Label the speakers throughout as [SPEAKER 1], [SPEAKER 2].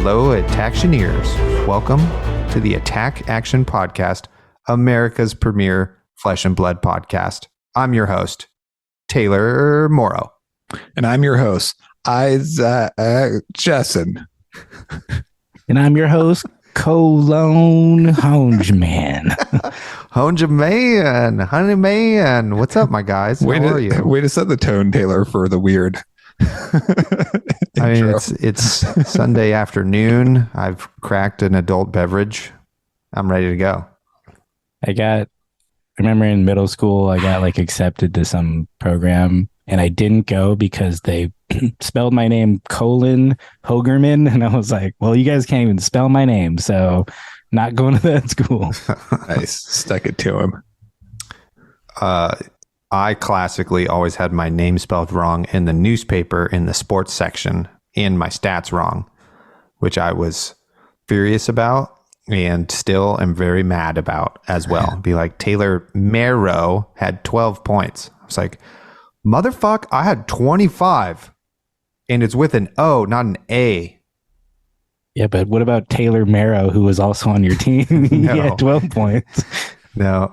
[SPEAKER 1] Hello, Attactioneers. Welcome to the Attack Action Podcast, America's premier flesh and blood podcast. I'm your host, Taylor Morrow.
[SPEAKER 2] And I'm your host, Isaac Jessen.
[SPEAKER 3] And I'm your host, Cologne Hongeman.
[SPEAKER 1] Hongeman, honey man. What's up, my guys? How are you?
[SPEAKER 2] Way to set the tone, Taylor, for the weird.
[SPEAKER 1] I mean, it's Sunday afternoon. I've cracked an adult beverage. I'm ready to go.
[SPEAKER 3] I remember in middle school, I got accepted to some program and I didn't go because they spelled my name Colin Hogerman. And I was like, well, you guys can't even spell my name. So not going to that school.
[SPEAKER 2] Nice. Stuck it to him.
[SPEAKER 1] I classically always had my name spelled wrong in the newspaper in the sports section and my stats wrong, which I was furious about and still am very mad about as well. Be like, Taylor Marrow had 12 points. I was like, motherfuck, I had 25 and it's with an O, not an A.
[SPEAKER 3] Yeah, but what about Taylor Marrow, who was also on your team? He had 12 points.
[SPEAKER 1] No.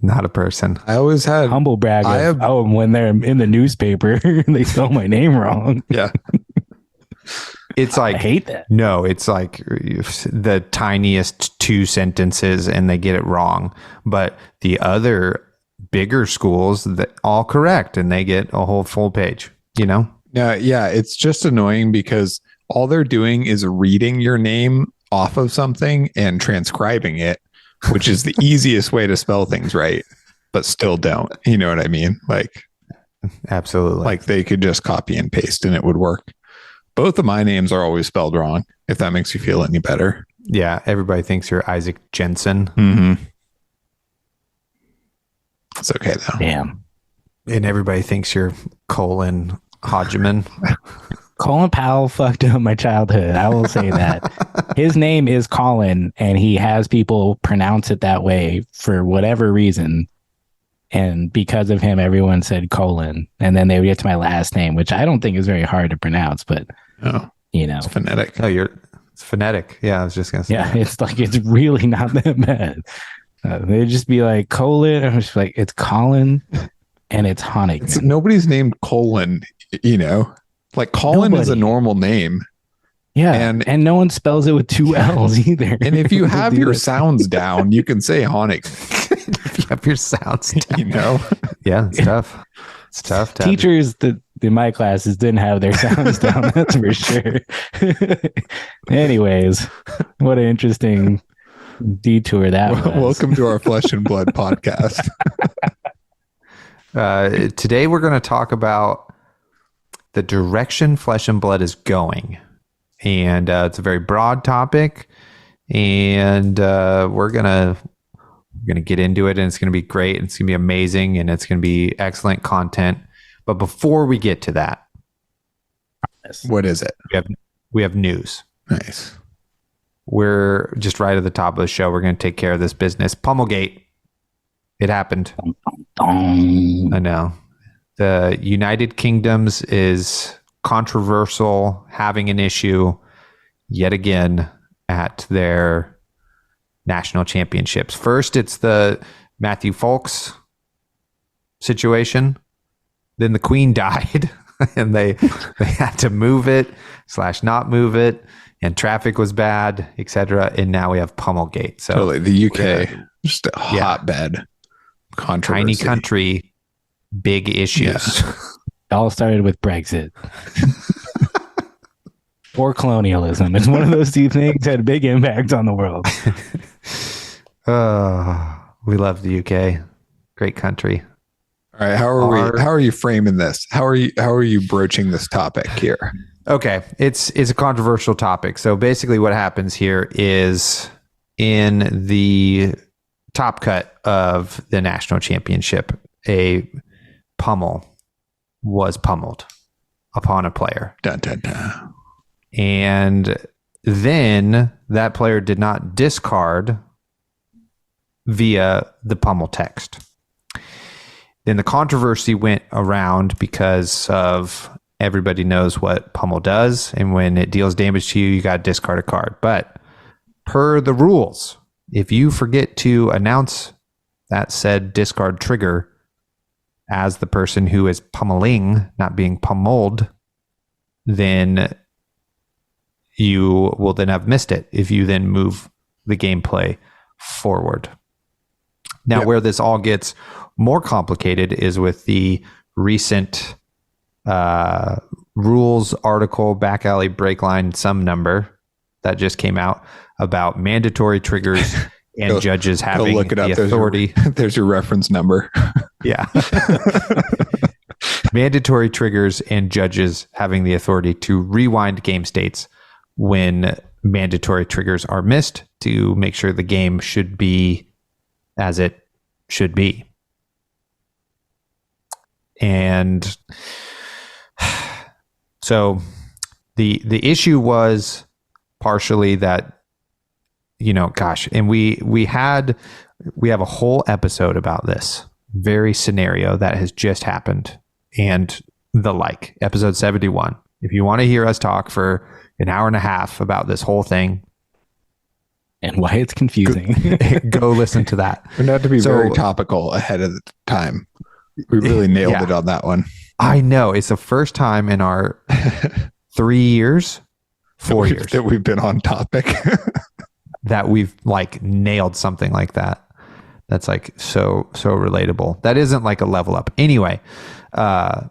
[SPEAKER 1] Not a person.
[SPEAKER 2] I always had
[SPEAKER 3] humble brag. When they're in the newspaper, they spell my name wrong.
[SPEAKER 2] Yeah.
[SPEAKER 1] It's like,
[SPEAKER 3] I hate that.
[SPEAKER 1] No, it's like the tiniest two sentences and they get it wrong. But the other bigger schools, that all correct and they get a whole full page, you know?
[SPEAKER 2] Yeah. It's just annoying because all they're doing is reading your name off of something and transcribing it, which is the easiest way to spell things right, but still don't. You know what I mean?
[SPEAKER 1] Absolutely.
[SPEAKER 2] Like they could just copy and paste and it would work. Both of my names are always spelled wrong, if that makes you feel any better.
[SPEAKER 1] Yeah, everybody thinks you're Isaac Jensen.
[SPEAKER 2] Mm-hmm. It's okay, though.
[SPEAKER 3] Damn.
[SPEAKER 1] And everybody thinks you're Colin Hodgman.
[SPEAKER 3] Colin Powell fucked up my childhood. I will say that. His name is Colin, and he has people pronounce it that way for whatever reason. And because of him, everyone said Colin. And then they would get to my last name, which I don't think is very hard to pronounce, but,
[SPEAKER 2] It's phonetic.
[SPEAKER 1] No, it's phonetic. Yeah, I was just going to say.
[SPEAKER 3] Yeah, that. It's really not that bad. They'd just be like, Colin. I'm just like, it's Colin, and it's Honigman.
[SPEAKER 2] Nobody's named Colin, Like Colin is a normal name.
[SPEAKER 3] Yeah. And no one spells it with two L's either.
[SPEAKER 2] And if you have your sounds down, you can say Honig.
[SPEAKER 1] If you have your sounds down. Yeah, it's tough. It's tough.
[SPEAKER 3] Teachers in my classes didn't have their sounds down, that's for sure. Anyways, what an interesting detour that was.
[SPEAKER 2] Welcome to our Flesh and Blood podcast.
[SPEAKER 1] Today we're going to talk about the direction Flesh and Blood is going. And it's a very broad topic. And we're going to get into it, and it's going to be great. And it's going to be amazing, and it's going to be excellent content. But before we get to that,
[SPEAKER 2] what is it?
[SPEAKER 1] We have news.
[SPEAKER 2] Nice.
[SPEAKER 1] We're just right at the top of the show. We're going to take care of this business. Pummelgate. It happened. I know. The United Kingdom's is controversial, having an issue yet again at their national championships. First, it's the Matthew Folks situation. Then the Queen died and they had to move it / not move it, and traffic was bad, etc. And now we have Pummelgate. So
[SPEAKER 2] totally. The UK, just a hotbed. Controversy.
[SPEAKER 1] Tiny country, big issues.
[SPEAKER 3] Yeah. It all started with Brexit. Or colonialism. It's one of those two things that had a big impact on the world.
[SPEAKER 1] We love the UK. Great country.
[SPEAKER 2] All right. How are you framing this? How are you broaching this topic here?
[SPEAKER 1] Okay. It's a controversial topic. So basically what happens here is in the top cut of the national championship, a pummel was pummeled upon a player.
[SPEAKER 2] Dun, dun, dun.
[SPEAKER 1] And then that player did not discard via the pummel text. Then the controversy went around because of everybody knows what pummel does. And when it deals damage to you, you got to discard a card. But per the rules, if you forget to announce that said discard trigger as the person who is pummeling, not being pummeled, then you will then have missed it if you then move the gameplay forward. Now, where this all gets more complicated is with the recent rules article, back alley break line, some number that just came out about mandatory triggers and judges having
[SPEAKER 2] look it up.
[SPEAKER 1] the authority.
[SPEAKER 2] There's your reference number.
[SPEAKER 1] Yeah. Mandatory triggers and judges having the authority to rewind game states when mandatory triggers are missed to make sure the game should be as it should be. And so the issue was partially that, and we have a whole episode about this very scenario that has just happened and the like, episode 71. If you want to hear us talk for an hour and a half about this whole thing
[SPEAKER 3] and why it's confusing,
[SPEAKER 1] go listen to that.
[SPEAKER 2] Turned out to be very topical ahead of the time. We really nailed it on that one.
[SPEAKER 1] I know. It's the first time in our 4 years
[SPEAKER 2] that we've been on topic
[SPEAKER 1] that we've like nailed something like that. That's like so relatable. That isn't like a level up. Anyway, the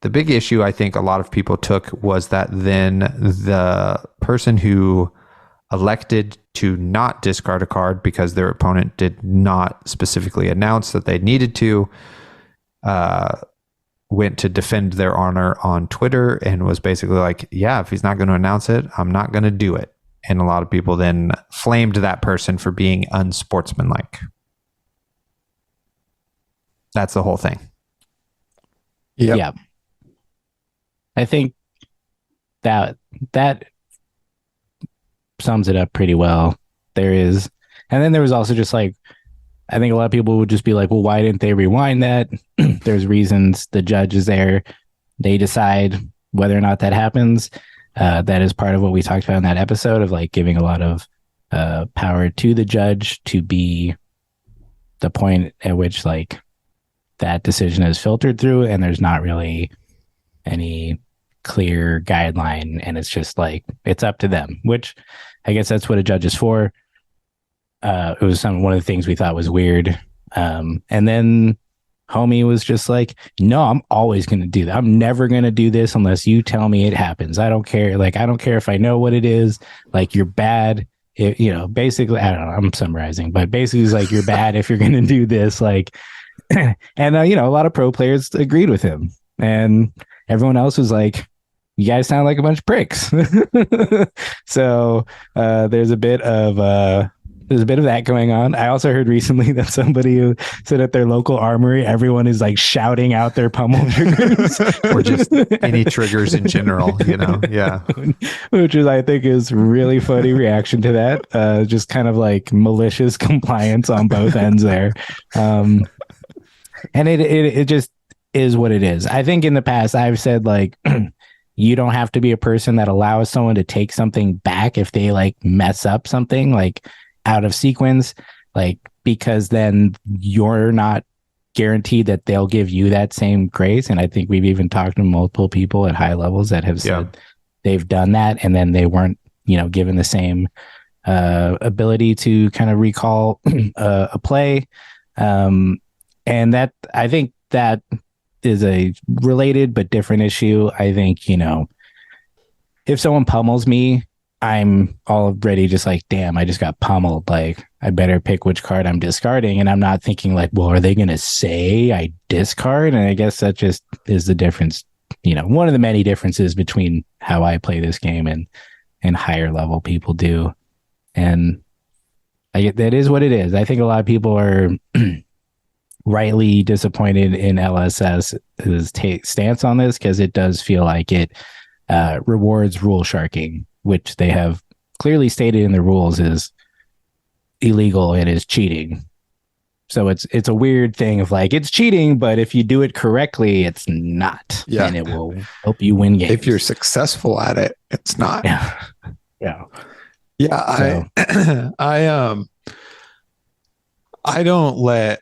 [SPEAKER 1] big issue I think a lot of people took was that then the person who elected to not discard a card because their opponent did not specifically announce that they needed to, went to defend their honor on Twitter and was basically like, yeah, if he's not going to announce it, I'm not going to do it. And a lot of people then flamed that person for being unsportsmanlike. That's the whole thing.
[SPEAKER 2] Yep.
[SPEAKER 3] Yeah. I think that sums it up pretty well. And then there was also just like, I think a lot of people would just be like, well, why didn't they rewind that? There's reasons. The judge is there. They decide whether or not that happens. That is part of what we talked about in that episode of like giving a lot of power to the judge to be the point at which like that decision is filtered through and there's not really any clear guideline and it's just like it's up to them, which I guess that's what a judge is for. It was one of the things we thought was weird. And then homie was just like, no, I'm always going to do that. I'm never going to do this unless you tell me it happens. I don't care. Like, I don't care if I know what it is. Like, you're bad. Basically, I don't know. I'm summarizing, but basically it's like, you're bad if you're going to do this. Like, and a lot of pro players agreed with him and everyone else was like, you guys sound like a bunch of pricks. So there's a bit of that going on. I also heard recently that somebody who said at their local armory, everyone is like shouting out their pummel triggers
[SPEAKER 1] or just any triggers in general, Yeah.
[SPEAKER 3] Which is, I think, is really funny reaction to that. Just kind of like malicious compliance on both ends there. And it just is what it is. I think in the past I've said like, you don't have to be a person that allows someone to take something back if they like mess up something like out of sequence, like, because then you're not guaranteed that they'll give you that same grace. And I think we've even talked to multiple people at high levels that have said they've done that and then they weren't, given the same ability to kind of recall a play. And that, I think that is a related but different issue. I think, if someone pummels me, I'm already just like, damn, I just got pummeled. Like, I better pick which card I'm discarding. And I'm not thinking like, well, are they going to say I discard? And I guess that just is the difference, one of the many differences between how I play this game and higher level people do. And that is what it is. I think a lot of people are rightly disappointed in LSS's stance on this because it does feel like it rewards rule sharking, which they have clearly stated in the rules is illegal and is cheating. So it's a weird thing of like, it's cheating, but if you do it correctly, it's not.
[SPEAKER 2] Yeah.
[SPEAKER 3] And it will help you win games.
[SPEAKER 2] If you're successful at it, it's not.
[SPEAKER 3] Yeah. Yeah.
[SPEAKER 2] Yeah.
[SPEAKER 3] So.
[SPEAKER 2] I don't let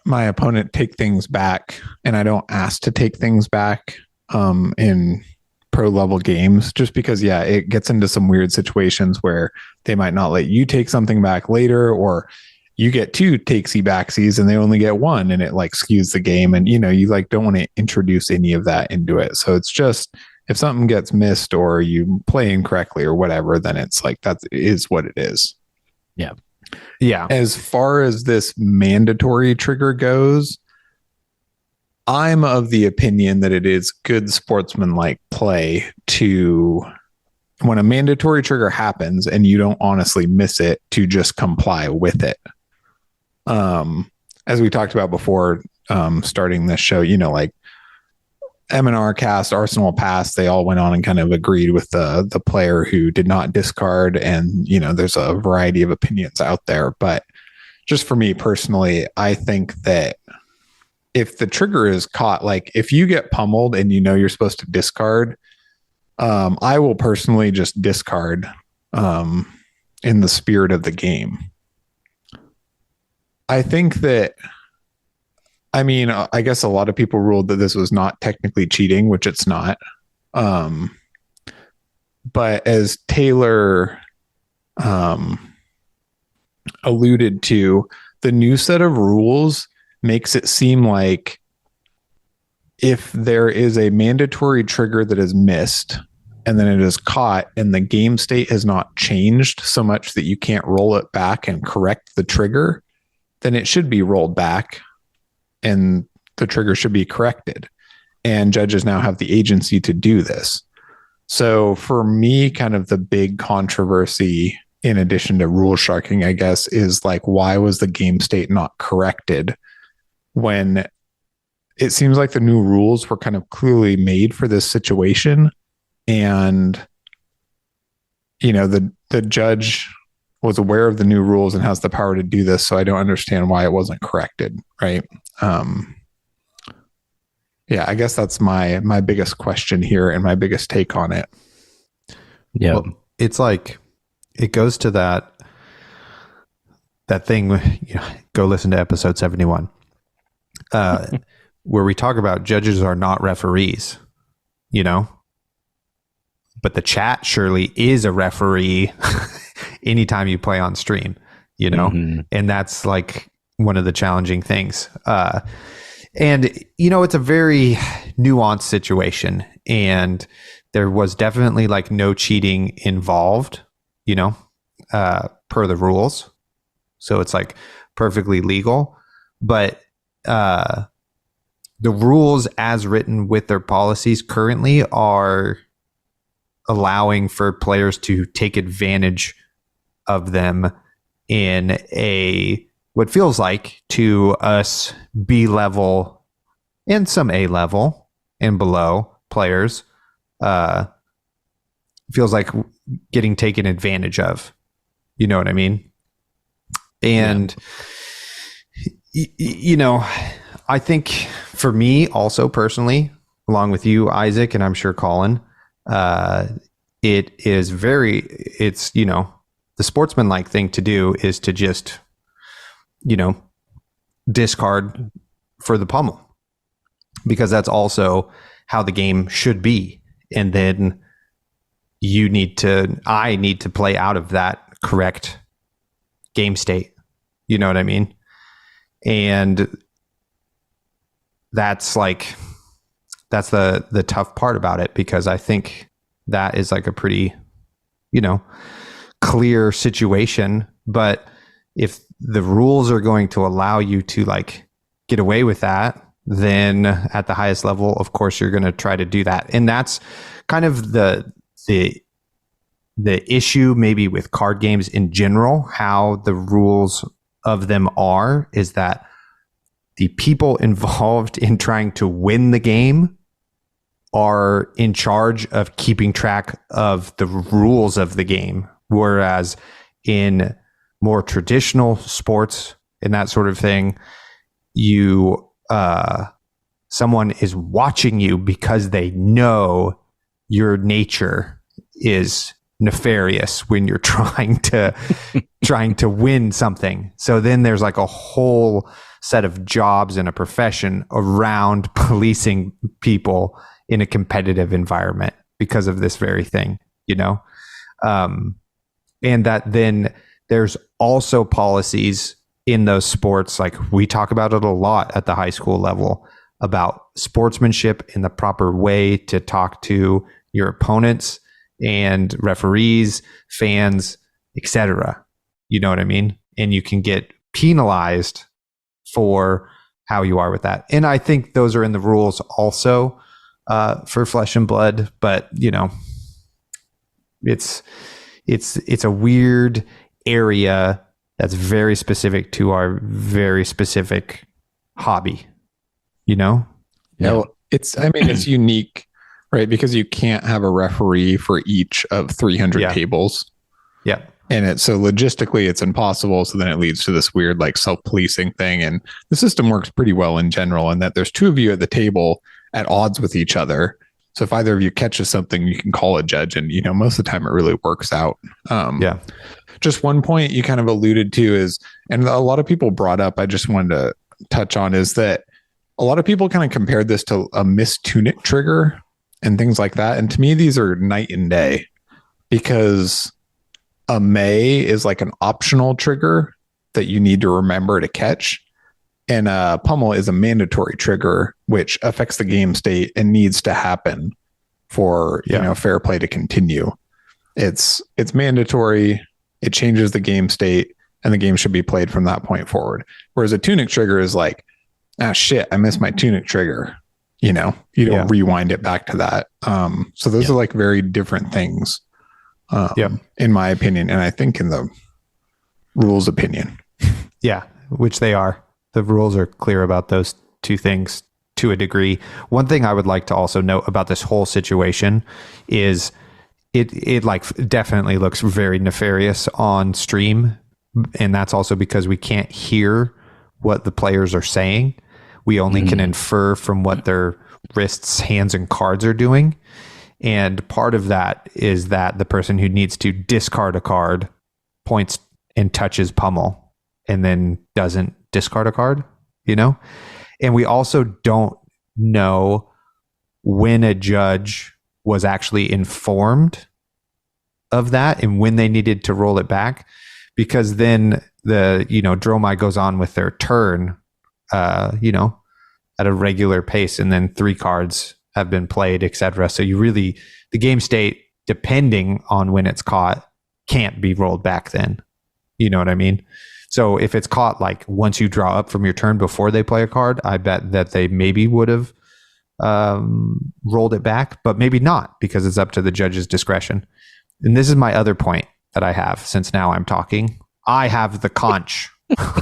[SPEAKER 2] my opponent take things back, and I don't ask to take things back in pro level games, just because, yeah, it gets into some weird situations where they might not let you take something back later, or you get two takesy backsies and they only get one, and it like skews the game. And, you know, you like don't want to introduce any of that into it. So it's just, if something gets missed or you play incorrectly or whatever, then it's like, that is what it is.
[SPEAKER 3] Yeah.
[SPEAKER 1] Yeah.
[SPEAKER 2] As far as this mandatory trigger goes, I'm of the opinion that it is good sportsmanlike play to, when a mandatory trigger happens and you don't honestly miss it, to just comply with it. As we talked about before, starting this show, you know, like M&R cast, Arsenal pass, they all went on and kind of agreed with the player who did not discard. And, you know, there's a variety of opinions out there. But just for me personally, I think that if the trigger is caught, like if you get pummeled and you know you're supposed to discard, I will personally just discard in the spirit of the game. I think that, I mean, I guess a lot of people ruled that this was not technically cheating, which it's not. But as Taylor alluded to, the new set of rules makes it seem like if there is a mandatory trigger that is missed and then it is caught and the game state has not changed so much that you can't roll it back and correct the trigger, then it should be rolled back and the trigger should be corrected. And judges now have the agency to do this. So for me, kind of the big controversy, in addition to rule sharking, I guess, is like, why was the game state not corrected when it seems like the new rules were kind of clearly made for this situation? And, you know, the judge was aware of the new rules and has the power to do this. So I don't understand why it wasn't corrected. Right. Yeah, I guess that's my biggest question here and my biggest take on it.
[SPEAKER 3] Yeah.
[SPEAKER 1] Well, it's like, it goes to that thing, you know, go listen to episode 71, where we talk about judges are not referees, you know, but the chat surely is a referee anytime you play on stream, you know, and that's like one of the challenging things. And, you know, it's a very nuanced situation, and there was definitely like no cheating involved, you know, per the rules. So it's like perfectly legal, but the rules as written with their policies currently are allowing for players to take advantage of them in a, what feels like to us, B level and some A level and below players, feels like getting taken advantage of, you know what I mean? And, you know, I think for me also personally, along with you, Isaac, and I'm sure Colin, it's, you know, the sportsmanlike thing to do is to just, you know, discard for the pummel, because that's also how the game should be. And then I need to play out of that correct game state. You know what I mean? And that's the tough part about it, because I think that is like a pretty, you know, clear situation. But if the rules are going to allow you to like get away with that, then at the highest level, of course, you're going to try to do that. And that's kind of the issue maybe with card games in general, how the rules of them is that the people involved in trying to win the game are in charge of keeping track of the rules of the game. Whereas in more traditional sports, and that sort of thing, you someone is watching you because they know your nature is nefarious when you're trying to win something. So then there's like a whole set of jobs and a profession around policing people in a competitive environment because of this very thing, you know? And that then there's also policies in those sports. Like we talk about it a lot at the high school level about sportsmanship in the proper way to talk to your opponents and referees, fans, etc. You know what I mean? And you can get penalized for how you are with that. And I think those are in the rules also for Flesh and Blood, but you know, it's a weird area that's very specific to our very specific hobby, you know?
[SPEAKER 2] Yeah, well, it's unique, right? Because you can't have a referee for each of 300 tables.
[SPEAKER 1] Yeah.
[SPEAKER 2] And so logistically it's impossible. So then it leads to this weird like self-policing thing. And the system works pretty well in general in that there's two of you at the table at odds with each other. So if either of you catches something, you can call a judge, and you know, most of the time it really works out. Just one point you kind of alluded to is, and a lot of people brought up, I just wanted to touch on, is that a lot of people kind of compared this to a missed tunic trigger and things like that. And to me, these are night and day, because a may is like an optional trigger that you need to remember to catch. And a pummel is a mandatory trigger, which affects the game state and needs to happen for you know, fair play to continue. It's mandatory. It changes the game state, and the game should be played from that point forward. Whereas a tunic trigger is like, ah, shit, I missed my tunic trigger. You know, you don't rewind it back to that. So those are like very different things, in my opinion, and I think in the rules opinion.
[SPEAKER 1] Yeah, which they are. The rules are clear about those two things to a degree. One thing I would like to also note about this whole situation is it like definitely looks very nefarious on stream. And that's also because we can't hear what the players are saying. We only can infer from what their wrists, hands, and cards are doing. And part of that is that the person who needs to discard a card points and touches pummel and then doesn't discard a card, you know? And we also don't know when a judge was actually informed of that and when they needed to roll it back, because then the, you know, Dromai goes on with their turn, you know, at a regular pace, and then 3 cards have been played, etc. So you really, the game state, depending on when it's caught, can't be rolled back then. You know what I mean? So if it's caught like once you draw up from your turn before they play a card, I bet that they maybe would have rolled it back, but maybe not, because it's up to the judge's discretion. And this is my other point that I have, since now I'm talking. I have the conch.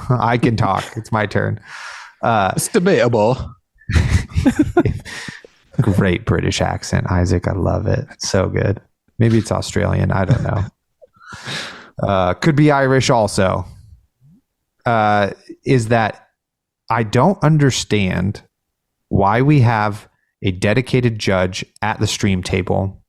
[SPEAKER 1] I can talk. It's my turn.
[SPEAKER 2] It's debatable.
[SPEAKER 1] Great British accent, Isaac. I love it. It's so good. Maybe it's Australian. I don't know. Could be Irish also. Is that I don't understand why we have a dedicated judge at the stream table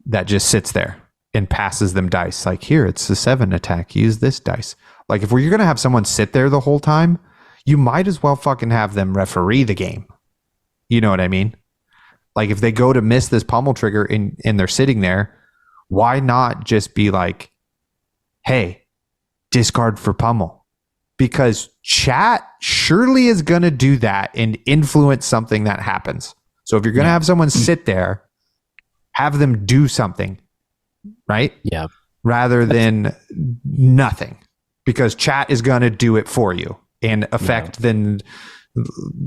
[SPEAKER 1] that just sits there and passes them dice. Like, here, it's a 7 attack. Use this dice. Like, if you're going to have someone sit there the whole time, you might as well fucking have them referee the game. You know what I mean? Like, if they go to miss this pummel trigger and they're sitting there, why not just be like, hey, discard for pummel? Because chat surely is going to do that and influence something that happens. So if you're going to have someone sit there, have them do something, right?
[SPEAKER 3] Yeah.
[SPEAKER 1] Rather than nothing, because chat is going to do it for you and affect then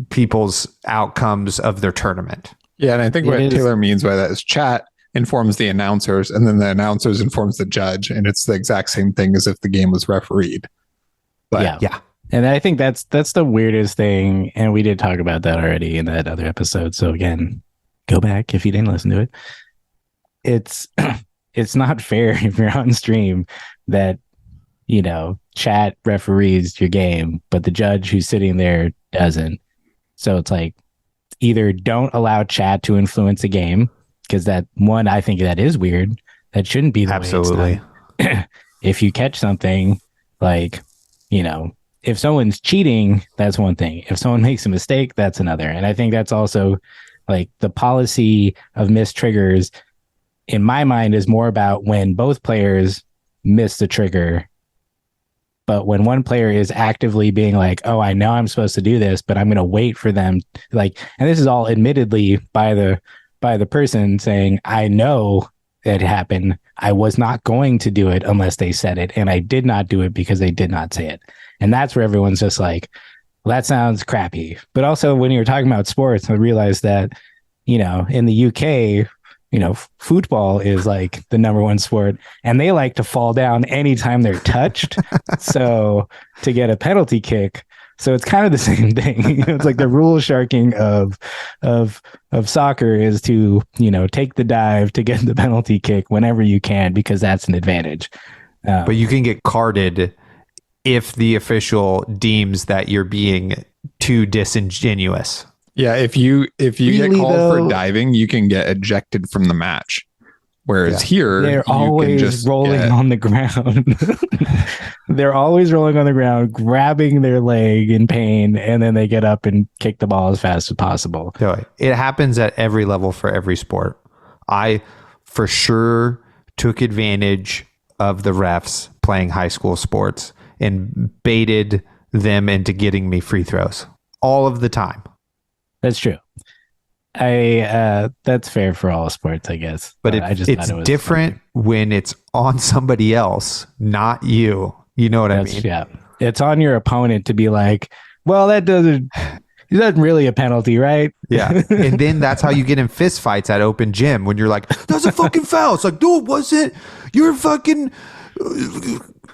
[SPEAKER 1] people's outcomes of their tournament.
[SPEAKER 2] Yeah, and I think what Taylor means by that is chat informs the announcers, and then the announcers informs the judge, and it's the exact same thing as if the game was refereed. But
[SPEAKER 3] yeah. And I think that's the weirdest thing, and we did talk about that already in that other episode. So again, go back if you didn't listen to it. It's not fair if you're on stream that chat referees your game, but the judge who's sitting there doesn't. So it's like, either don't allow chat to influence the game, because I think that is weird. That shouldn't be the
[SPEAKER 1] Absolutely.
[SPEAKER 3] way it's done. If you catch something, like, if someone's cheating, that's one thing. If someone makes a mistake, that's another. And I think that's also like the policy of missed triggers, in my mind, is more about when both players miss the trigger. But when one player is actively being like, oh, I know I'm supposed to do this, but I'm going to wait for them, like, and this is all admittedly by the person saying, I know it happened. I was not going to do it unless they said it. And I did not do it because they did not say it. And that's where everyone's just like, well, that sounds crappy. But also when you're talking about sports, I realized that, in the UK, football is like the number one sport, and they like to fall down anytime they're touched. So to get a penalty kick. So it's kind of the same thing. It's like the rule sharking of soccer is to, take the dive to get the penalty kick whenever you can, because that's an advantage.
[SPEAKER 1] But you can get carded if the official deems that you're being too disingenuous.
[SPEAKER 2] Yeah, if you
[SPEAKER 3] Really,
[SPEAKER 2] get called
[SPEAKER 3] though?
[SPEAKER 2] for diving, you can get ejected from the match. Whereas here,
[SPEAKER 3] They're
[SPEAKER 2] you can
[SPEAKER 3] always
[SPEAKER 2] just
[SPEAKER 3] rolling
[SPEAKER 2] get-
[SPEAKER 3] on the ground. They're always rolling on the ground, grabbing their leg in pain, and then they get up and kick the ball as fast as possible.
[SPEAKER 1] So it happens at every level for every sport. I for sure took advantage of the refs playing high school sports and baited them into getting me free throws all of the time.
[SPEAKER 3] That's true. That's fair for all sports, I guess.
[SPEAKER 1] But
[SPEAKER 3] I just
[SPEAKER 1] it's
[SPEAKER 3] thought it was
[SPEAKER 1] different when it's on somebody else, not you. You know what I mean?
[SPEAKER 3] Yeah, it's on your opponent to be like, well, that doesn't really a penalty, right?
[SPEAKER 1] Yeah. And then that's how you get in fist fights at open gym when you're like, that's a fucking foul. It's like, no, it wasn't. You're fucking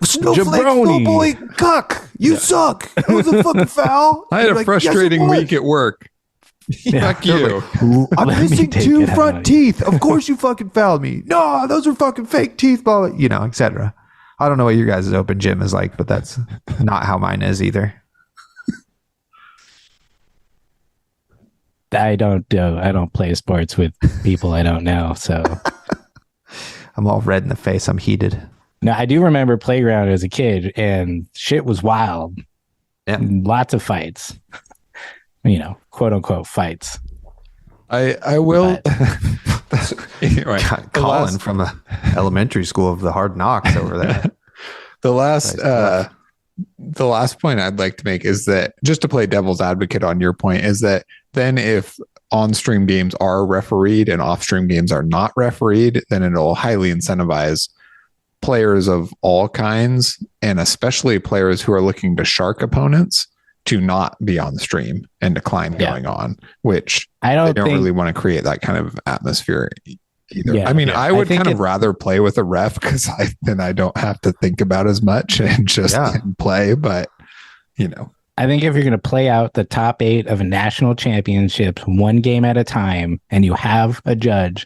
[SPEAKER 1] snowflake
[SPEAKER 3] Jabroni.
[SPEAKER 1] boy cuck. You suck. It was a fucking foul.
[SPEAKER 2] I had
[SPEAKER 1] You're
[SPEAKER 2] a
[SPEAKER 1] like,
[SPEAKER 2] frustrating
[SPEAKER 1] yes, it was.
[SPEAKER 2] week at work.
[SPEAKER 3] Yeah.
[SPEAKER 2] Fuck you.
[SPEAKER 1] I'm
[SPEAKER 3] Let me
[SPEAKER 1] missing
[SPEAKER 3] take
[SPEAKER 1] 2
[SPEAKER 3] it out
[SPEAKER 1] front
[SPEAKER 3] on you.
[SPEAKER 1] teeth. Of course you fucking fouled me. No, those are fucking fake teeth, blah, blah, etc. I don't know what your guys' open gym is like, but that's not how mine is either.
[SPEAKER 3] I don't play sports with people I don't know. So
[SPEAKER 1] I'm all red in the face. I'm heated.
[SPEAKER 3] no, I do remember playground as a kid, and shit was wild.
[SPEAKER 1] Yeah.
[SPEAKER 3] Lots of fights. Quote unquote fights.
[SPEAKER 2] I will. Anyway,
[SPEAKER 1] Colin from the elementary school of the Hard Knocks over there.
[SPEAKER 2] the last point I'd like to make is that, just to play devil's advocate on your point, is that then if on-stream games are refereed and off-stream games are not refereed, then it'll highly incentivize players of all kinds, and especially players who are looking to shark opponents, to not be on the stream and decline going on, which
[SPEAKER 3] I
[SPEAKER 2] they
[SPEAKER 3] don't
[SPEAKER 2] don't
[SPEAKER 3] think
[SPEAKER 2] really want to create that kind of atmosphere either.
[SPEAKER 3] Yeah,
[SPEAKER 2] I mean,
[SPEAKER 3] yeah.
[SPEAKER 2] I
[SPEAKER 3] I
[SPEAKER 2] would
[SPEAKER 3] think
[SPEAKER 2] kind of rather play with a ref because then I don't have to think about as much and just play. But
[SPEAKER 3] I think if you're going to play out the top 8 of a national championship one game at a time, and you have a judge,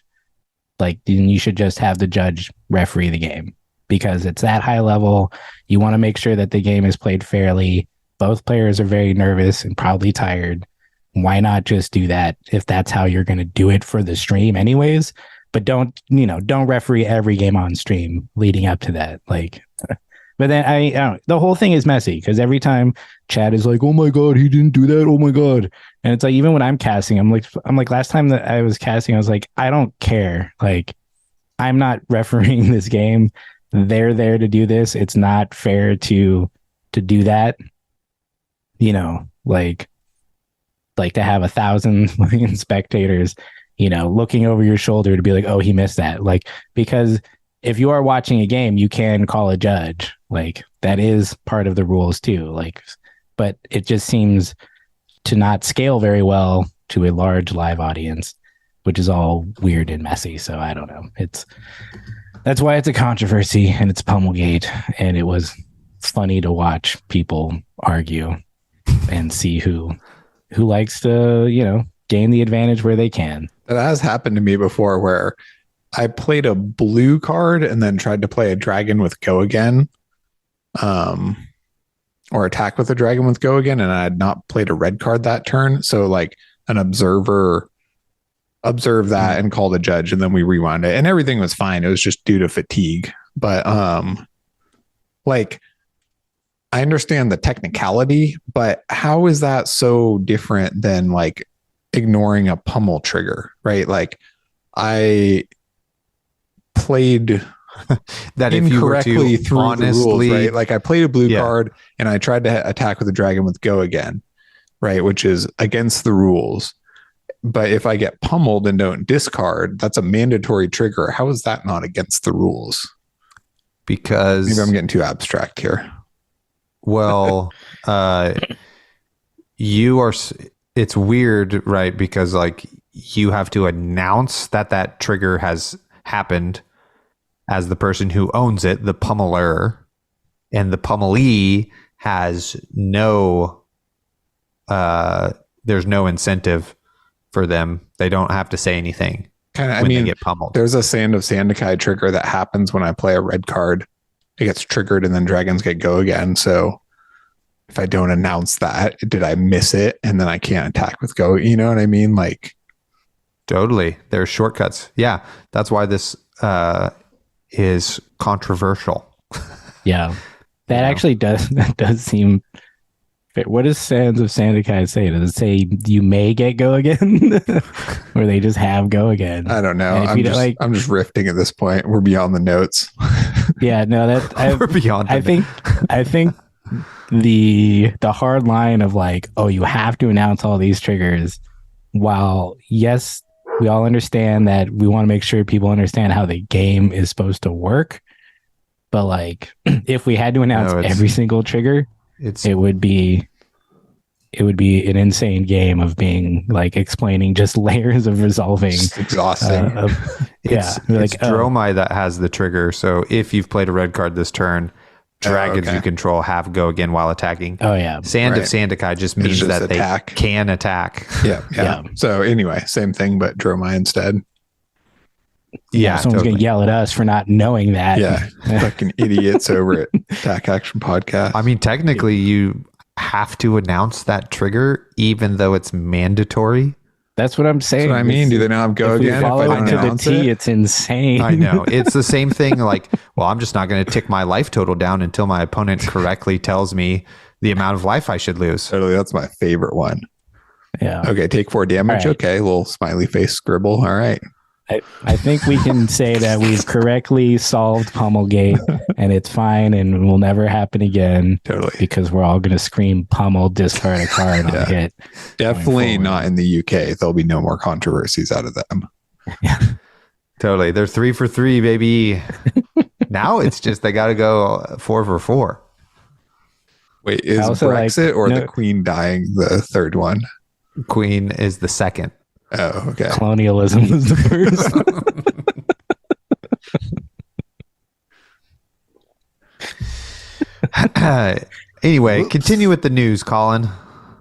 [SPEAKER 3] like, then you should just have the judge referee the game, because it's that high level. You want to make sure that the game is played fairly. Both players are very nervous and probably tired. Why not just do that if that's how you're going to do it for the stream anyways? But don't referee every game on stream leading up to that. Like, but then I don't know, the whole thing is messy, because every time Chad is like, oh my God, he didn't do that. Oh my God. And it's like, even when I'm casting, I'm like, last time that I was casting, I was like, I don't care. Like, I'm not refereeing this game. They're there to do this. It's not fair to do that. Like to have 1,000 million spectators, looking over your shoulder to be like, oh, he missed that. Like, because if you are watching a game, you can call a judge. Like, that is part of the rules too. Like, but it just seems to not scale very well to a large live audience, which is all weird and messy. So I don't know. That's why it's a controversy, and it's Pummelgate, and it was funny to watch people argue and see who likes to, gain the advantage where they can.
[SPEAKER 2] that has happened to me before, where I played a blue card and then tried to play a dragon with go again. or attack with the dragon with go again, and I had not played a red card that turn. So like an observer observed that and called a judge, and then we rewound it, and everything was fine. It was just due to fatigue. But like I understand the technicality, but how is that so different than like ignoring a pummel trigger, right? Like I played
[SPEAKER 1] that if you were
[SPEAKER 2] incorrectly
[SPEAKER 1] to
[SPEAKER 2] through
[SPEAKER 1] honestly,
[SPEAKER 2] the rules, right? Like I played a blue
[SPEAKER 1] Yeah.
[SPEAKER 2] card and I tried to attack with a dragon with go again, right? Which is against the rules. But if I get pummeled and don't discard, that's a mandatory trigger. How is that not against the rules?
[SPEAKER 1] because
[SPEAKER 2] Maybe I'm getting too abstract here.
[SPEAKER 1] well, you are. It's weird, right? Because like you have to announce that that trigger has happened as the person who owns it, the pummeler, and the pummelee has no. There's no incentive for them. They don't have to say anything
[SPEAKER 2] Kind of. I
[SPEAKER 1] when
[SPEAKER 2] mean,
[SPEAKER 1] they get pummeled.
[SPEAKER 2] there's a Sand of Sandakai trigger that happens when I play a red card. It gets triggered and then dragons get go again. So if I don't announce that, did I miss it? And then I can't attack with go. You know what I mean? Like,
[SPEAKER 1] Totally, there's shortcuts. Yeah, that's why this is controversial.
[SPEAKER 3] Yeah. That
[SPEAKER 1] Yeah.
[SPEAKER 3] actually does seem fair. What does Sands of Sandakai say? Does it say you may get go again? Or they just have go again?
[SPEAKER 2] I don't know.
[SPEAKER 3] And if
[SPEAKER 2] I'm
[SPEAKER 3] you don't,
[SPEAKER 2] just,
[SPEAKER 3] like-
[SPEAKER 2] I'm just riffing at this point. We're beyond the notes.
[SPEAKER 3] Yeah, no, that
[SPEAKER 1] We're beyond.
[SPEAKER 3] I think the hard line of like, oh, you have to announce all these triggers, while yes, we all understand that we want to make sure people understand how the game is supposed to work. But like if we had to announce
[SPEAKER 1] No, it's-
[SPEAKER 3] every single trigger,
[SPEAKER 1] It's
[SPEAKER 3] it would be an insane game of being like explaining just layers of resolving.
[SPEAKER 2] It's exhausting.
[SPEAKER 1] it's
[SPEAKER 3] like, oh,
[SPEAKER 1] Dromai that has the trigger. So if you've played a red card this turn, dragons
[SPEAKER 2] okay.
[SPEAKER 1] you control have go again while attacking.
[SPEAKER 3] oh yeah,
[SPEAKER 1] Sand of
[SPEAKER 2] Right.
[SPEAKER 1] Sandakai just means
[SPEAKER 2] just
[SPEAKER 1] that
[SPEAKER 2] attack.
[SPEAKER 1] they can attack.
[SPEAKER 2] yeah.
[SPEAKER 3] yeah.
[SPEAKER 2] So anyway, same thing, but Dromai instead.
[SPEAKER 1] Yeah,
[SPEAKER 3] someone's
[SPEAKER 1] totally.
[SPEAKER 3] gonna yell at us for not knowing that.
[SPEAKER 2] Yeah. Fucking idiots over at Attack Action Podcast.
[SPEAKER 1] I mean, technically, you have to announce that trigger, even though it's mandatory.
[SPEAKER 3] That's what I'm saying.
[SPEAKER 2] That's what I mean. Do they not have go
[SPEAKER 3] If we
[SPEAKER 2] again? If I
[SPEAKER 3] follow
[SPEAKER 2] don't
[SPEAKER 3] it to the
[SPEAKER 2] announce
[SPEAKER 3] T,
[SPEAKER 2] it?
[SPEAKER 3] it's insane.
[SPEAKER 1] I know. It's the same thing. Like, well, I'm just not going to tick my life total down until my opponent correctly tells me the amount of life I should lose.
[SPEAKER 2] Totally. That's my favorite one.
[SPEAKER 3] Yeah.
[SPEAKER 2] Okay. Take 4 damage.
[SPEAKER 3] All right.
[SPEAKER 2] Okay. Little smiley face scribble. All right.
[SPEAKER 3] I think we can say that we've correctly solved Pummelgate and it's fine and will never happen again
[SPEAKER 2] Totally.
[SPEAKER 3] because we're all going to scream pummel, discard a card on
[SPEAKER 2] Yeah.
[SPEAKER 3] hit.
[SPEAKER 2] Definitely
[SPEAKER 3] forward.
[SPEAKER 2] not in the UK. There'll be no more controversies out of them.
[SPEAKER 1] Totally. They're 3 for 3, baby. Now it's just they got to go 4 for 4.
[SPEAKER 2] Wait, is
[SPEAKER 3] I also like-
[SPEAKER 2] Brexit or
[SPEAKER 3] no-
[SPEAKER 2] the Queen dying the third one?
[SPEAKER 1] Queen is the second.
[SPEAKER 2] Oh, okay.
[SPEAKER 3] Colonialism was the first.
[SPEAKER 1] Anyway,
[SPEAKER 2] Whoops.
[SPEAKER 1] continue with the news, Colin.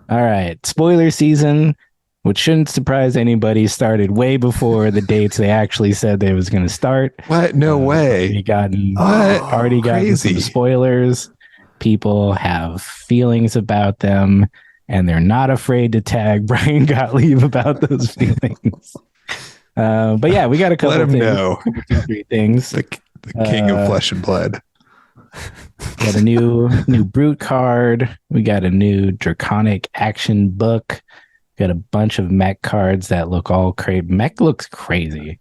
[SPEAKER 3] All right. Spoiler season, which shouldn't surprise anybody, started way before the dates they actually said they was going to start.
[SPEAKER 2] What? No way.
[SPEAKER 3] Already gotten,
[SPEAKER 2] What?
[SPEAKER 3] already gotten some
[SPEAKER 2] Crazy.
[SPEAKER 3] spoilers. People have feelings about them, and they're not afraid to tag Brian Gottlieb about those feelings. But yeah, we got a couple
[SPEAKER 2] Let him
[SPEAKER 3] things,
[SPEAKER 2] know.
[SPEAKER 3] 3 things.
[SPEAKER 2] The king of flesh and blood.
[SPEAKER 3] We got a new brute card. We got a new draconic action book. Got a bunch of mech cards that look all crazy. Mech looks crazy.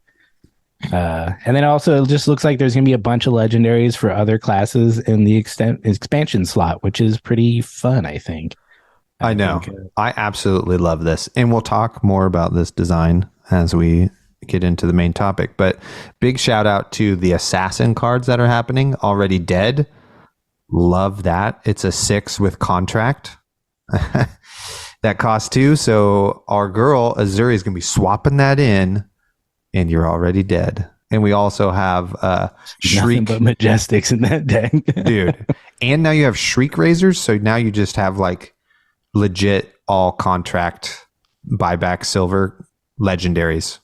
[SPEAKER 3] And then also it just looks like there's going to be a bunch of legendaries for other classes in the expansion slot, which is pretty fun, I think.
[SPEAKER 1] I know.
[SPEAKER 3] think,
[SPEAKER 1] I absolutely love this. And we'll talk more about this design as we get into the main topic. But big shout out to the assassin cards that are happening. Already Dead. Love that. It's a 6 with contract. That costs 2. So our girl Azuri is going to be swapping that in, and you're already dead. And we also have
[SPEAKER 3] nothing
[SPEAKER 1] Shriek.
[SPEAKER 3] but Majestics in that deck.
[SPEAKER 1] Dude. And now you have Shriek Razors. So now you just have like legit all contract buyback silver legendaries.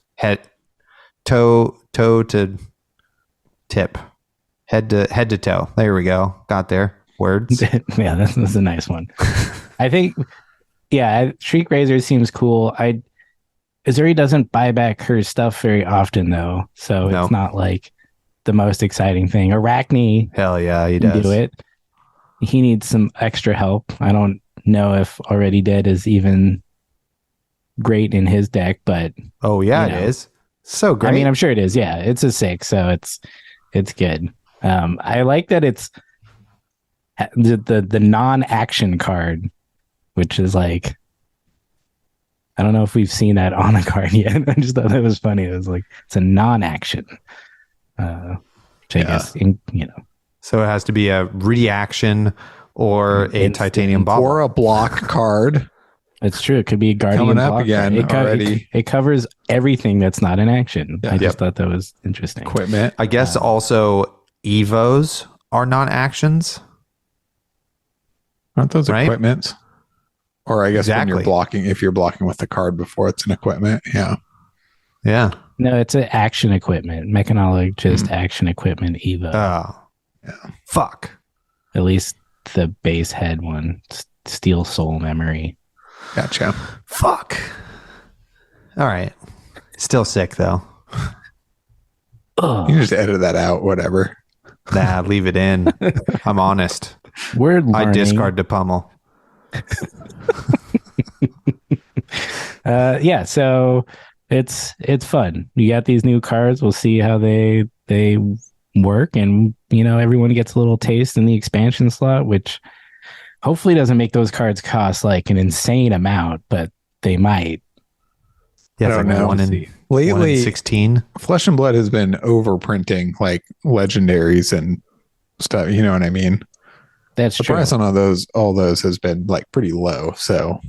[SPEAKER 1] Toe to tip. Head to toe. There we go. Got there. words.
[SPEAKER 3] Yeah, that's a nice one. I think, yeah, Shriek Razor seems cool. Azuri doesn't buy back her stuff very often, though, so
[SPEAKER 1] No.
[SPEAKER 3] it's not like the most exciting thing. Arachne
[SPEAKER 1] Hell yeah, he
[SPEAKER 3] can
[SPEAKER 1] does.
[SPEAKER 3] do it. He needs some extra help. I don't know if Already Dead is even great in his deck, but
[SPEAKER 1] Oh yeah,
[SPEAKER 3] you know.
[SPEAKER 1] it is. So great.
[SPEAKER 3] I mean, I'm sure it is. Yeah, it's a 6, so it's good. I like that it's the non-action card, which is like, I don't know if we've seen that on a card yet. I just thought that was funny. It was like, it's a non-action, which I guess,
[SPEAKER 1] So it has to be a reaction or a
[SPEAKER 3] Instant
[SPEAKER 1] titanium bauble.
[SPEAKER 2] Or a block card.
[SPEAKER 3] it's true. It could be a Guardian
[SPEAKER 2] Coming up
[SPEAKER 3] block
[SPEAKER 2] again
[SPEAKER 3] card.
[SPEAKER 2] already.
[SPEAKER 3] It covers everything that's not in action.
[SPEAKER 2] Yeah.
[SPEAKER 3] I just thought that was interesting.
[SPEAKER 2] Equipment.
[SPEAKER 1] I guess also Evos are non-actions.
[SPEAKER 2] Aren't those
[SPEAKER 1] Right?
[SPEAKER 2] equipments? Or I guess when
[SPEAKER 1] Exactly.
[SPEAKER 2] you're blocking, if you're blocking with the card before it's an equipment. Yeah.
[SPEAKER 1] Yeah.
[SPEAKER 3] No, it's an action equipment. Mechanologist action equipment Evo.
[SPEAKER 1] Oh.
[SPEAKER 2] Yeah.
[SPEAKER 1] Fuck.
[SPEAKER 3] At least the base head one. Steel Soul Memory.
[SPEAKER 2] Gotcha.
[SPEAKER 1] Fuck. All right. Still sick though.
[SPEAKER 2] You can just edit that out, whatever.
[SPEAKER 1] Nah, leave it in. I'm honest.
[SPEAKER 3] We're learning.
[SPEAKER 1] I discard the pummel.
[SPEAKER 3] Yeah, so it's fun. You got these new cards. We'll see how they work, and everyone gets a little taste in the expansion slot, which hopefully doesn't make those cards cost like an insane amount, but they might.
[SPEAKER 1] Yeah,
[SPEAKER 2] I
[SPEAKER 1] it's
[SPEAKER 2] don't
[SPEAKER 1] like
[SPEAKER 2] know.
[SPEAKER 1] 1 in
[SPEAKER 2] Lately,
[SPEAKER 1] 16.
[SPEAKER 2] Flesh and Blood has been overprinting like legendaries and stuff. You know what I mean?
[SPEAKER 3] That's
[SPEAKER 2] The
[SPEAKER 3] true.
[SPEAKER 2] price on all those has been like pretty low. So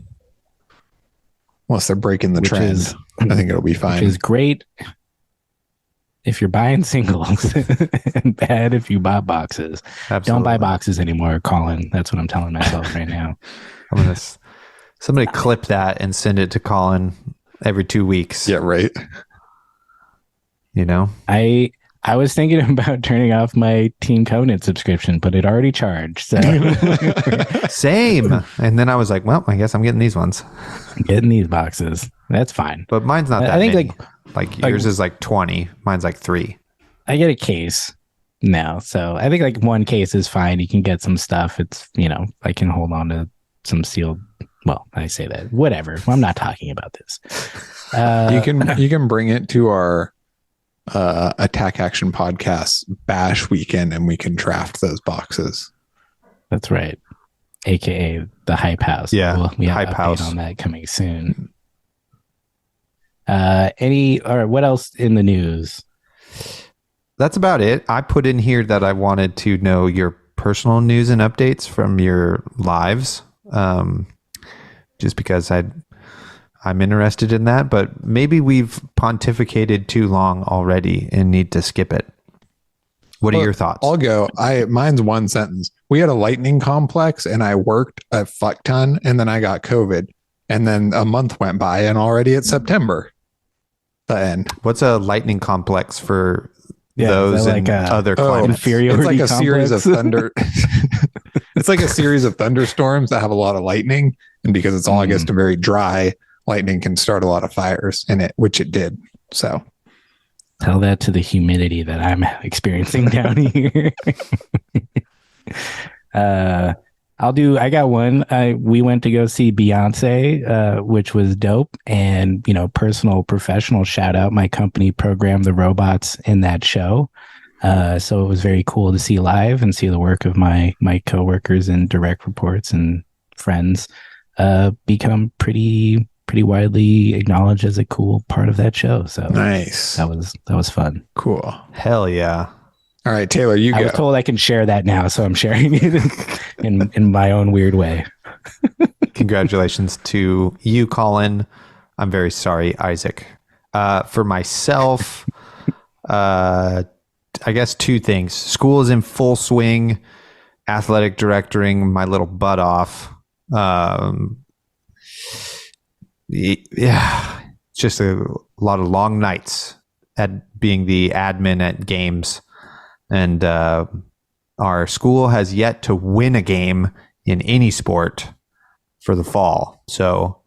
[SPEAKER 2] unless they're breaking the
[SPEAKER 3] Which
[SPEAKER 2] trend,
[SPEAKER 3] is-
[SPEAKER 2] I think it'll be
[SPEAKER 3] Which
[SPEAKER 2] fine.
[SPEAKER 3] is great if you're buying singles and bad if you buy boxes.
[SPEAKER 1] Absolutely.
[SPEAKER 3] Don't buy boxes anymore, Colin. That's what I'm telling myself right now.
[SPEAKER 1] I'm gonna somebody clip that and send it to Colin every 2 weeks.
[SPEAKER 2] Yeah, right.
[SPEAKER 3] I was thinking about turning off my Team Covenant subscription, but it already charged. So
[SPEAKER 1] Same. And then I was like, well, I guess I'm getting these ones.
[SPEAKER 3] getting these boxes, that's fine.
[SPEAKER 1] But mine's not that
[SPEAKER 3] I think
[SPEAKER 1] many. Like yours is like 20. Mine's like 3.
[SPEAKER 3] I get a case now, so I think like one case is fine. You can get some stuff. It's I can hold on to some sealed. Well, I say that. Whatever. I'm not talking about this.
[SPEAKER 2] You can bring it to our Attack Action Podcast bash weekend and we can draft those boxes.
[SPEAKER 3] That's right. AKA the Hype House.
[SPEAKER 1] Yeah,
[SPEAKER 3] we have
[SPEAKER 1] Hype
[SPEAKER 3] an update
[SPEAKER 1] House.
[SPEAKER 3] on that coming soon. What else in the news?
[SPEAKER 1] That's about it. I put in here that I wanted to know your personal news and updates from your lives. Just because I'm interested in that, but maybe we've pontificated too long already and need to skip it. What are your thoughts?
[SPEAKER 2] I'll go. Mine's one sentence. We had a lightning complex and I worked a fuck ton and then I got COVID and then a month went by and already it's September. The end.
[SPEAKER 1] What's a lightning complex for
[SPEAKER 3] Yeah,
[SPEAKER 1] those
[SPEAKER 3] is that
[SPEAKER 1] in
[SPEAKER 3] like a
[SPEAKER 1] other
[SPEAKER 2] Oh,
[SPEAKER 1] climates?
[SPEAKER 3] inferiority
[SPEAKER 2] It's like a series of
[SPEAKER 3] complex?
[SPEAKER 2] thunder. It's like a series of thunderstorms that have a lot of lightning. And because it's August and very dry, lightning can start a lot of fires in it, which it did. So
[SPEAKER 3] Tell that to the humidity that I'm experiencing down here. I got one. We went to go see Beyonce, which was dope. And, personal professional shout out. My company programmed the robots in that show. So it was very cool to see live and see the work of my coworkers and direct reports and friends become pretty widely acknowledged as a cool part of that show. So
[SPEAKER 2] nice.
[SPEAKER 3] that was fun.
[SPEAKER 2] Cool.
[SPEAKER 1] Hell yeah.
[SPEAKER 2] All right, Taylor, you
[SPEAKER 3] I
[SPEAKER 2] go.
[SPEAKER 3] was told I can share that now, so I'm sharing it in my own weird way.
[SPEAKER 1] Congratulations to you, Colin. I'm very sorry, Isaac. For myself, I guess 2 things. School is in full swing. Athletic directoring my little butt off. Yeah, just a lot of long nights at being the admin at games. And our school has yet to win a game in any sport for the fall. So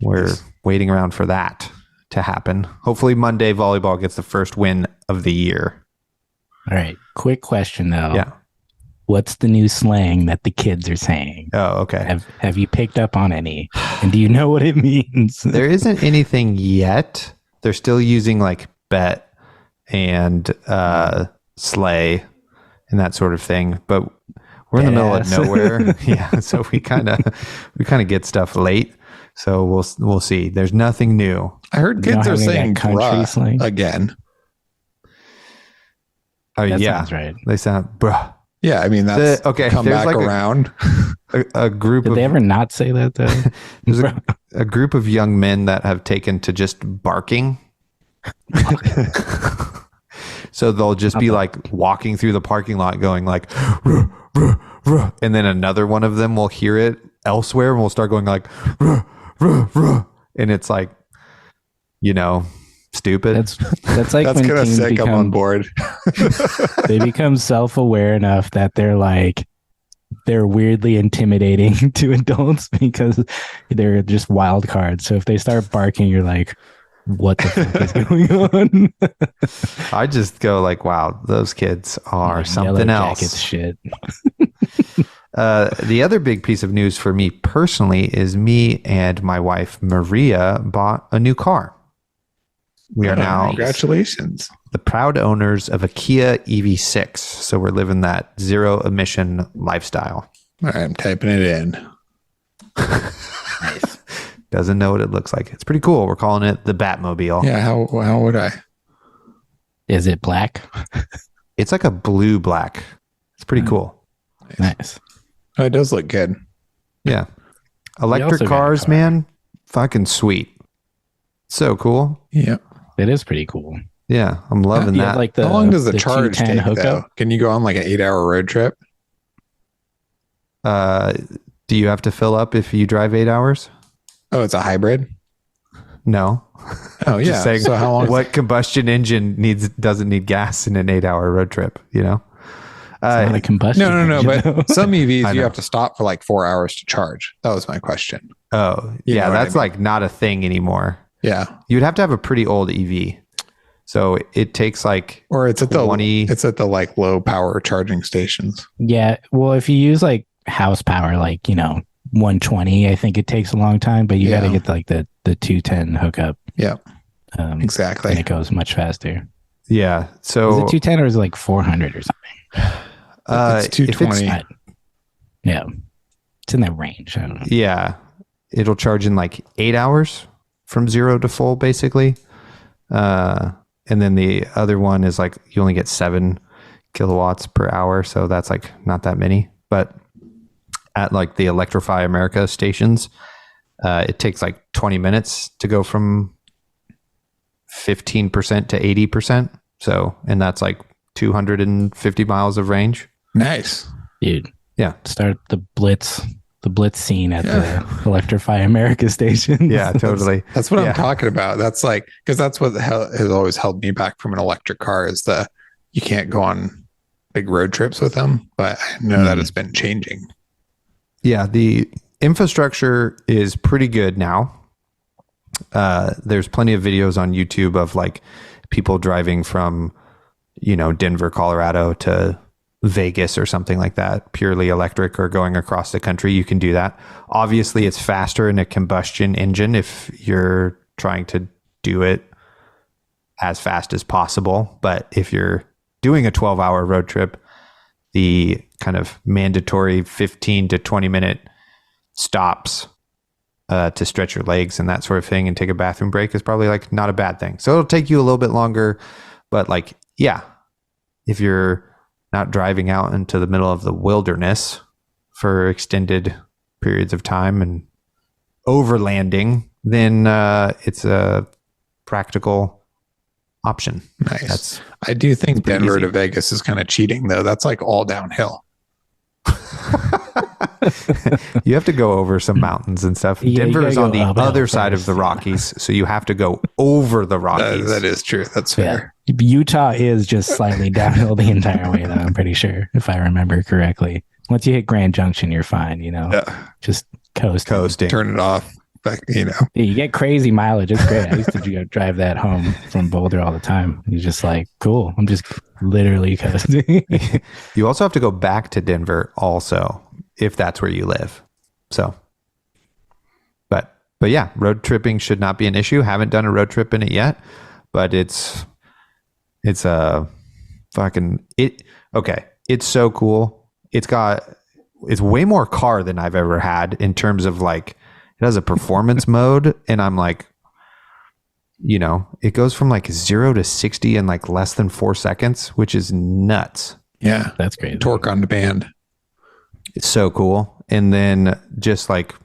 [SPEAKER 1] we're waiting around for that to happen. Hopefully Monday volleyball gets the first win of the year.
[SPEAKER 3] All right. Quick question though.
[SPEAKER 1] Yeah.
[SPEAKER 3] What's the new slang that the kids are saying?
[SPEAKER 1] Oh, okay.
[SPEAKER 3] Have you picked up on any? And do you know what it means?
[SPEAKER 1] There isn't anything yet. They're still using like bet and slay and that sort of thing. But we're in the middle of nowhere. Yeah. So we kind of get stuff late. So we'll see. There's nothing new.
[SPEAKER 2] I heard kids are saying
[SPEAKER 3] country slang
[SPEAKER 2] again.
[SPEAKER 1] Oh,
[SPEAKER 3] that
[SPEAKER 1] yeah.
[SPEAKER 3] sounds right.
[SPEAKER 1] They sound bruh.
[SPEAKER 2] Yeah, I mean that's
[SPEAKER 1] okay.
[SPEAKER 2] come
[SPEAKER 1] There's
[SPEAKER 2] back
[SPEAKER 1] like
[SPEAKER 2] around.
[SPEAKER 1] A group
[SPEAKER 3] Did
[SPEAKER 1] of
[SPEAKER 3] they ever not say that though?
[SPEAKER 1] there's a group of young men that have taken to just barking. So they'll just be like walking through the parking lot going like ruh, ruh, ruh. And then another one of them will hear it elsewhere and will start going like ruh, ruh, ruh. And it's like, stupid.
[SPEAKER 3] That's like
[SPEAKER 2] That's
[SPEAKER 3] when
[SPEAKER 2] gonna
[SPEAKER 3] teens
[SPEAKER 2] sick them on board.
[SPEAKER 3] they become self-aware enough that they're weirdly intimidating to adults because they're just wild cards. So if they start barking, you're like, what the fuck is going on?
[SPEAKER 1] I just go like, wow, those kids are something
[SPEAKER 3] Yellow
[SPEAKER 1] else.
[SPEAKER 3] Jackets shit.
[SPEAKER 1] The other big piece of news for me personally is me and my wife, Maria, bought a new car. We are now
[SPEAKER 2] Congratulations.
[SPEAKER 1] the proud owners of a Kia EV6. So we're living that zero emission lifestyle.
[SPEAKER 2] All right, I'm typing it in.
[SPEAKER 3] Nice.
[SPEAKER 1] Doesn't know what it looks like. It's pretty cool. We're calling it the Batmobile.
[SPEAKER 2] Yeah, how would I?
[SPEAKER 3] Is it black?
[SPEAKER 1] It's like a blue black. It's pretty cool.
[SPEAKER 3] Nice.
[SPEAKER 2] Oh, it does look good.
[SPEAKER 1] Yeah.
[SPEAKER 3] also
[SPEAKER 1] Electric
[SPEAKER 3] got a
[SPEAKER 1] cars,
[SPEAKER 3] car.
[SPEAKER 1] man. Fucking sweet. So cool.
[SPEAKER 2] Yeah.
[SPEAKER 3] It is pretty cool.
[SPEAKER 1] Yeah. I'm loving
[SPEAKER 3] You
[SPEAKER 1] that.
[SPEAKER 3] have like
[SPEAKER 2] How long does the
[SPEAKER 3] the
[SPEAKER 2] charge
[SPEAKER 3] 210
[SPEAKER 2] take though? Can you go on like an 8-hour road trip?
[SPEAKER 1] Do you have to fill up if you drive 8 hours?
[SPEAKER 2] Oh, it's a hybrid?
[SPEAKER 1] No.
[SPEAKER 2] Oh, yeah.
[SPEAKER 1] Just saying,
[SPEAKER 2] So how long?
[SPEAKER 1] what combustion engine doesn't need gas in an 8-hour road trip?
[SPEAKER 3] It's not a combustion.
[SPEAKER 2] No.
[SPEAKER 3] engine,
[SPEAKER 2] But
[SPEAKER 3] though.
[SPEAKER 2] some
[SPEAKER 1] I
[SPEAKER 2] EVs
[SPEAKER 1] know.
[SPEAKER 2] you have to stop for like 4 hours to charge. That was my question.
[SPEAKER 1] Oh,
[SPEAKER 2] You
[SPEAKER 1] yeah.
[SPEAKER 2] know what I
[SPEAKER 1] That's
[SPEAKER 2] mean.
[SPEAKER 1] like not a thing anymore.
[SPEAKER 2] Yeah.
[SPEAKER 1] You'd have to have a pretty old EV. So it takes like
[SPEAKER 2] Or it's at
[SPEAKER 1] 20
[SPEAKER 2] the like low power charging stations.
[SPEAKER 3] Yeah. Well, if you use like house power, like, 120, I think it takes a long time, but you got to
[SPEAKER 2] Yeah.
[SPEAKER 3] get like the 210 hookup.
[SPEAKER 2] Yeah.
[SPEAKER 3] And
[SPEAKER 2] Exactly.
[SPEAKER 3] it goes much faster.
[SPEAKER 1] yeah.
[SPEAKER 3] Is
[SPEAKER 1] So
[SPEAKER 3] it 210 or is it like 400 or something?
[SPEAKER 2] It's
[SPEAKER 1] if
[SPEAKER 2] 220.
[SPEAKER 3] Yeah. It's in that range. I don't know.
[SPEAKER 1] yeah, it'll charge in like 8 hours from 0 to full, basically. And then the other one is like you only get 7 kilowatts per hour, so that's like not that many. But at like the Electrify America stations, it takes like 20 minutes to go from 15% to 80%. So, and that's like 250 miles of range.
[SPEAKER 2] Nice.
[SPEAKER 3] Dude.
[SPEAKER 1] Yeah.
[SPEAKER 3] Start the blitz scene at the Electrify America station.
[SPEAKER 1] Yeah, totally.
[SPEAKER 2] That's what
[SPEAKER 1] Yeah.
[SPEAKER 2] I'm talking about. That's like, because that's what has always held me back from an electric car is you can't go on big road trips with them. But I know that it's been changing.
[SPEAKER 1] Yeah, the infrastructure is pretty good now. There's plenty of videos on YouTube of like people driving from, Denver, Colorado to Vegas or something like that, purely electric, or going across the country. You can do that. Obviously, it's faster in a combustion engine if you're trying to do it as fast as possible. But if you're doing a 12-hour road trip, the kind of mandatory 15 to 20 minute stops to stretch your legs and that sort of thing and take a bathroom break is probably like not a bad thing. So it'll take you a little bit longer, but like, yeah, if you're not driving out into the middle of the wilderness for extended periods of time and overlanding, then it's a practical option.
[SPEAKER 2] Nice. I do think
[SPEAKER 1] pretty
[SPEAKER 2] Denver
[SPEAKER 1] easy.
[SPEAKER 2] to Vegas is kind of cheating though. That's like all downhill.
[SPEAKER 1] You have to go over some mountains and stuff.
[SPEAKER 3] Yeah, you
[SPEAKER 1] Denver
[SPEAKER 3] gotta
[SPEAKER 1] is on
[SPEAKER 3] go
[SPEAKER 1] the
[SPEAKER 3] uphill
[SPEAKER 1] other side of
[SPEAKER 3] first.
[SPEAKER 1] the Rockies, so you have to go over the Rockies.
[SPEAKER 2] That is true. That's fair.
[SPEAKER 3] Utah is just slightly downhill the entire way, though. I'm pretty sure, if I remember correctly. Once you hit Grand Junction, you're fine. Just coasting.
[SPEAKER 2] Turn it off. Back,
[SPEAKER 3] Yeah, you get crazy mileage. It's great. I used to drive that home from Boulder all the time. You're just like, cool. I'm just literally coasting.
[SPEAKER 1] You also have to go back to Denver also, if that's where you live. So, but yeah, road tripping should not be an issue. Haven't done a road trip in it yet, but it's a fucking okay. It's so cool. It's way more car than I've ever had in terms of like, it has a performance mode, and I'm like, it goes from like 0 to 60 in like less than 4 seconds, which is nuts.
[SPEAKER 2] Yeah,
[SPEAKER 3] that's great.
[SPEAKER 2] Torque on demand.
[SPEAKER 1] It's so cool. And then just like,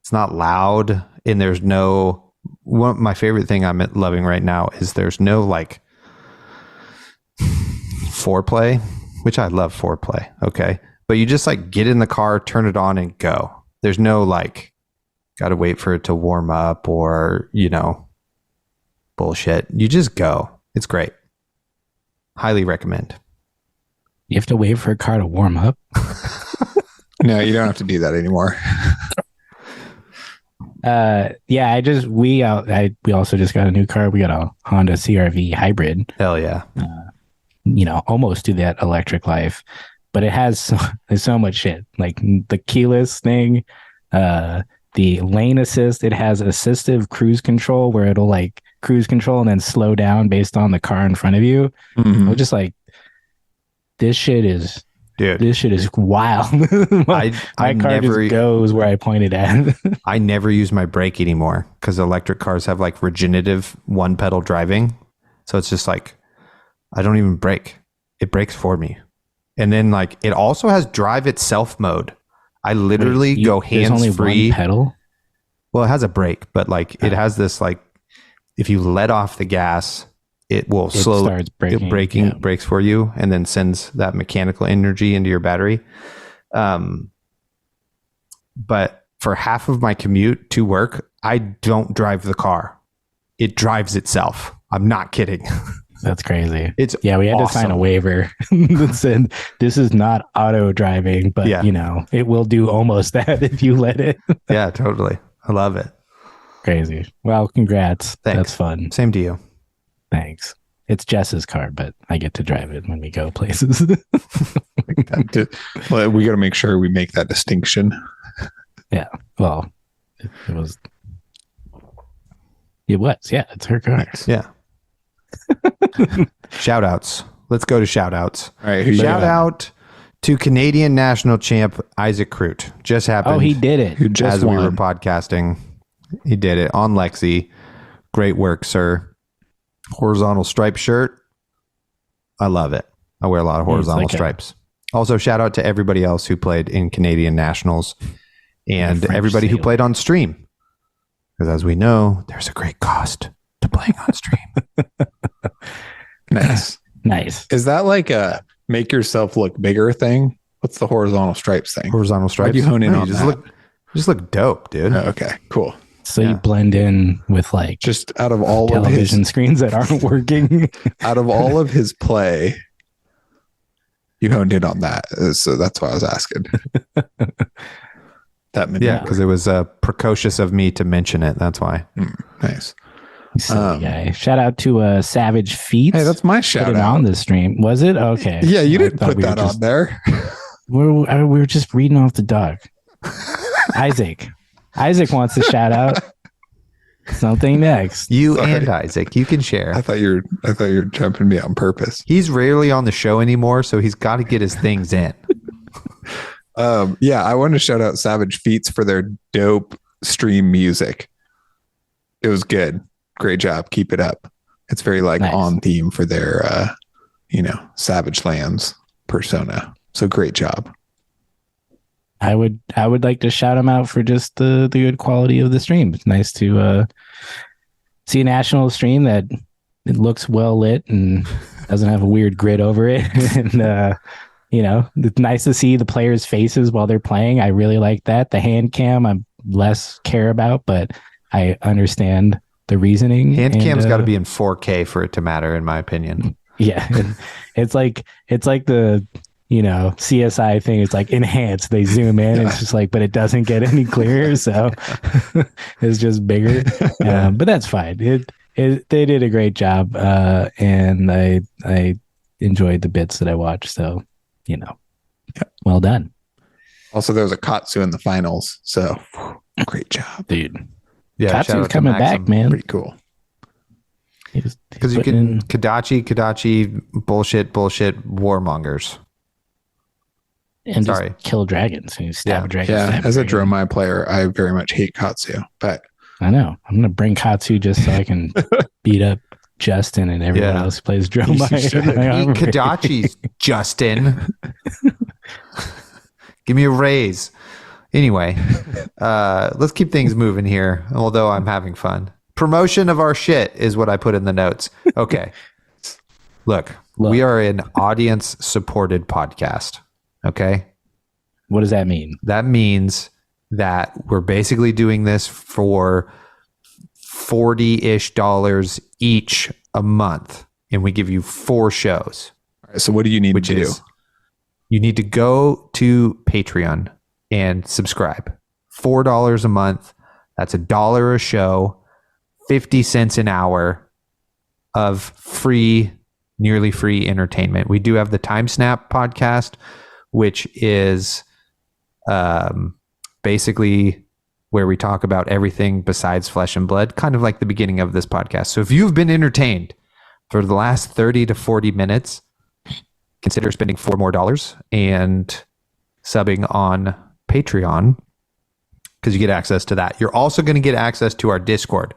[SPEAKER 1] it's not loud, and there's no, my favorite thing I'm loving right now is there's no like foreplay, which I love foreplay. Okay. But you just like get in the car, turn it on, and go. There's no like, got to wait for it to warm up or, bullshit. You just go. It's great. Highly recommend.
[SPEAKER 3] You have to wait for a car to warm up?
[SPEAKER 2] No, you don't have to do that anymore.
[SPEAKER 3] Yeah, we also just got a new car. We got a Honda CRV hybrid.
[SPEAKER 1] Hell yeah.
[SPEAKER 3] Almost to that electric life, but there's so much shit, like the keyless thing, the lane assist. It has assistive cruise control where it'll like cruise control and then slow down based on the car in front of you.
[SPEAKER 2] Mm-hmm.
[SPEAKER 3] I'm just like, this shit is wild. my car just goes where I pointed at.
[SPEAKER 1] I never use my brake anymore because electric cars have like regenerative one pedal driving. So it's just like, I don't even brake. It brakes for me. And then like, it also has drive itself mode. I literally go hands free.
[SPEAKER 3] Pedal?
[SPEAKER 1] Well, it has a brake, but like it has this like, if you let off the gas, it will
[SPEAKER 3] starts braking.
[SPEAKER 1] Brakes for you, and then sends that mechanical energy into your battery. But for half of my commute to work, I don't drive the car. It drives itself. I'm not kidding.
[SPEAKER 3] That's crazy.
[SPEAKER 1] We had
[SPEAKER 3] to sign a waiver that said this is not auto driving, but it will do almost that if you let it.
[SPEAKER 1] Yeah, totally. I love it.
[SPEAKER 3] Crazy. Well, congrats.
[SPEAKER 1] Thanks.
[SPEAKER 3] That's fun.
[SPEAKER 1] Same to you.
[SPEAKER 3] Thanks. It's Jess's car, but I get to drive it when we go places.
[SPEAKER 2] Well, we got to make sure we make that distinction.
[SPEAKER 3] Yeah. Well, it was. Yeah, it's her car.
[SPEAKER 1] Yeah. Shout outs. Let's go to shout outs.
[SPEAKER 2] All right.
[SPEAKER 1] Shout out to Canadian national champ Isaac Crute. Just happened.
[SPEAKER 3] Oh, he did it.
[SPEAKER 2] Who just
[SPEAKER 1] as
[SPEAKER 2] won.
[SPEAKER 1] we were podcasting. He did it on Lexi. Great work, sir. Horizontal stripe shirt. I love it. I wear a lot of horizontal stripes. Also, shout out to everybody else who played in Canadian nationals and everybody who played on stream. Because as we know, there's a great cost to playing on stream.
[SPEAKER 2] Nice.
[SPEAKER 3] Nice.
[SPEAKER 2] Is that like a make yourself look bigger thing? What's the horizontal stripes thing?
[SPEAKER 1] Horizontal stripes.
[SPEAKER 2] Why'd you hone in on that?
[SPEAKER 1] Just look dope, dude.
[SPEAKER 2] Oh, okay, cool.
[SPEAKER 3] So you blend in with like
[SPEAKER 2] just out of all
[SPEAKER 3] television
[SPEAKER 2] of his
[SPEAKER 3] screens that aren't working.
[SPEAKER 2] Out of all of his play, you honed in on that. So that's why I was asking.
[SPEAKER 1] Because it was precocious of me to mention it. That's why.
[SPEAKER 2] Nice.
[SPEAKER 3] Silly guy. Shout out to Savage Feet.
[SPEAKER 2] Hey, that's my shout out
[SPEAKER 3] on the stream. Was it? Okay.
[SPEAKER 2] Yeah, you didn't put that on there.
[SPEAKER 3] We were just reading off the dog. Isaac wants to shout out something next.
[SPEAKER 1] And Isaac, you can share.
[SPEAKER 2] I thought you were jumping me out on purpose.
[SPEAKER 1] He's rarely on the show anymore, so he's got to get his things in.
[SPEAKER 2] I wanted to shout out Savage Feats for their dope stream music. It was good. Great job. Keep it up. It's very on theme for their Savage Lands persona. So great job.
[SPEAKER 3] I would like to shout him out for just the good quality of the stream. It's nice to see a national stream that it looks well lit and doesn't have a weird grid over it. And it's nice to see the players' faces while they're playing. I really like that. The hand cam I'm less care about, but I understand the reasoning.
[SPEAKER 1] Hand
[SPEAKER 3] and,
[SPEAKER 1] cam's got to be in 4K for it to matter, in my opinion.
[SPEAKER 3] Yeah, it's like the CSI thing. It's like enhanced. They zoom in. It's just like, but it doesn't get any clearer, so it's just bigger. But that's fine. They did a great job, and I enjoyed the bits that I watched. So well done.
[SPEAKER 2] Also, there was a Katsu in the finals, so great job,
[SPEAKER 3] dude.
[SPEAKER 1] Yeah,
[SPEAKER 3] Katsu's coming back, man.
[SPEAKER 2] Pretty cool.
[SPEAKER 1] Because you can Kadachi, bullshit, warmongers.
[SPEAKER 3] And just kill dragons. And stab a dragon.
[SPEAKER 2] Yeah, as a Dromai player, I very much hate Katsu, but
[SPEAKER 3] I know. I'm going to bring Katsu just so I can beat up Justin and everyone else who plays Dromai.
[SPEAKER 1] Eat Kadachis, Justin. Give me a raise. Anyway, let's keep things moving here, although I'm having fun. Promotion of our shit is what I put in the notes. Okay. Look, we are an audience-supported podcast. Okay?
[SPEAKER 3] What does that mean?
[SPEAKER 1] That means that we're basically doing this for $40-ish each a month, and we give you 4 shows.
[SPEAKER 2] All right, so what do you need to do?
[SPEAKER 1] You need to go to Patreon and subscribe. $4 a month. That's $1 a show, 50 cents an hour of free, nearly free entertainment. We do have the Time Snap podcast, which is basically where we talk about everything besides flesh and blood, kind of like the beginning of this podcast. So if you've been entertained for the last 30 to 40 minutes, consider spending $4 more and subbing on Patreon, because you get access to that. You're also going to get access to our Discord,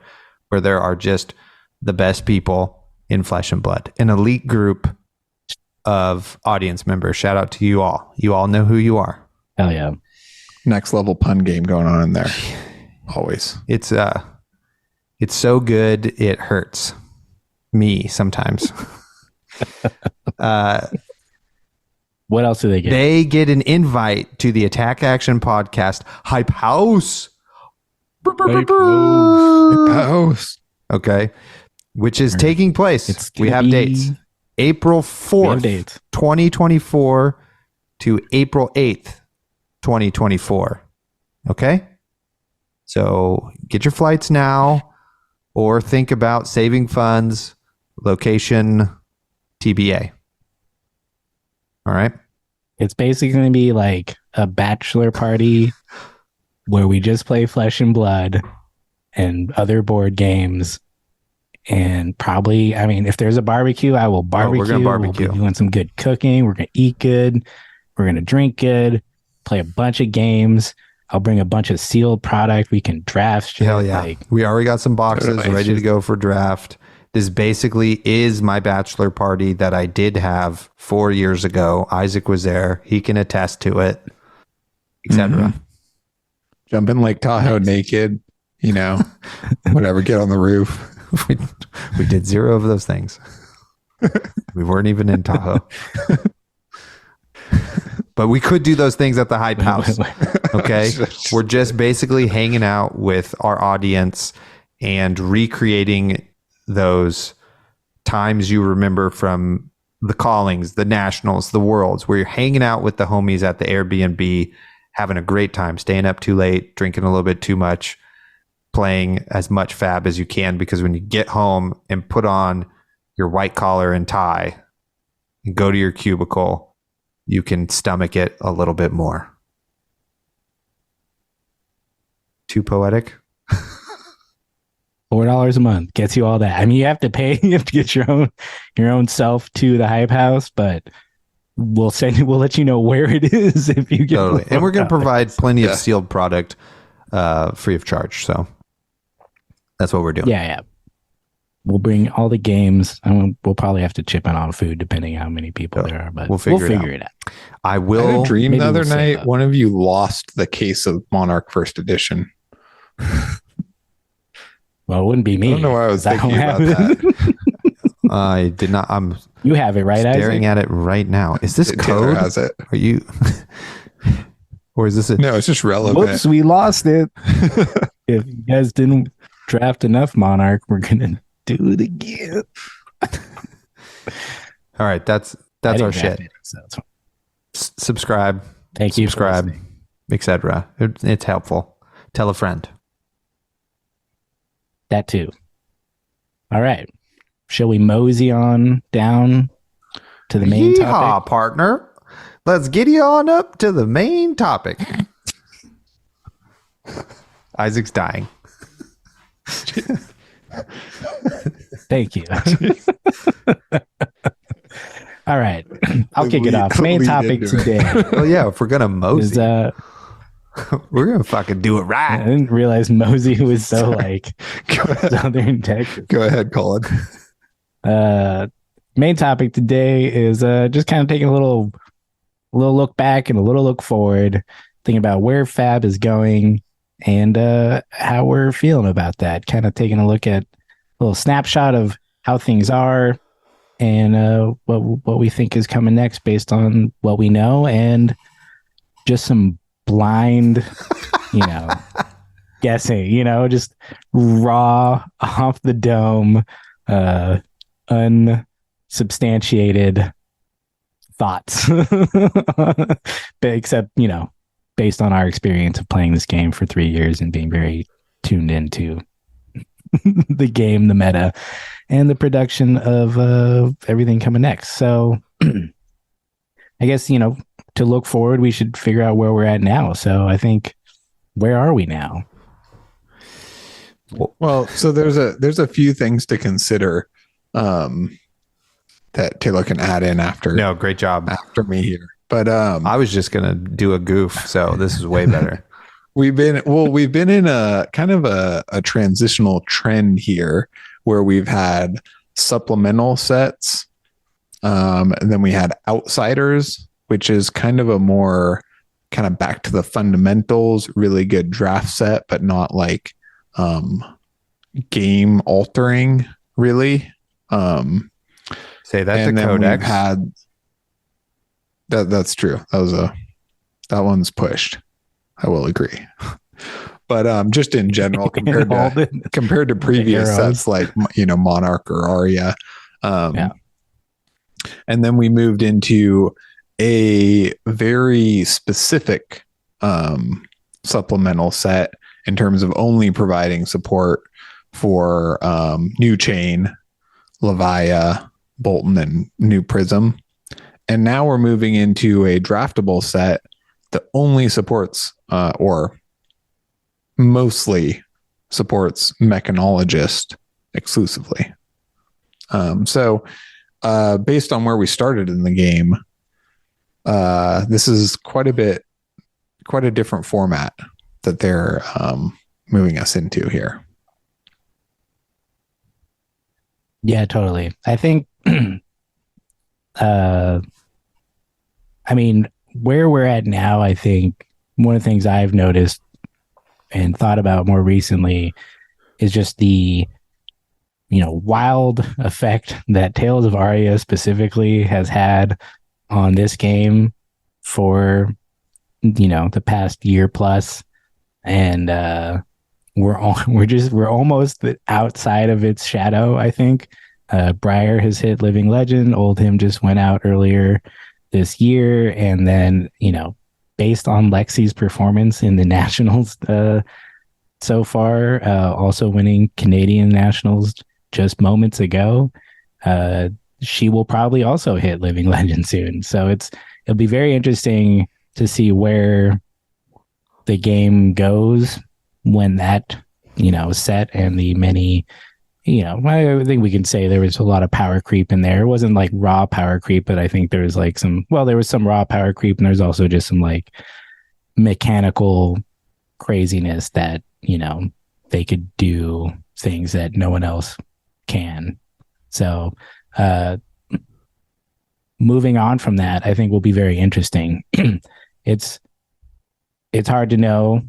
[SPEAKER 1] where there are just the best people in flesh and blood, an elite group of audience members. Shout out to you all. You all know who you are.
[SPEAKER 3] Hell yeah.
[SPEAKER 2] Next level pun game going on in there. Always.
[SPEAKER 1] It's so good it hurts me sometimes.
[SPEAKER 3] What else do they get?
[SPEAKER 1] They get an invite to the Attack Action Podcast Hype House.
[SPEAKER 2] Hype House.
[SPEAKER 1] Okay. Which is taking place. We have dates. April 4th, 2024 to April 8th, 2024. Okay? So get your flights now, or think about saving funds. Location TBA. All right.
[SPEAKER 3] It's basically going to be like a bachelor party where we just play Flesh and Blood and other board games. And probably, I mean, if there's a barbecue, I will barbecue.
[SPEAKER 1] We're going to barbecue.
[SPEAKER 3] We'll be doing some good cooking. We're going to eat good. We're going to drink good. Play a bunch of games. I'll bring a bunch of sealed product. We can draft shit.
[SPEAKER 1] Hell yeah. We already got some boxes ready to go for draft. This basically is my bachelor party that I did have 4 years ago. Isaac was there. He can attest to it, etc.
[SPEAKER 2] Jump in Lake Tahoe naked, whatever, get on the roof.
[SPEAKER 1] We did 0 of those things. We weren't even in Tahoe. But we could do those things at the Hype House. Okay? We're just basically hanging out with our audience and recreating those times you remember from the callings, the nationals, the worlds, where you're hanging out with the homies at the Airbnb, having a great time, staying up too late, drinking a little bit too much, playing as much FAB as you can, because when you get home and put on your white collar and tie and go to your cubicle, you can stomach it a little bit more. Too poetic?
[SPEAKER 3] $4 a month gets you all that. I mean, you have to pay. You have to get your own self to the Hype House, but we'll let you know where it is if you get.
[SPEAKER 1] Totally. And we're going to provide plenty of sealed product free of charge. So that's what we're doing.
[SPEAKER 3] Yeah. We'll bring all the games. We'll probably have to chip in on food depending on how many people there are, but we'll figure it out.
[SPEAKER 2] I had a dream the other night. One of you lost the case of Monarch First Edition.
[SPEAKER 3] Well, it wouldn't be me.
[SPEAKER 2] I don't know why I was thinking about that.
[SPEAKER 1] I did not. I'm.
[SPEAKER 3] You have it right.
[SPEAKER 1] Staring at it right now. Is this code?
[SPEAKER 2] Has it?
[SPEAKER 1] Are you? Or is this
[SPEAKER 2] No, it's just relevant.
[SPEAKER 3] Whoops, we lost it. If you guys didn't. draft enough Monarch. We're gonna do it again.
[SPEAKER 1] All right, that's our shit. Subscribe.
[SPEAKER 3] Thank you.
[SPEAKER 1] Subscribe, etc. It's helpful. Tell a friend.
[SPEAKER 3] That too. All right. Shall we mosey on down to the main topic?
[SPEAKER 1] Partner. Let's giddy on up to the main topic. Isaac's dying.
[SPEAKER 3] Thank you. All right. I'll kick it off. Main topic today.
[SPEAKER 1] Well, yeah, if we're going to mosey, we're going to fucking do it right.
[SPEAKER 3] I didn't realize mosey was so like Southern Texas.
[SPEAKER 2] Go ahead, Colin.
[SPEAKER 3] Main topic today is just kind of taking a little look back and a little look forward, thinking about where FAB is going and how we're feeling about that. Kind of taking a look at a little snapshot of how things are and what we think is coming next based on what we know, and just some blind, guessing, just raw off the dome, unsubstantiated thoughts, except, based on our experience of playing this game for 3 years and being very tuned into the game, the meta, and the production of everything coming next. So I guess, to look forward, we should figure out where we're at now. So I think, where are we now?
[SPEAKER 2] Well, so there's a few things to consider that Taylor can add in after.
[SPEAKER 1] No, great job.
[SPEAKER 2] After me here. But
[SPEAKER 1] I was just going to do a goof, so this is way better.
[SPEAKER 2] We've been in a kind of a transitional trend here where we've had supplemental sets, and then we had outsiders, which is kind of a more kind of back to the fundamentals, really good draft set, but not like game altering really.
[SPEAKER 1] Say that to Codex.
[SPEAKER 2] That's true. That one's pushed. I will agree. But just in general, compared to previous sets like Monarch or Aria, and then we moved into a very specific supplemental set in terms of only providing support for New Chain, Levia, Bolton, and New Prism. And now we're moving into a draftable set that only supports or mostly supports Mechanologist exclusively. So based on where we started in the game, this is quite a different format that they're moving us into here.
[SPEAKER 3] Yeah, totally. I think, I mean, where we're at now, I think one of the things I've noticed and thought about more recently is just the, wild effect that Tales of Aria specifically has had on this game for, the past year plus. And we're almost outside of its shadow, I think. Briar has hit Living Legend. Oldhim just went out earlier this year. And then, based on Lexi's performance in the Nationals so far, also winning Canadian Nationals just moments ago, she will probably also hit Living Legend soon. So it'll be very interesting to see where the game goes when that, set and the many, I think we can say there was a lot of power creep in there. It wasn't like raw power creep, but I think there was like there was some raw power creep, and there's also just some like mechanical craziness that, they could do things that no one else can. So, moving on from that, I think will be very interesting. It's hard to know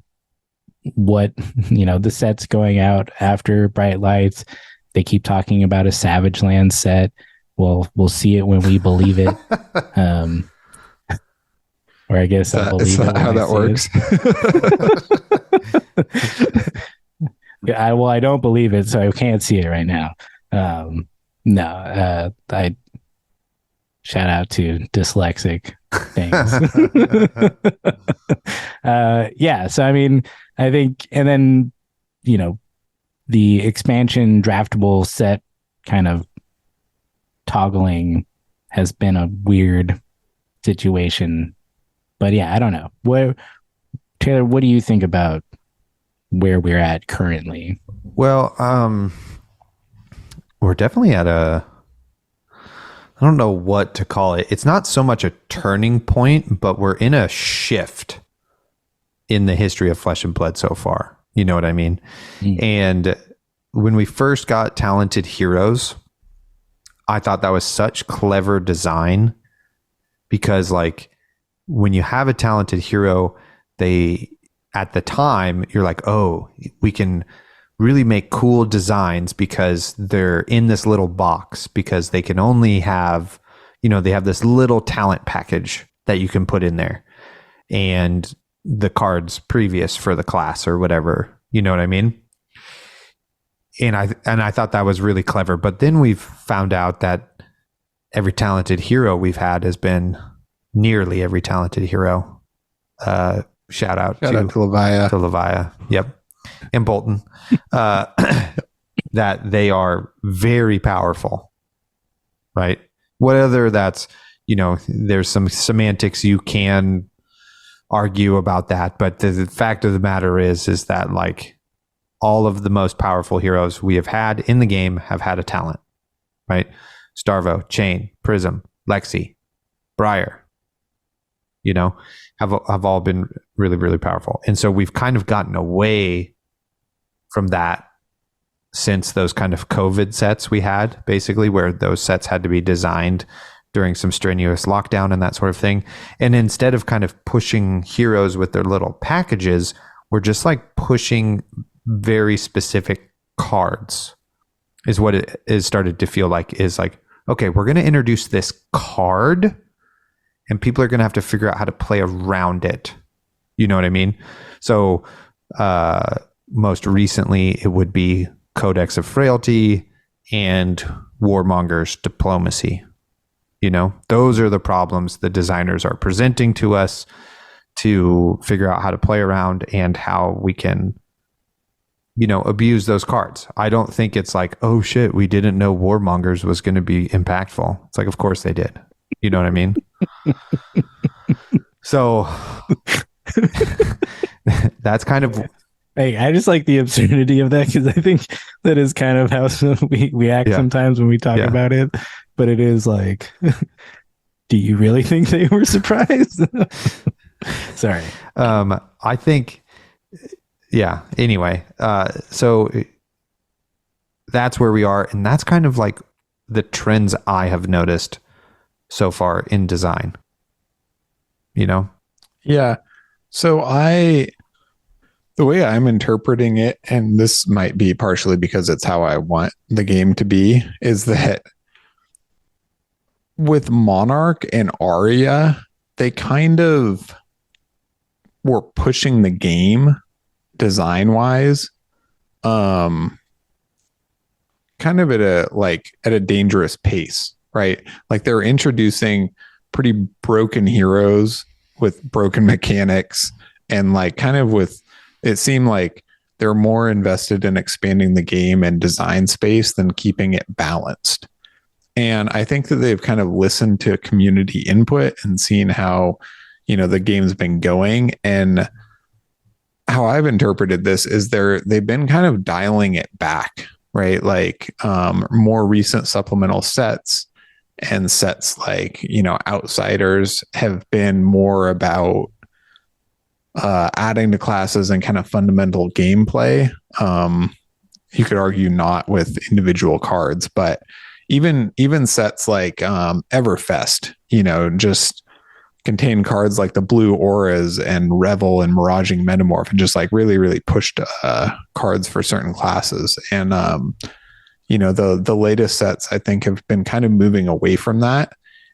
[SPEAKER 3] what, the set's going out after Bright Lights. They keep talking about a Savage Land set. We'll see it when we believe it. Or I guess I'll believe it.
[SPEAKER 2] How that works.
[SPEAKER 3] I don't believe it, so I can't see it right now. No, I shout out to dyslexic things. Yeah, so I mean, I think, and then the expansion draftable set kind of toggling has been a weird situation. But yeah, I don't know. Taylor, what do you think about where we're at currently?
[SPEAKER 1] Well, we're definitely at I don't know what to call it. It's not so much a turning point, but we're in a shift in the history of Flesh and Blood so far. You know what I mean? And when we first got Talented Heroes, I thought that was such clever design, because like when you have a talented hero, at the time you're like, oh, we can really make cool designs because they're in this little box, because they can only have, they have this little talent package that you can put in there and the cards previous for the class or whatever, you know what I mean? And I thought that was really clever. But then we've found out that every talented hero we've had has been nearly every talented hero. Shout out to
[SPEAKER 2] Levia.
[SPEAKER 1] To Levia. Yep. And Bolton. That they are very powerful. Right? Whether that's, there's some semantics you can argue about that. But the fact of the matter is that like, all of the most powerful heroes we have had in the game have had a talent, right? Starvo, Chain, Prism, Lexi, Briar, have all been really, really powerful. And so we've kind of gotten away from that since those kind of COVID sets we had, basically, where those sets had to be designed during some strenuous lockdown and that sort of thing. And instead of kind of pushing heroes with their little packages, we're just like pushing very specific cards is what it is started to feel like. Is like, okay, we're going to introduce this card and people are going to have to figure out how to play around it. You know what I mean? So most recently it would be Codex of Frailty and Warmonger's Diplomacy. Those are the problems the designers are presenting to us to figure out how to play around and how we can abuse those cards. I don't think it's like, oh shit, we didn't know Warmongers was going to be impactful. It's like, of course they did. You know what I mean? So that's kind of...
[SPEAKER 3] Hey, I just like the absurdity of that, because I think that is kind of how we act sometimes when we talk about it. But it is like, do you really think they were surprised? Sorry.
[SPEAKER 1] I think... Yeah. Anyway, so that's where we are. And that's kind of like the trends I have noticed so far in design,
[SPEAKER 2] Yeah. So the way I'm interpreting it, and this might be partially because it's how I want the game to be, is that with Monarch and Aria, they kind of were pushing the game design wise, kind of at a dangerous pace, right? Like they're introducing pretty broken heroes with broken mechanics, and like kind of it seemed like they're more invested in expanding the game and design space than keeping it balanced. And I think that they've kind of listened to community input and seen how, the game's been going. And how I've interpreted this is they've been kind of dialing it back, right? Like more recent supplemental sets and sets like, Outsiders have been more about adding to classes and kind of fundamental gameplay. You could argue not with individual cards, but even sets like Everfest, just contain cards like the blue auras and Revel and Miraging Metamorph, and just like really, really pushed cards for certain classes. And, the latest sets I think have been kind of moving away from that.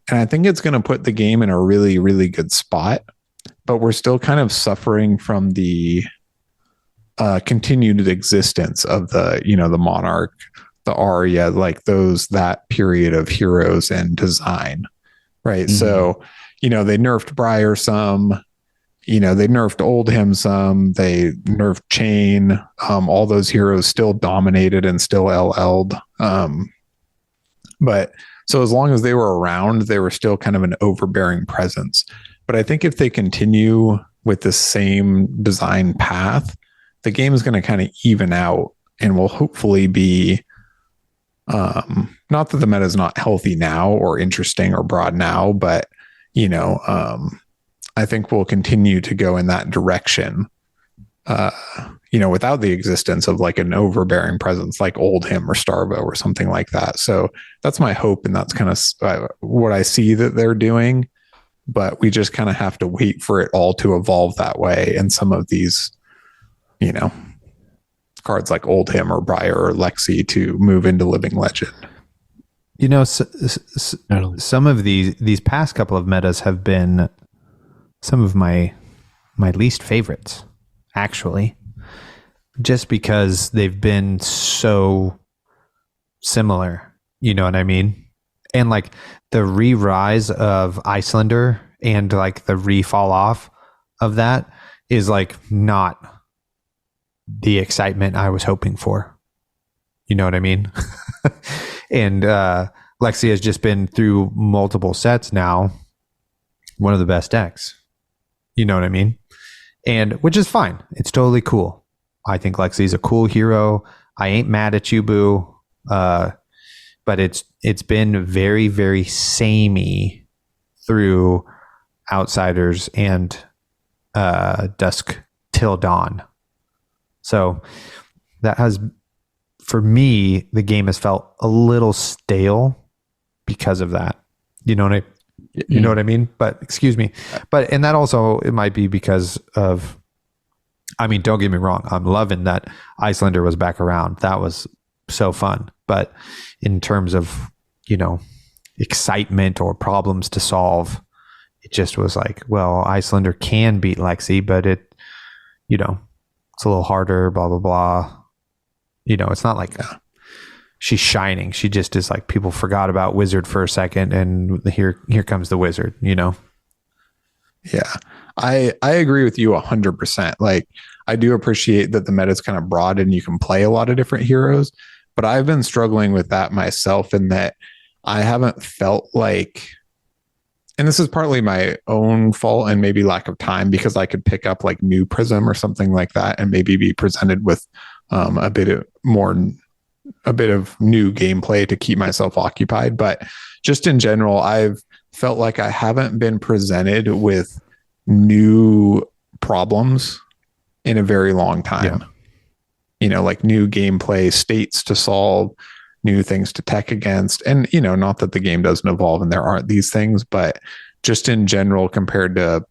[SPEAKER 2] And I think it's going to put the game in a really, really good spot, but we're still kind of suffering from the continued existence of the, the Monarch, the Arya, like that period of heroes and design, right? So, they nerfed Briar some, they nerfed Oldhim some, they nerfed Chain. All those heroes still dominated and still LL'd. But so as long as they were around, they were still kind of an overbearing presence. But I think if they continue with the same design path, the game is going to kind of even out and will hopefully be, not that the meta is not healthy now or interesting or broad now, but, I think we'll continue to go in that direction, without the existence of like an overbearing presence like Oldhim or Starvo or something like that. So that's my hope. And that's kind of what I see that they're doing. But we just kind of have to wait for it all to evolve that way. And some of these, cards like Oldhim or Briar or Lexi to move into Living Legend.
[SPEAKER 1] Some of these past couple of metas have been some of my least favorites, actually, just because they've been so similar. You know what I mean? And like the re-rise of Icelander and like the re-fall off of that is like not the excitement I was hoping for. You know what I mean? And Lexi has just been through multiple sets now, one of the best decks. You know what I mean? And which is fine. It's totally cool. I think Lexi's a cool hero. I ain't mad at you, boo. But it's been very, very samey through Outsiders and Dusk Till Dawn. So that has, for me, the game has felt a little stale because of that. You know what I mean? But excuse me. But, and that also, it might be because of, I mean, don't get me wrong. I'm loving that Icelander was back around. That was so fun. But in terms of, excitement or problems to solve, it just was like, well, Icelander can beat Lexi, but it's a little harder, blah, blah, blah. It's not like she's shining. She just is like, people forgot about Wizard for a second, and here comes the Wizard, Yeah.
[SPEAKER 2] I agree with you 100%. Like, I do appreciate that the meta is kind of broad and you can play a lot of different heroes, but I've been struggling with that myself in that I haven't felt like, and this is partly my own fault and maybe lack of time, because I could pick up like New Prism or something like that and maybe be presented with a bit of new gameplay to keep myself occupied. But just in general, I've felt like I haven't been presented with new problems in a very long time. Like new gameplay states to solve, new things to tech against. And, not that the game doesn't evolve and there aren't these things, but just in general, compared to,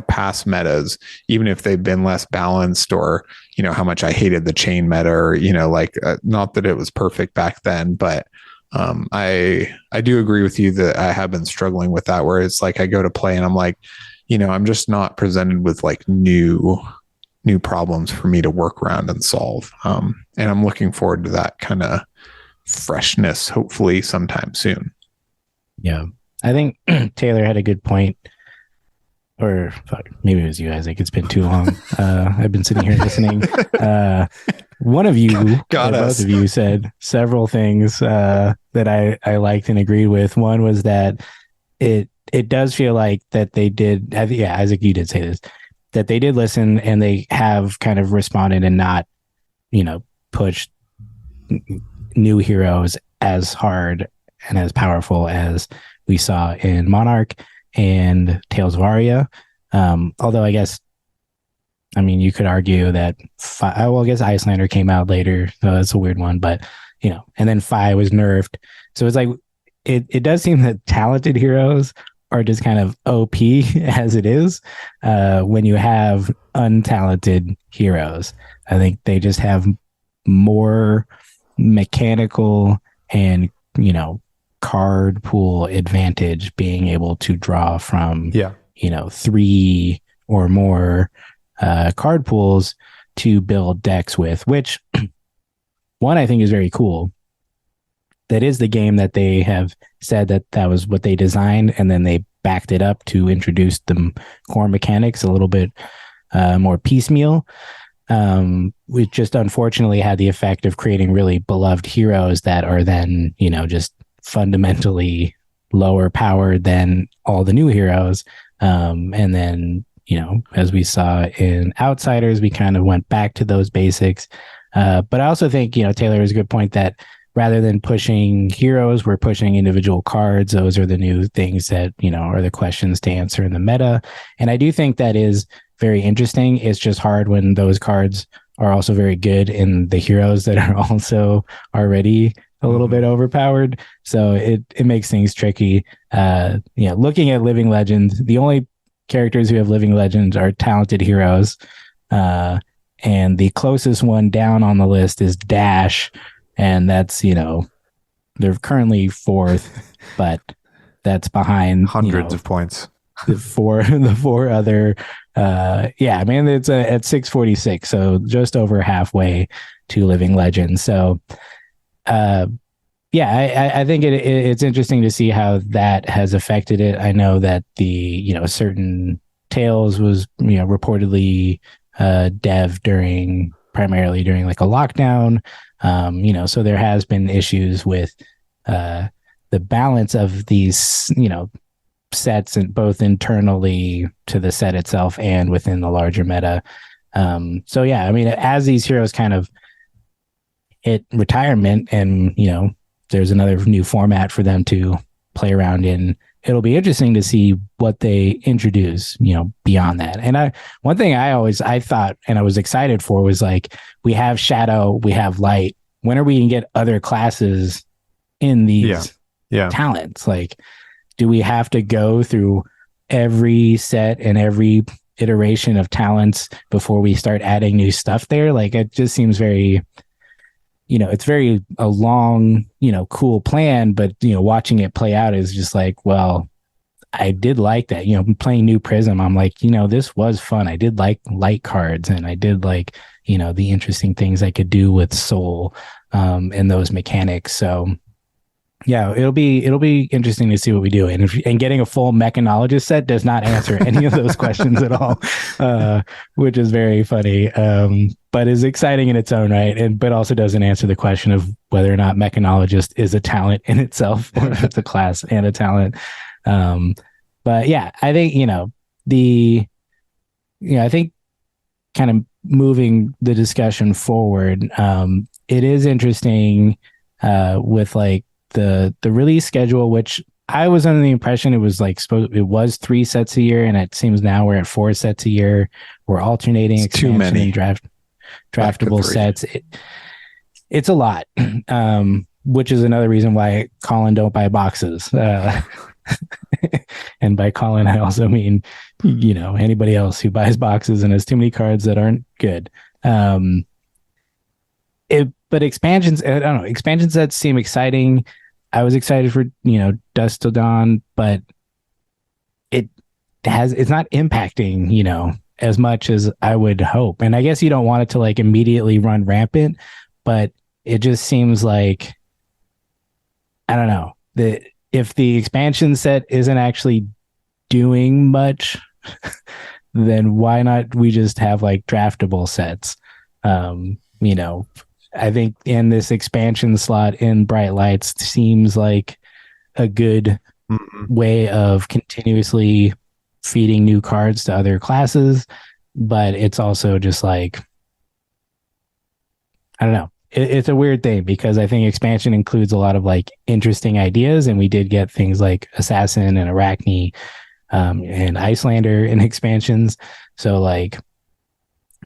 [SPEAKER 2] past metas, even if they've been less balanced, or, how much I hated the chain meta, or, not that it was perfect back then, but I do agree with you that I have been struggling with that, where it's like I go to play and I'm like, I'm just not presented with like new problems for me to work around and solve. And I'm looking forward to that kind of freshness, hopefully sometime soon.
[SPEAKER 3] Yeah. I think Taylor had a good point, or maybe it was you, Isaac. It's been too long. I've been sitting here listening. One of you, both of you said several things that I liked and agreed with. One was that it does feel like that they did. Yeah, Isaac, you did say this, that they did listen and they have kind of responded and not, pushed new heroes as hard and as powerful as we saw in Monarch and Tales of Aria. Although I guess, you could argue that I guess Icelander came out later, so that's a weird one, but and then Phi was nerfed. So it's like, it does seem that talented heroes are just kind of OP as it is. When you have untalented heroes, I think they just have more mechanical and, card pool advantage, being able to draw from, 3 or more card pools to build decks with, which one I think is very cool. That is the game that they have said that was what they designed, and then they backed it up to introduce the core mechanics a little bit more piecemeal. We just unfortunately had the effect of creating really beloved heroes that are then, just fundamentally lower powered than all the new heroes. And then, as we saw in Outsiders, we kind of went back to those basics. But I also think, Taylor has a good point that rather than pushing heroes, we're pushing individual cards. Those are the new things that, are the questions to answer in the meta. And I do think that is very interesting. It's just hard when those cards are also very good in the heroes that are also already a little bit overpowered. So it makes things tricky. Looking at Living Legends, the only characters who have Living Legends are talented heroes. And the closest one down on the list is Dash. And that's, they're currently fourth, but that's behind
[SPEAKER 1] hundreds of points.
[SPEAKER 3] The four other, it's at 646, so just over halfway to Living Legends. So, I think it's interesting to see how that has affected it. I know that the certain Tales was reportedly dev primarily during like a lockdown. So there has been issues with the balance of these sets, and both internally to the set itself and within the larger meta. As these heroes kind of hit retirement, and there's another new format for them to play around in, it'll be interesting to see what they introduce beyond that. And one thing I thought and I was excited for was like, we have Shadow, we have Light, when are we gonna get other classes in these talents? Like, do we have to go through every set and every iteration of talents before we start adding new stuff there? Like, it just seems very, it's very a long, cool plan, but, watching it play out is just like, well, I did like that, playing New Prism. I'm like, this was fun. I did like light cards, and I did like, the interesting things I could do with Soul, and those mechanics. So, yeah, it'll be interesting to see what we do, and getting a full mechanologist set does not answer any of those questions at all, which is very funny, but is exciting in its own right, but also doesn't answer the question of whether or not mechanologist is a talent in itself, or if it's a class and a talent. But yeah, I think I think kind of moving the discussion forward, it is interesting with like the release schedule, which I was under the impression it was like it was 3 sets a year, and it seems now we're at 4 sets a year. We're alternating
[SPEAKER 2] it's too many
[SPEAKER 3] and draftable sets. It's a lot, which is another reason why Colin don't buy boxes. And by Colin, I also mean anybody else who buys boxes and has too many cards that aren't good. But expansions, I don't know, expansion sets seem exciting. I was excited for, Dusk Till Dawn, but it's not impacting, as much as I would hope. And I guess you don't want it to like immediately run rampant, but it just seems like, I don't know, if the expansion set isn't actually doing much, then why not we just have like draftable sets? I think in this expansion slot in Bright Lights seems like a good way of continuously feeding new cards to other classes, but it's also just like, I don't know. It's a weird thing, because I think expansion includes a lot of like interesting ideas, and we did get things like Assassin and Arachne, and Icelander in expansions. So like,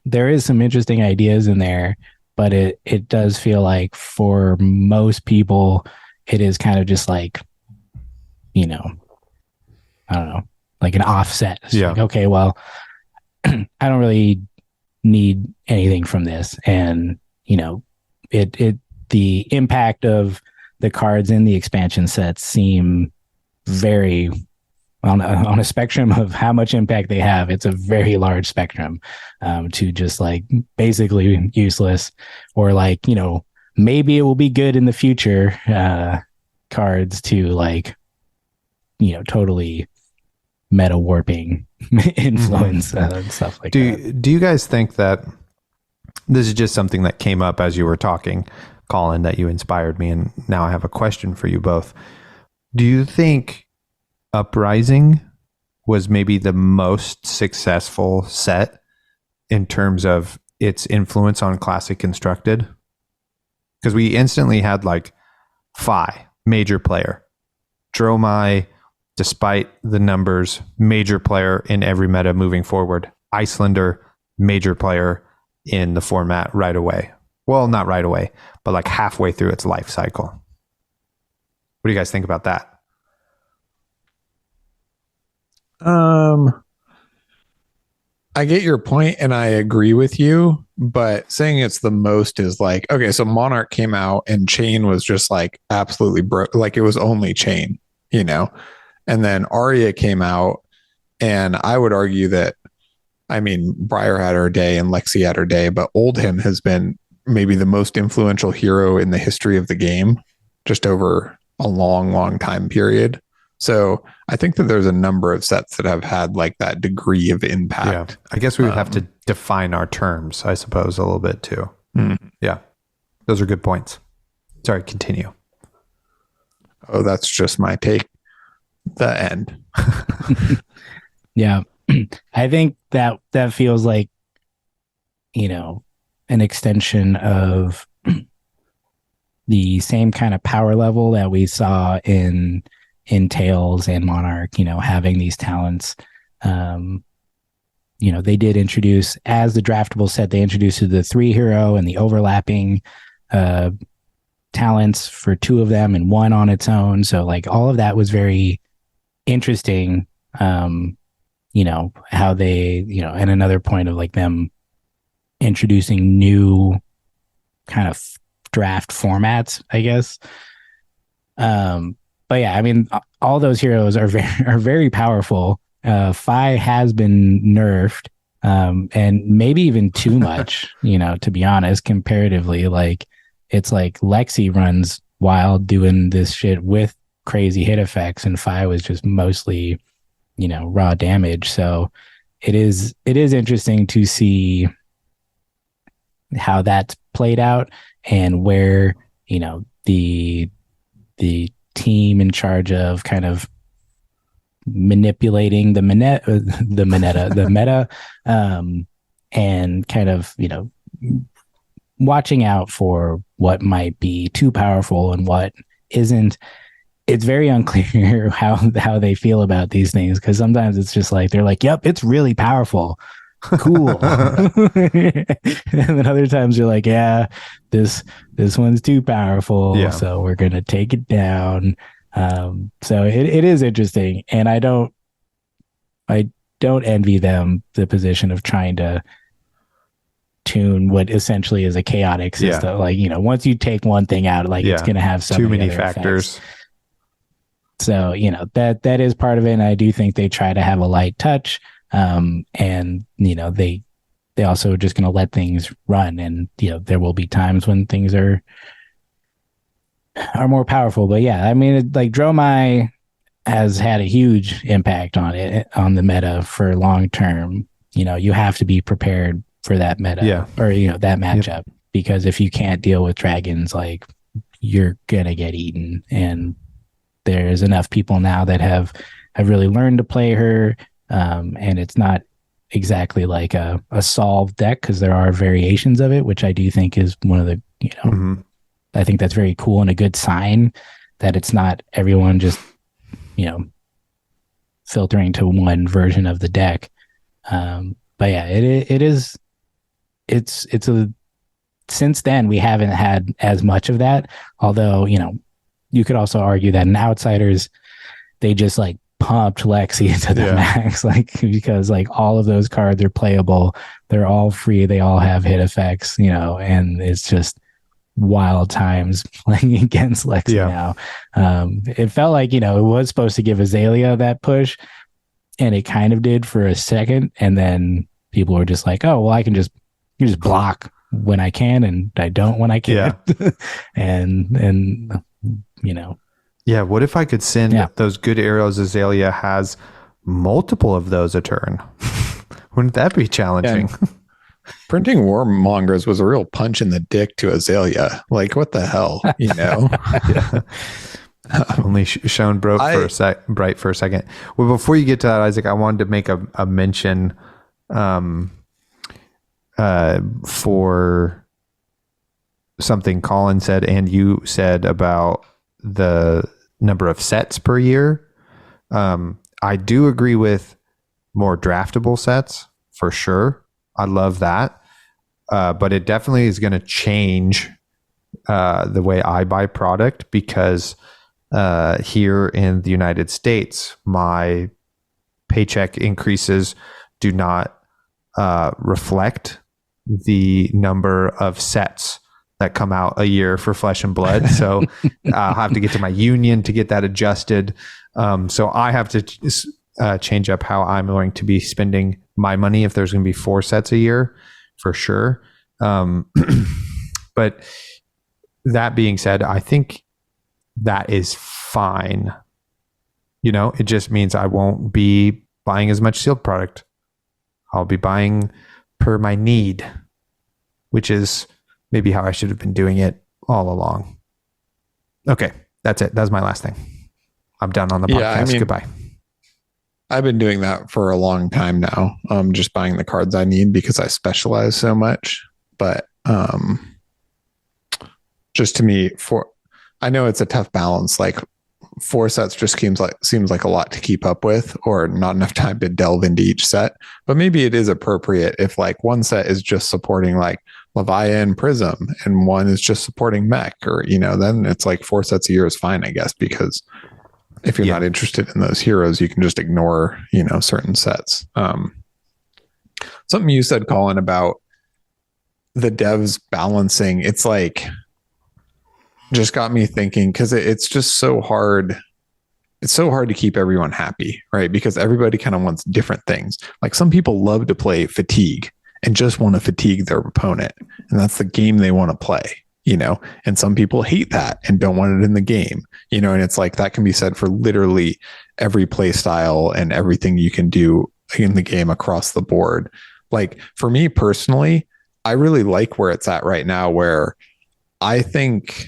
[SPEAKER 3] there is some interesting ideas in there, but it does feel like for most people, it is kind of just like, I don't know, like an offset. It's like, okay, well, I don't really need anything from this. And, the impact of the cards in the expansion sets seem very on a spectrum of how much impact they have, it's a very large spectrum, to just like basically useless, or like, you know, maybe it will be good in the future, cards to like, you know, totally meta warping influence, and stuff like that.
[SPEAKER 1] Do you guys think that this is just something that came up as you were talking, Colin, that you inspired me, and now I have a question for you both. Do you think Uprising was maybe the most successful set in terms of its influence on Classic Constructed? Because we instantly had like Phi, major player. Dromai, despite the numbers, major player in every meta moving forward. Icelander, major player in the format right away. Well, not right away, but like halfway through its life cycle. What do you guys think about that?
[SPEAKER 2] I get your point and I agree with you, but saying it's the most is like, okay, so Monarch came out and Chain was just like absolutely broke. Like it was only Chain, you know? And then Arya came out, and I would argue that, I mean, Briar had her day and Lexi had her day, but Oldhim has been maybe the most influential hero in the history of the game, just over a long, long time period. So I think that there's a number of sets that have had like that degree of impact.
[SPEAKER 1] Yeah, I guess we would have to define our terms, I suppose, a little bit too. Yeah, those are good points. Sorry, continue.
[SPEAKER 2] Oh, that's just my take. The end.
[SPEAKER 3] Yeah. I think that feels like, you know, an extension of the same kind of power level that we saw in Tails and Monarch, you know, having these talents. You know, they did introduce, as the draftable set, they introduced the 3-hero and the overlapping talents for 2 of them and 1 on its own. So like all of that was very interesting. You know, how they, you know, and another point of like them introducing new kind of draft formats, I guess. But yeah, I mean, all those heroes are very powerful. Phi has been nerfed, and maybe even too much, you know, to be honest, comparatively. Like, it's like Lexi runs wild doing this shit with crazy hit effects, and Phi was just mostly, you know, raw damage. So it is interesting to see how that's played out, and where, you know, the team in charge of kind of manipulating the meta, and kind of, you know, watching out for what might be too powerful and what isn't. It's very unclear how they feel about these things, because sometimes it's just like they're like, yep, it's really powerful, cool. And then other times you're like, yeah, this one's too powerful, yeah, so we're gonna take it down. So it is interesting, and I don't envy them the position of trying to tune what essentially is a chaotic system. Yeah. Like, you know, once you take one thing out, like, it's gonna have so
[SPEAKER 1] too many factors
[SPEAKER 3] effects. So, you know, that is part of it, and I do think they try to have a light touch. And, you know, they also are just going to let things run, and, you know, there will be times when things are more powerful. But yeah, I mean, like Dromai has had a huge impact on the meta for long term. You know, you have to be prepared for that meta, or, you know, that matchup, because if you can't deal with dragons, like, you're going to get eaten. And there's enough people now that have really learned to play her. And it's not exactly like a solved deck, because there are variations of it, which I do think is one of the, you know, I think that's very cool and a good sign that it's not everyone just, you know, filtering to one version of the deck. But yeah, since then we haven't had as much of that. Although, you know, you could also argue that in Outsiders, they just like pumped Lexi to the max, like, because like all of those cards are playable, they're all free, they all have hit effects, you know, and it's just wild times playing against Lexi now. It felt like, it was supposed to give Azalea that push, and it kind of did for a second, and then people were just like, oh, well, you just block when I can, and I don't when I can. Yeah. and
[SPEAKER 1] Yeah, what if I could send those good arrows Azalea has, multiple of those a turn? Wouldn't that be challenging?
[SPEAKER 2] Yeah. Printing Warmongers was a real punch in the dick to Azalea. Like, what the hell,
[SPEAKER 1] Only shown bright for a second. Well, before you get to that, Isaac, I wanted to make a mention for something Colin said and you said about the number of sets per year. I do agree with more draftable sets for sure. I love that. But it definitely is going to change the way I buy product, because here in the United States, my paycheck increases do not reflect the number of sets that come out a year for Flesh and Blood. So I'll have to get to my union to get that adjusted. So I have to change up how I'm going to be spending my money if there's going to be 4 sets a year, for sure. But that being said, I think that is fine. It just means I won't be buying as much sealed product. I'll be buying per my need, which is maybe how I should have been doing it all along. Okay, that's it. That's my last thing. I'm done on the podcast. Goodbye.
[SPEAKER 2] I've been doing that for a long time now. Just buying the cards I need because I specialize so much. But just to me, I know it's a tough balance. Like 4 sets just seems like a lot to keep up with, or not enough time to delve into each set. But maybe it is appropriate if like one set is just supporting like Leviathan and Prism, and one is just supporting Mech, or then it's like 4 sets a year is fine, I guess, because if you're not interested in those heroes, you can just ignore, certain sets. Something you said, Colin, about the devs balancing, it's like, just got me thinking, because it's just so hard. It's so hard to keep everyone happy, right? Because everybody kind of wants different things. Like some people love to play fatigue and just want to fatigue their opponent. And that's the game they want to play. And some people hate that and don't want it in the game, and it's like that can be said for literally every play style and everything you can do in the game across the board. Like for me personally, I really like where it's at right now, where I think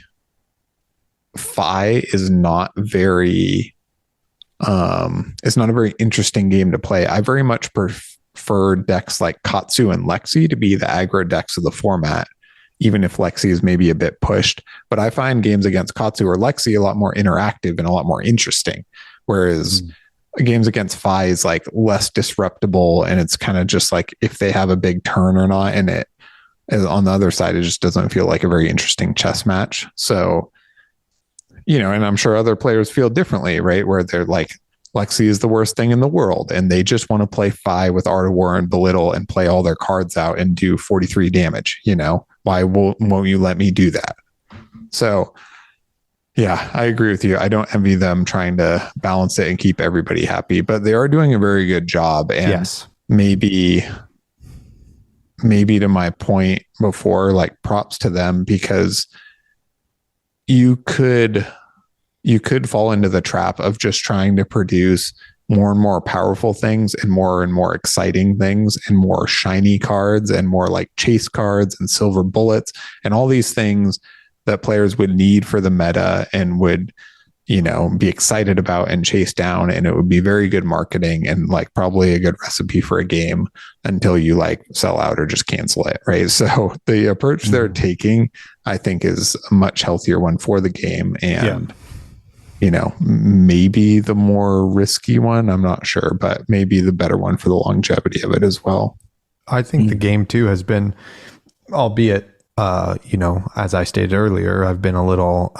[SPEAKER 2] Phi is not very, it's not a very interesting game to play. I very much prefer decks like Katsu and Lexi to be the aggro decks of the format, even if Lexi is maybe a bit pushed. But I find games against Katsu or Lexi a lot more interactive and a lot more interesting. Whereas games against Phi is like less disruptible, and it's kind of just like if they have a big turn or not. And it is on the other side, it just doesn't feel like a very interesting chess match. So, and I'm sure other players feel differently, right? Where they're like, Lexi is the worst thing in the world, and they just want to play Phi with Art of War and Belittle and play all their cards out and do 43 damage. Why won't you let me do that? So yeah, I agree with you. I don't envy them trying to balance it and keep everybody happy, but they are doing a very good job. And maybe to my point before, like props to them, because you could fall into the trap of just trying to produce more and more powerful things and more exciting things and more shiny cards and more like chase cards and silver bullets and all these things that players would need for the meta and would, be excited about and chase down. And it would be very good marketing and like probably a good recipe for a game until you like sell out or just cancel it. Right. So the approach they're taking, I think, is a much healthier one for the game. And maybe the more risky one, I'm not sure, but maybe the better one for the longevity of it as well.
[SPEAKER 1] I think the game too has been, albeit, as I stated earlier, I've been a little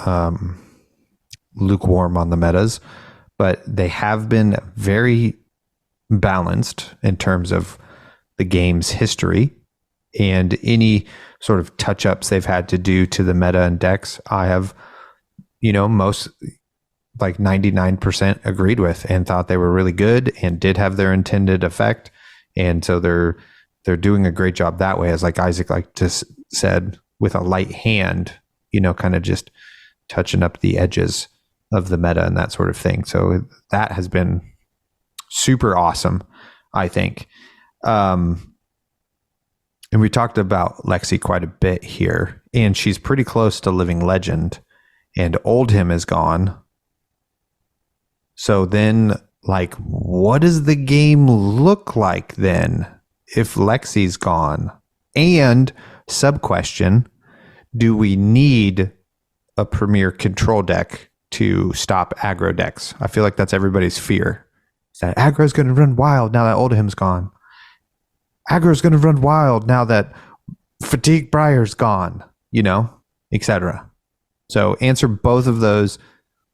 [SPEAKER 1] lukewarm on the metas, but they have been very balanced in terms of the game's history, and any sort of touch-ups they've had to do to the meta and decks, I have, most like 99% agreed with and thought they were really good and did have their intended effect. And so they're doing a great job that way, as like Isaac just said, with a light hand, kind of just touching up the edges of the meta and that sort of thing. So that has been super awesome, I think. And we talked about Lexi quite a bit here, and she's pretty close to living legend, and Oldhim is gone. So then, like, what does the game look like then if Lexi's gone? And sub question, do we need a premier control deck to stop aggro decks? I feel like that's everybody's fear. Is that aggro's going to run wild now that Oldhim's gone? Aggro's going to run wild now that Fatigue Briar's gone, etc. So answer both of those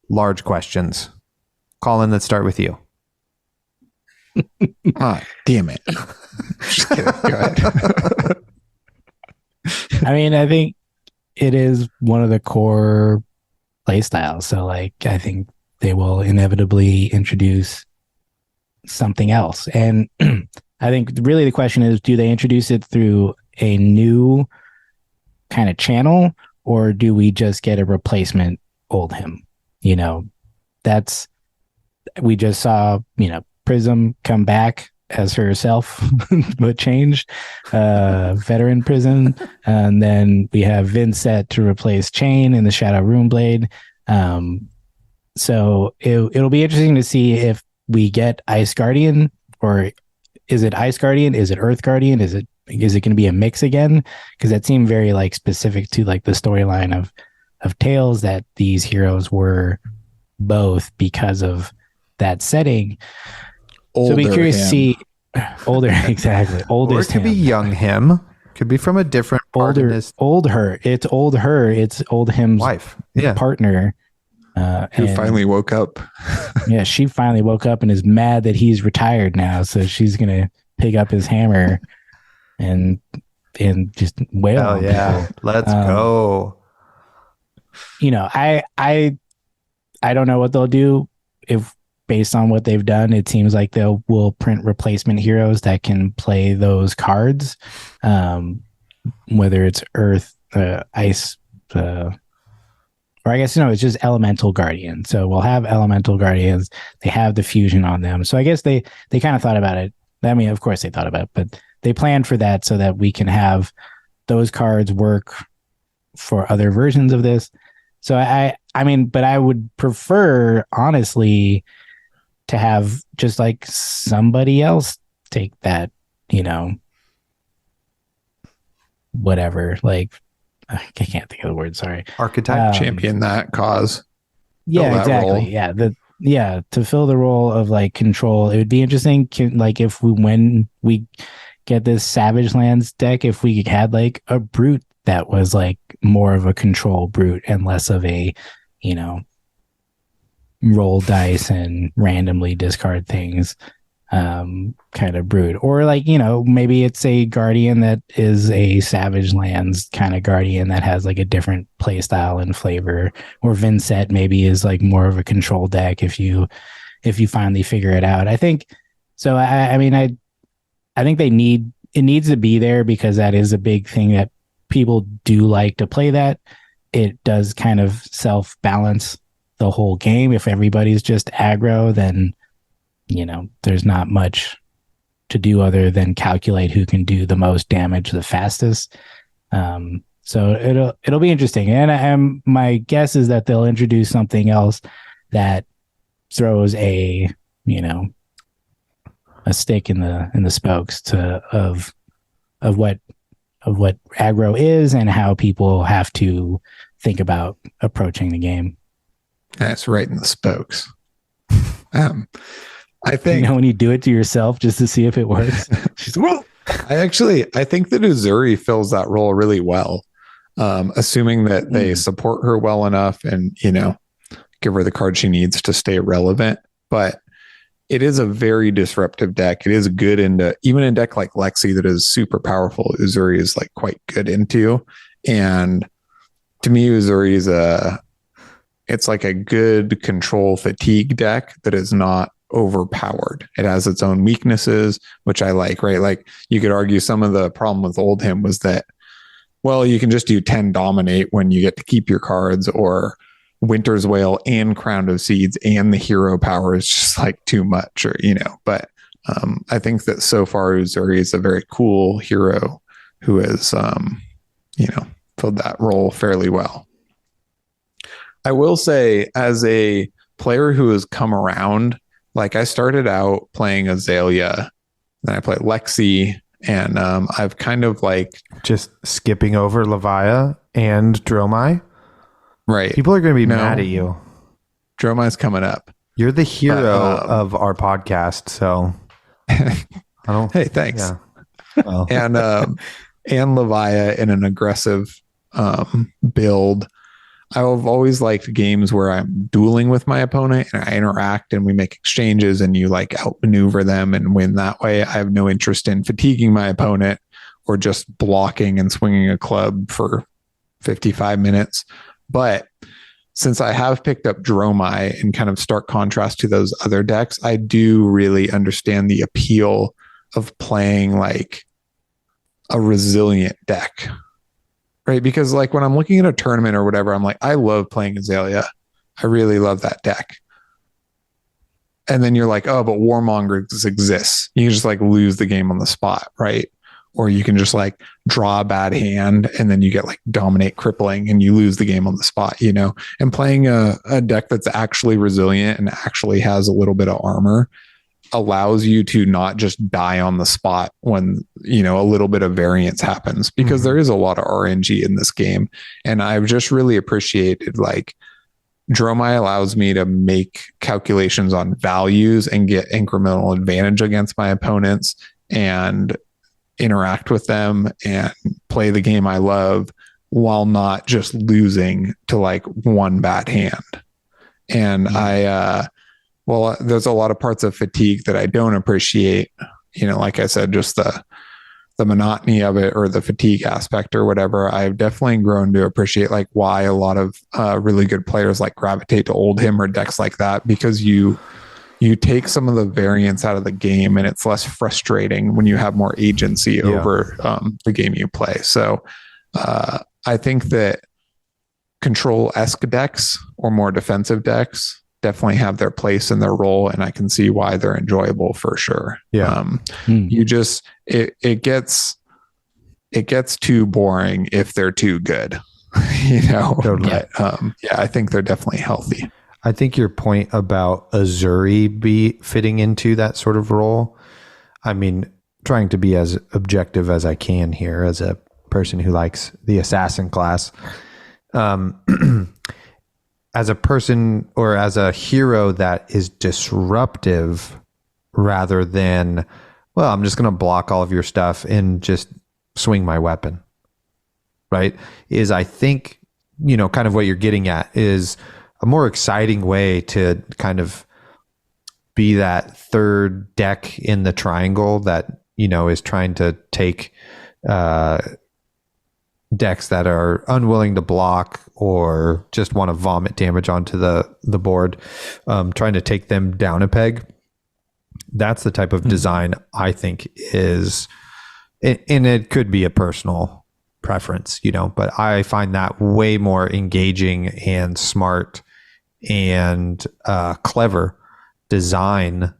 [SPEAKER 1] large questions. Colin, let's start with you.
[SPEAKER 2] Damn it. Just kidding. Go ahead.
[SPEAKER 3] I mean, I think it is one of the core play styles. So like, I think they will inevitably introduce something else. And I think really the question is, do they introduce it through a new kind of channel, or do we just get a replacement Oldhim? We just saw, Prism come back as herself, but changed, veteran Prism. And then we have Vincent to replace Chain in the Shadow Runeblade. So it'll be interesting to see if we get Ice Guardian, or is it Ice Guardian? Is it Earth Guardian? Is it going to be a mix again? Because that seemed very like specific to like the storyline of Tales, that these heroes were both because of that setting. So be curious to see older, exactly. Oldest
[SPEAKER 1] or it could be young him. Could be from a different part
[SPEAKER 3] older,
[SPEAKER 1] of his
[SPEAKER 3] old her. It's old her. It's old him's
[SPEAKER 1] wife. Yeah.
[SPEAKER 3] Partner.
[SPEAKER 2] Who finally woke up.
[SPEAKER 3] Yeah, she finally woke up and is mad that he's retired now. So she's gonna pick up his hammer and just wail.
[SPEAKER 1] Oh yeah, people. Let's go.
[SPEAKER 3] I don't know what they'll do. If based on what they've done, it seems like will print replacement heroes that can play those cards, whether it's Earth, Ice, or I guess, it's just Elemental Guardian. So we'll have Elemental Guardians. They have the fusion on them. So I guess they kind of thought about it. I mean, of course they thought about it, but they planned for that so that we can have those cards work for other versions of this. So I mean, but I would prefer, honestly, to have just like somebody else take that, whatever, like, I can't think of the word. Sorry.
[SPEAKER 1] Archetype.
[SPEAKER 2] Champion that cause.
[SPEAKER 3] Yeah, exactly. Yeah. To fill the role of like control, it would be interesting. Like when we get this Savage Lands deck, if we had like a brute that was like more of a control brute and less of a, roll dice and randomly discard things kind of brute. Or like, maybe it's a guardian that is a Savage Lands kind of guardian that has like a different play style and flavor. Or Vincent maybe is like more of a control deck if you finally figure it out. I think so. I mean, I think it needs to be there because that is a big thing that people do like to play that. It does kind of self-balance the whole game. If everybody's just aggro, then there's not much to do other than calculate who can do the most damage the fastest. So it'll be interesting. And my guess is that they'll introduce something else that throws a stick in the spokes of what aggro is and how people have to think about approaching the game.
[SPEAKER 2] That's right in the spokes. I think
[SPEAKER 3] when you do it to yourself just to see if it works. She's
[SPEAKER 2] I think that Uzuri fills that role really well. Assuming that they support her well enough and, give her the card she needs to stay relevant. But it is a very disruptive deck. It is good into even a deck like Lexi that is super powerful. Uzuri is like quite good into, and to me, Uzuri is it's like a good control fatigue deck that is not overpowered. It has its own weaknesses, which I like, right? Like you could argue some of the problem with Oldhim was that, well, you can just do 10 dominate when you get to keep your cards, or Winter's Wail and Crown of Seeds and the hero power is just like too much, or, but I think that so far Uzuri is a very cool hero who has, filled that role fairly well. I will say, as a player who has come around, like I started out playing Azalea, then I played Lexi, and I've kind of like
[SPEAKER 1] just skipping over Levia and Dromai.
[SPEAKER 2] Right.
[SPEAKER 1] People are going to be mad at you.
[SPEAKER 2] Dromai's coming up.
[SPEAKER 1] You're the hero of our podcast, so I don't.
[SPEAKER 2] Hey, thanks.
[SPEAKER 1] Yeah. Well.
[SPEAKER 2] And Levia in an aggressive build. I've always liked games where I'm dueling with my opponent and I interact and we make exchanges and you like outmaneuver them and win that way. I have no interest in fatiguing my opponent or just blocking and swinging a club for 55 minutes. But since I have picked up Dromai in kind of stark contrast to those other decks, I do really understand the appeal of playing like a resilient deck. Right. Because like when I'm looking at a tournament or whatever, I'm like, I love playing Azalea. I really love that deck. And then you're like, oh, but Warmonger exists. You can just like lose the game on the spot. Right. Or you can just like draw a bad hand and then you get like dominate crippling and you lose the game on the spot, and playing a deck that's actually resilient and actually has a little bit of armor allows you to not just die on the spot when, a little bit of variance happens, because there is a lot of RNG in this game. And I've just really appreciated like Dromai allows me to make calculations on values and get incremental advantage against my opponents and interact with them and play the game I love while not just losing to like one bad hand. And there's a lot of parts of fatigue that I don't appreciate, like I said, just the monotony of it or the fatigue aspect or whatever. I've definitely grown to appreciate like why a lot of really good players like gravitate to Oldhim or decks like that, because you take some of the variance out of the game and it's less frustrating when you have more agency over the game you play. So I think that control-esque decks or more defensive decks definitely have their place and their role, and I can see why they're enjoyable for sure.
[SPEAKER 1] Yeah.
[SPEAKER 2] You just it gets too boring if they're too good. Totally. But I think they're definitely healthy.
[SPEAKER 1] I think your point about Uzuri be fitting into that sort of role, I mean, trying to be as objective as I can here as a person who likes the assassin class. As a person or as a hero that is disruptive rather than, well, I'm just going to block all of your stuff and just swing my weapon, right? Is I think, kind of what you're getting at is a more exciting way to kind of be that third deck in the triangle that, is trying to take decks that are unwilling to block or just want to vomit damage onto the board, trying to take them down a peg. That's the type of design I think is, and it could be a personal preference, but I find that way more engaging and smart and clever design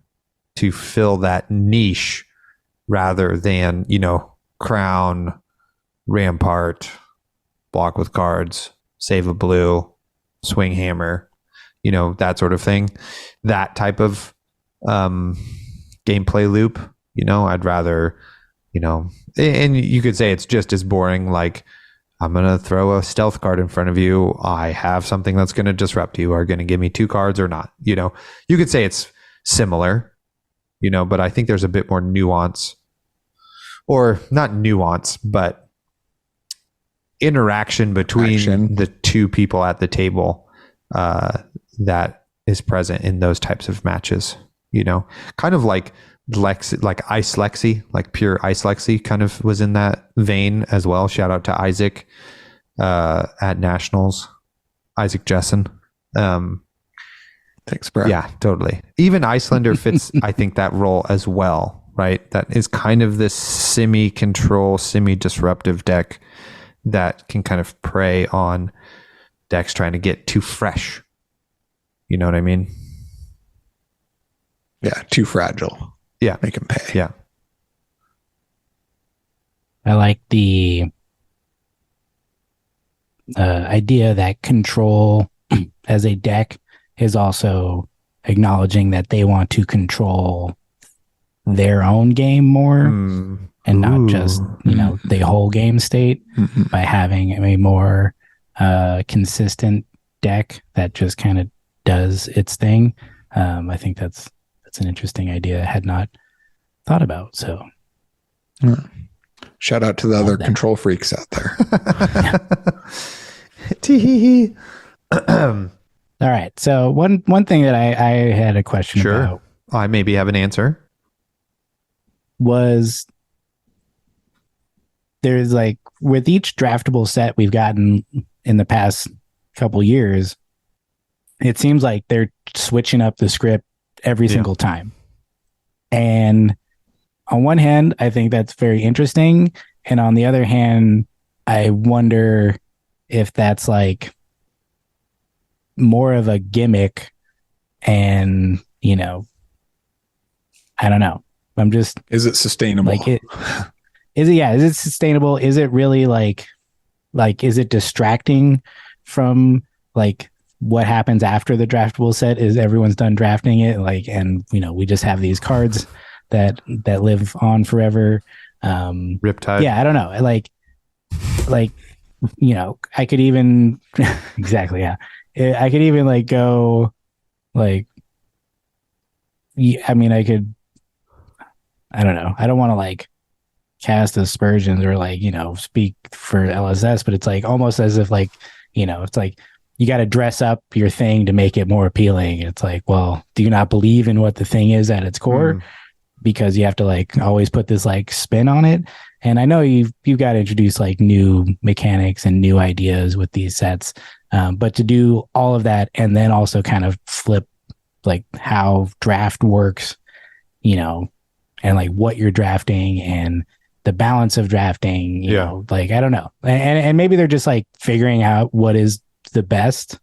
[SPEAKER 1] to fill that niche rather than, Crown, Rampart, block with cards, save a blue, swing hammer, that sort of thing. That type of gameplay loop, I'd rather, and you could say it's just as boring. Like, I'm going to throw a stealth card in front of you. I have something that's going to disrupt you. Are going to give me 2 cards or not? You could say it's similar, but I think there's a bit more nuance, or not nuance, but interaction between the two people at the table that is present in those types of matches. kind of like Ice Lexi, like pure Ice Lexi kind of was in that vein as well. Shout out to Isaac at Nationals, Isaac Jessen.
[SPEAKER 2] Thanks, bro.
[SPEAKER 1] Yeah, totally. Even Icelander fits, I think, that role as well, right? That is kind of this semi-control, semi-disruptive deck that can kind of prey on decks trying to get too fresh. You know what I mean?
[SPEAKER 2] Yeah, too fragile.
[SPEAKER 1] Yeah.
[SPEAKER 2] Make them pay.
[SPEAKER 1] Yeah.
[SPEAKER 3] I like the idea that control as a deck is also acknowledging that they want to control their own game more and not just, the whole game state by having a more consistent deck that just kind of does its thing. I think that's an interesting idea I had not thought about. So
[SPEAKER 2] shout out to the other control freaks out there.
[SPEAKER 1] Tee-hee-hee.
[SPEAKER 3] All right. So one thing that I had a question about.
[SPEAKER 1] I maybe have an answer.
[SPEAKER 3] Was there's like with each draftable set we've gotten in the past couple years, it seems like they're switching up the script every single time. And on one hand, I think that's very interesting. And on the other hand, I wonder if that's like more of a gimmick and, I don't know. I'm just...
[SPEAKER 2] Is it sustainable?
[SPEAKER 3] Is it sustainable? Is it really like, is it distracting from like what happens after the draftable set? Is everyone's done drafting it? We just have these cards that live on forever.
[SPEAKER 1] Riptide.
[SPEAKER 3] Yeah, I don't know. I could even exactly. Yeah. I could even go I could, I don't know. I don't want to cast aspersions or speak for LSS, but it's almost as if it's you got to dress up your thing to make it more appealing. It's well, do you not believe in what the thing is at its core? Because you have to always put this spin on it. And I know you've got to introduce new mechanics and new ideas with these sets. But to do all of that and then also kind of flip how draft works, and what you're drafting and the balance of drafting, you know, I don't know. And maybe they're just figuring out what is the best.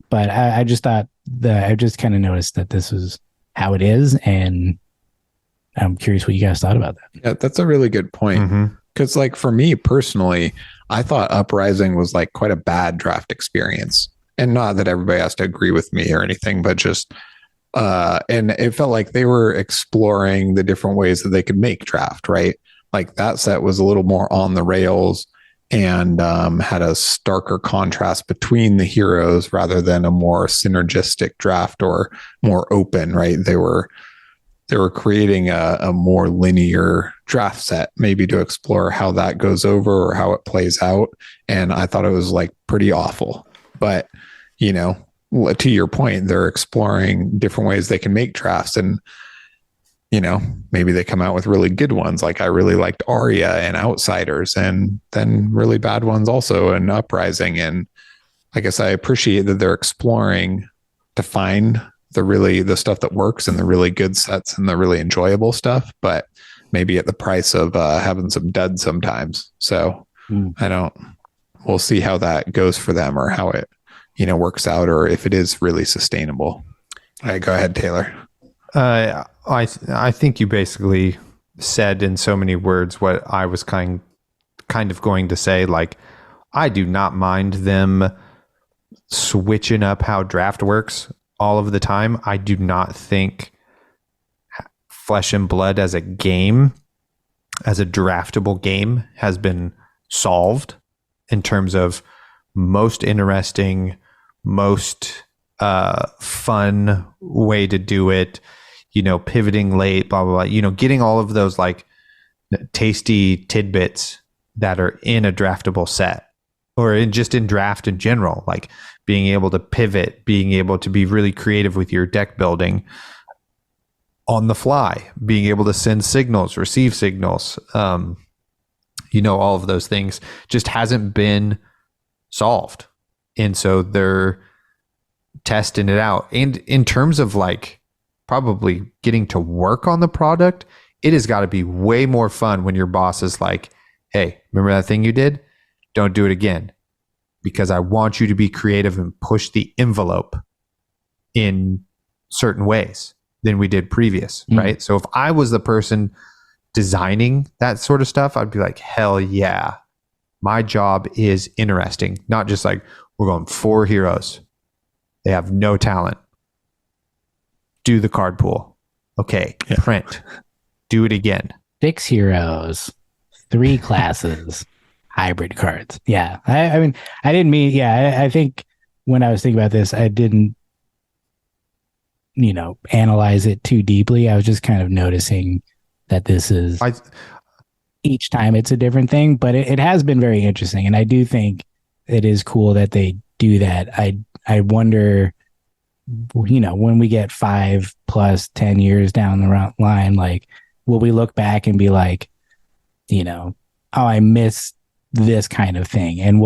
[SPEAKER 3] But I just thought I just kind of noticed that this is how it is. And I'm curious what you guys thought about that.
[SPEAKER 2] Yeah, that's a really good point. Because for me personally, I thought Uprising was quite a bad draft experience. And not that everybody has to agree with me or anything, but just and it felt like they were exploring the different ways that they could make draft, right? That set was a little more on the rails and had a starker contrast between the heroes rather than a more synergistic draft or more open, right? They were creating a more linear draft set, maybe to explore how that goes over or how it plays out. And I thought it was pretty awful. But, to your point, they're exploring different ways they can make drafts. And, maybe they come out with really good ones. I really liked Arya and Outsiders, and then really bad ones also, and Uprising. And I guess I appreciate that they're exploring to find the stuff that works and the really good sets and the really enjoyable stuff, but maybe at the price of having some duds sometimes. So we'll see how that goes for them or how it, works out, or if it is really sustainable. All right, go ahead, Taylor.
[SPEAKER 1] I think you basically said in so many words what I was kind of going to say. I do not mind them switching up how draft works all of the time. I do not think Flesh and Blood as a game, as a draftable game, has been solved in terms of most interesting, most fun way to do it, pivoting late, blah, blah, blah, getting all of those tasty tidbits that are in a draftable set or just in draft in general, being able to pivot, being able to be really creative with your deck building. on the fly, being able to send signals, receive signals, all of those things just hasn't been solved. And so they're testing it out. And in terms of like probably getting to work on the product, it has got to be way more fun when your boss is like, hey, remember that thing you did? Don't do it again, because I want you to be creative and push the envelope in certain ways than we did previous, right? So if I was the person designing that sort of stuff, I'd be like, hell yeah, my job is interesting. Not just like, we're going 4 heroes. They have no talent. Do the card pool. Okay, print. Do it again.
[SPEAKER 3] 6 heroes, 3 classes, hybrid cards. Yeah. I mean, I didn't mean, I think when I was thinking about this, I didn't, analyze it too deeply. I was just kind of noticing that this is each time it's a different thing, but it has been very interesting. And I do think it is cool that they do that. I wonder, when we get 5 plus 10 years down the line, like, will we look back and be like, oh, I miss this kind of thing? And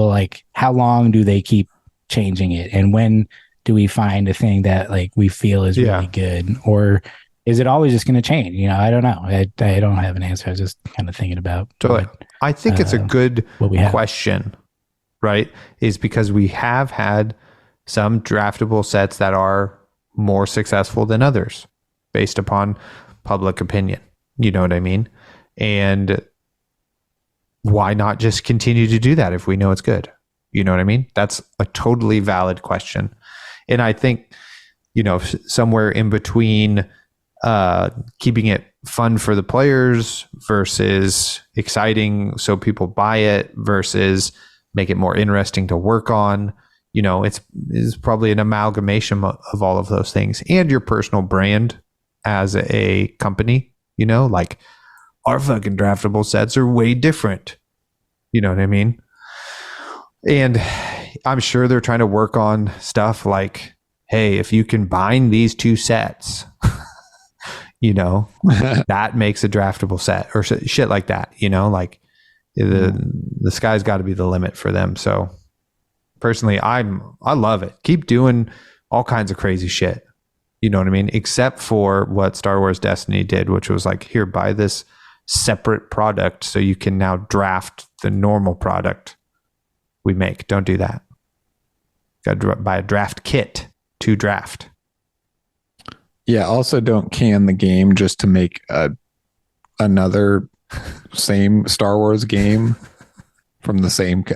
[SPEAKER 3] how long do they keep changing it? And when do we find a thing that like we feel is really good? Or is it always just going to change? I don't know. I don't have an answer. I was just kind of thinking about.
[SPEAKER 1] Totally. I think it's a good question, right? Is because we have had some draftable sets that are more successful than others based upon public opinion. You know what I mean? And why not just continue to do that if we know it's good? You know what I mean? That's a totally valid question. And I think, somewhere in between keeping it fun for the players versus exciting so people buy it versus make it more interesting to work on, it's probably an amalgamation of all of those things, and your personal brand as a company, like our fucking draftable sets are way different. You know what I mean? And I'm sure they're trying to work on stuff like, hey, if you combine these 2 sets, that makes a draftable set or shit like that, like the sky's got to be the limit for them. So personally, I love it. Keep doing all kinds of crazy shit. You know what I mean? Except for what Star Wars Destiny did, which was like, here, buy this separate product so you can now draft the normal product we make. Don't do that. Got to buy a draft kit to draft.
[SPEAKER 2] Yeah. Also, don't can the game just to make another same Star Wars game from the same, if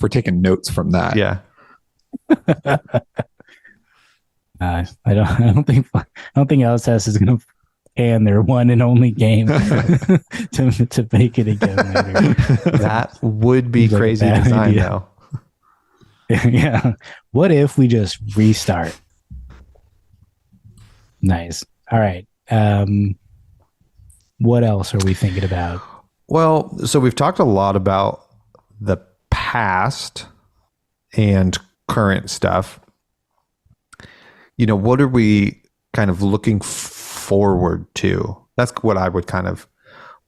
[SPEAKER 2] we're taking notes from that.
[SPEAKER 1] Yeah.
[SPEAKER 3] I don't think LSS is going to can their one and only game to make it again later.
[SPEAKER 1] That would be crazy design, though.
[SPEAKER 3] Yeah. What if we just restart? Nice. All right. What else are we thinking about?
[SPEAKER 1] Well, so we've talked a lot about the past and current stuff. What are we kind of looking forward to? That's what I would kind of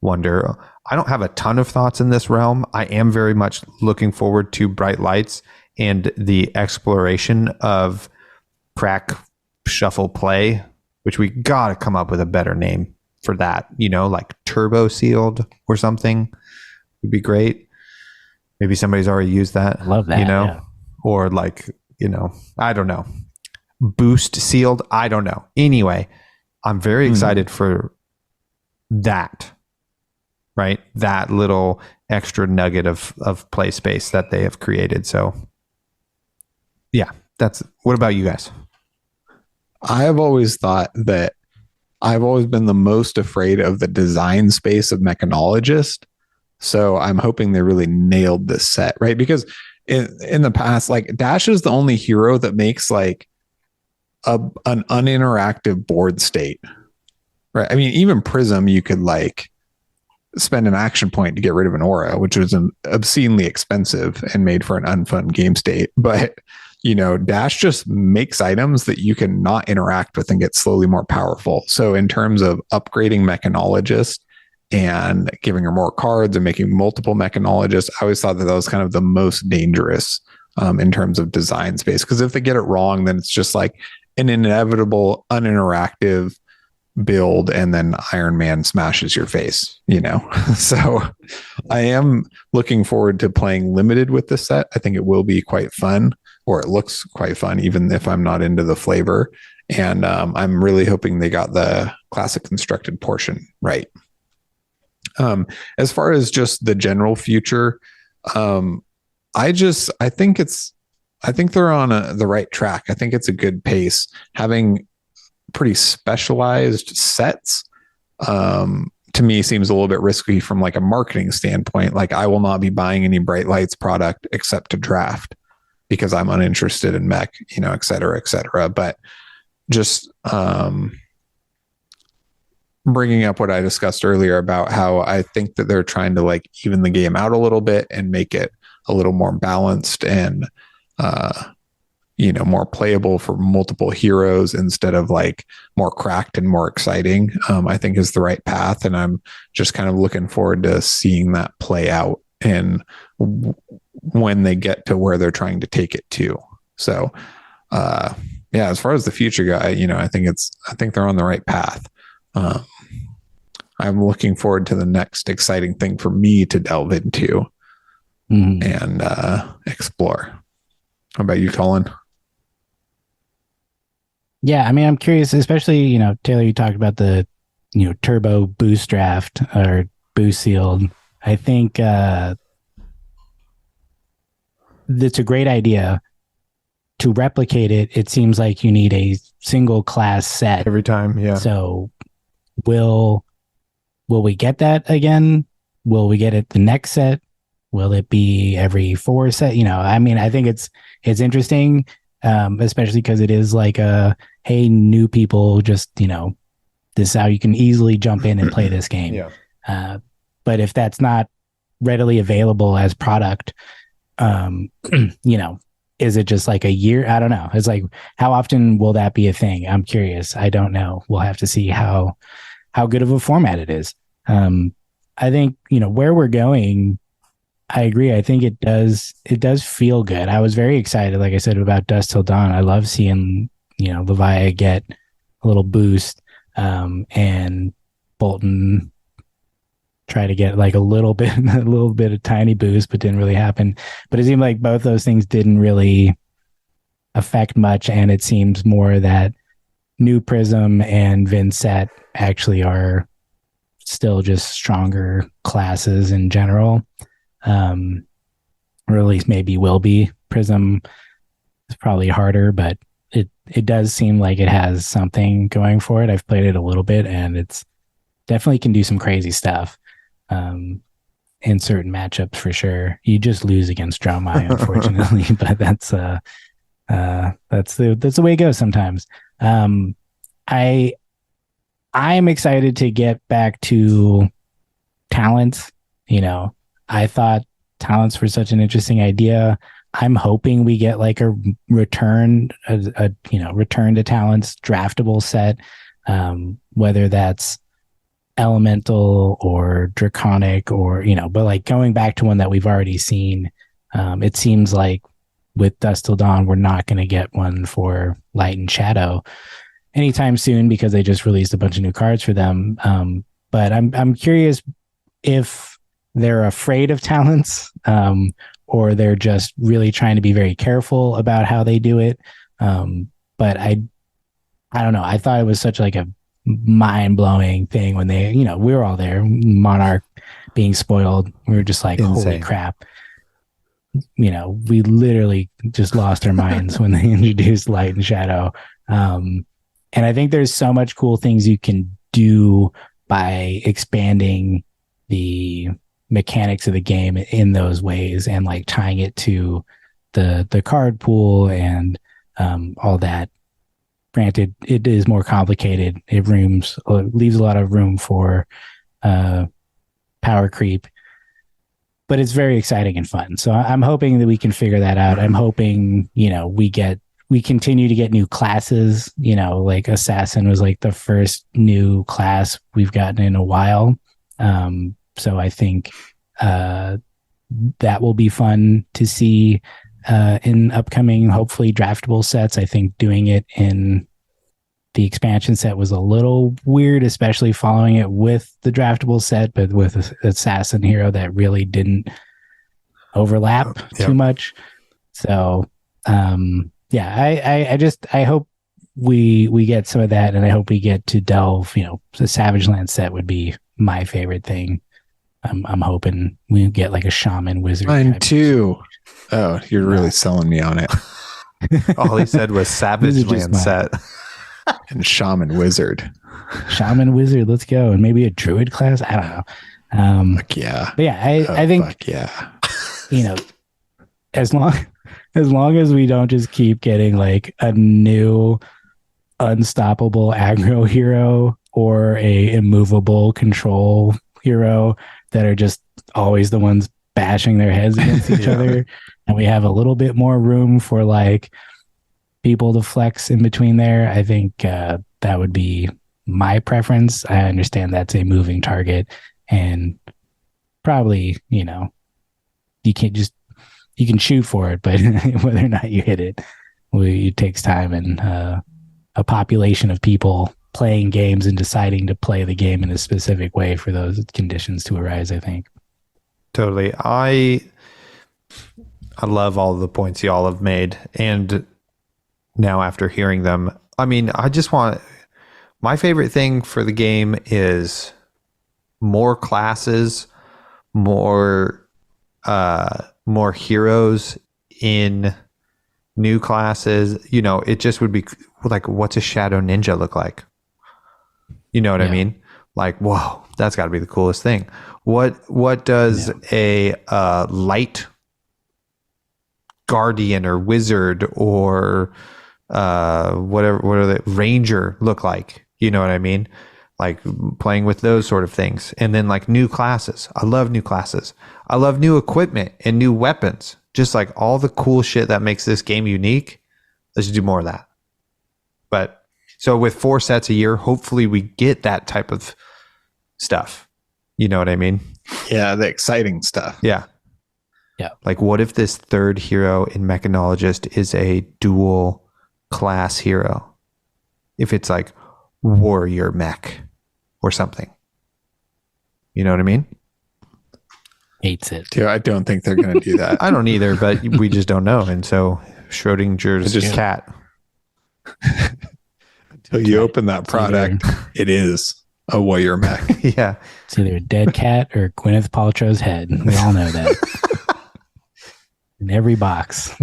[SPEAKER 1] wonder. I don't have a ton of thoughts in this realm. I am very much looking forward to Bright Lights and the exploration of crack shuffle play, which we got to come up with a better name for that, like turbo sealed or something would be great. Maybe somebody's already used that.
[SPEAKER 3] I love that. Yeah.
[SPEAKER 1] Or like, I don't know. Boost sealed. I don't know. Anyway, I'm very excited for that, right? That little extra nugget of play space that they have created. So yeah, what about you guys?
[SPEAKER 2] I have always thought that I've always been the most afraid of the design space of Mechanologist. So I'm hoping they really nailed this set, right? Because in the past, like Dash is the only hero that makes like an uninteractive board state, right? I mean, even Prism, you could like spend an action point to get rid of an aura, which was obscenely expensive and made for an unfun game state. But Dash just makes items that you can not interact with and get slowly more powerful. So in terms of upgrading Mechanologist and giving her more cards and making multiple Mechanologists, I always thought that was kind of the most dangerous in terms of design space. Because if they get it wrong, then it's just like an inevitable, uninteractive build, and then Iron Man smashes your face, So I am looking forward to playing limited with this set. I think it will be quite fun, or it looks quite fun, even if I'm not into the flavor. And I'm really hoping they got the classic constructed portion right. As far as just the general future, I think they're on the right track. I think it's a good pace. Having pretty specialized sets, to me, seems a little bit risky from like a marketing standpoint. Like, I will not be buying any Bright Lights product except to draft because I'm uninterested in mech, et cetera, et cetera. But just bringing up what I discussed earlier about how I think that they're trying to like even the game out a little bit and make it a little more balanced and more playable for multiple heroes instead of like more cracked and more exciting, I think is the right path. And I'm just kind of looking forward to seeing that play out and when they get to where they're trying to take it to. So, as far as the future guy, I think they're on the right path. I'm looking forward to the next exciting thing for me to delve into and explore. How about you, Colin?
[SPEAKER 3] Yeah, I mean, I'm curious, especially, Taylor, you talked about the, turbo boost draft or boost sealed. I think that's a great idea. To replicate it, it seems like you need a single class set
[SPEAKER 1] every time. Yeah.
[SPEAKER 3] So will we get that again? Will we get it the next set? Will it be every 4 set? I mean, I think it's interesting, especially because it is like hey, new people, just, this is how you can easily jump in and play this game.
[SPEAKER 1] Yeah.
[SPEAKER 3] But if that's not readily available as product, is it just like a year? I don't know. It's like, how often will that be a thing? I'm curious. I don't know. We'll have to see how good of a format it is. I think, where we're going, I agree. I think it does feel good. I was very excited, like I said, about Dusk Till Dawn. I love seeing, Leviah get a little boost, and Bolton try to get like a little bit of tiny boost, but didn't really happen. But it seemed like both those things didn't really affect much. And it seems more that New Prism and Vincent actually are still just stronger classes in general. Or at least maybe will be. Prism is probably harder, but it does seem like it has something going for it. I've played it a little bit, and it's definitely can do some crazy stuff in certain matchups for sure. You just lose against Dromai, unfortunately, but that's the way it goes sometimes. I'm excited to get back to talents. I thought talents were such an interesting idea. I'm hoping we get like a return to talents draftable set, whether that's elemental or draconic or, but like going back to one that we've already seen. It seems like with Dusk Till Dawn, we're not going to get one for Light and Shadow anytime soon because they just released a bunch of new cards for them. But I'm curious if they're afraid of talents, or they're just really trying to be very careful about how they do it. But I don't know. I thought it was such like a mind-blowing thing when they, we were all there, Monarch being spoiled. We were just like, insane. Holy crap. We literally just lost our minds when they introduced Light and Shadow. And I think there's so much cool things you can do by expanding the mechanics of the game in those ways and like tying it to the card pool and all that. Granted, it is more complicated. It leaves a lot of room for power creep, but it's very exciting and fun. So I'm hoping that we can figure that out. I'm hoping, we continue to get new classes, like assassin was like the first new class we've gotten in a while. So I think that will be fun to see in upcoming, hopefully draftable sets. I think doing it in the expansion set was a little weird, especially following it with the draftable set, but with assassin hero that really didn't overlap too much. So I hope we get some of that, and I hope we get to delve. The Savage Land set would be my favorite thing. I'm hoping we get like a shaman wizard.
[SPEAKER 2] Mine too. Oh, you're really selling me on it.
[SPEAKER 1] All he said was Savage Land set.
[SPEAKER 2] And shaman wizard.
[SPEAKER 3] Shaman wizard, let's go. And maybe a druid class. I don't know.
[SPEAKER 2] Fuck yeah.
[SPEAKER 3] But yeah, I think
[SPEAKER 2] fuck yeah.
[SPEAKER 3] As long as we don't just keep getting like a new unstoppable aggro hero or a immovable control hero that are just always the ones bashing their heads against each other, and we have a little bit more room for like people to flex in between there, I think that would be my preference. I understand that's a moving target, and probably you can shoot for it, but whether or not you hit it, it takes time and a population of people playing games and deciding to play the game in a specific way for those conditions to arise, I think.
[SPEAKER 1] Totally. I love all the points y'all have made, and now after hearing them, I mean, my favorite thing for the game is more classes, more heroes in new classes. It just would be like, what's a shadow ninja look like? You know what I mean? Like, whoa, that's got to be the coolest thing. What does a light guardian or wizard or what are the ranger look like? You know what I mean? Like playing with those sort of things. And then like new classes. I love new classes. I love new equipment and new weapons. Just like all the cool shit that makes this game unique. Let's do more of that. But so with 4 sets a year, hopefully we get that type of stuff. You know what I mean?
[SPEAKER 2] Yeah, the exciting stuff.
[SPEAKER 1] Yeah.
[SPEAKER 3] Yeah.
[SPEAKER 1] Like what if this third hero in Mechanologist is a dual class hero? If it's like warrior mech or something. You know what I mean?
[SPEAKER 3] Hates it.
[SPEAKER 2] Dude, I don't think they're going to do that.
[SPEAKER 1] I don't either, but we just don't know. And so Schrodinger's cat.
[SPEAKER 2] Until you open that product, it is a warrior mech.
[SPEAKER 1] Yeah.
[SPEAKER 3] It's either a dead cat or Gwyneth Paltrow's head. We all know that. In every box.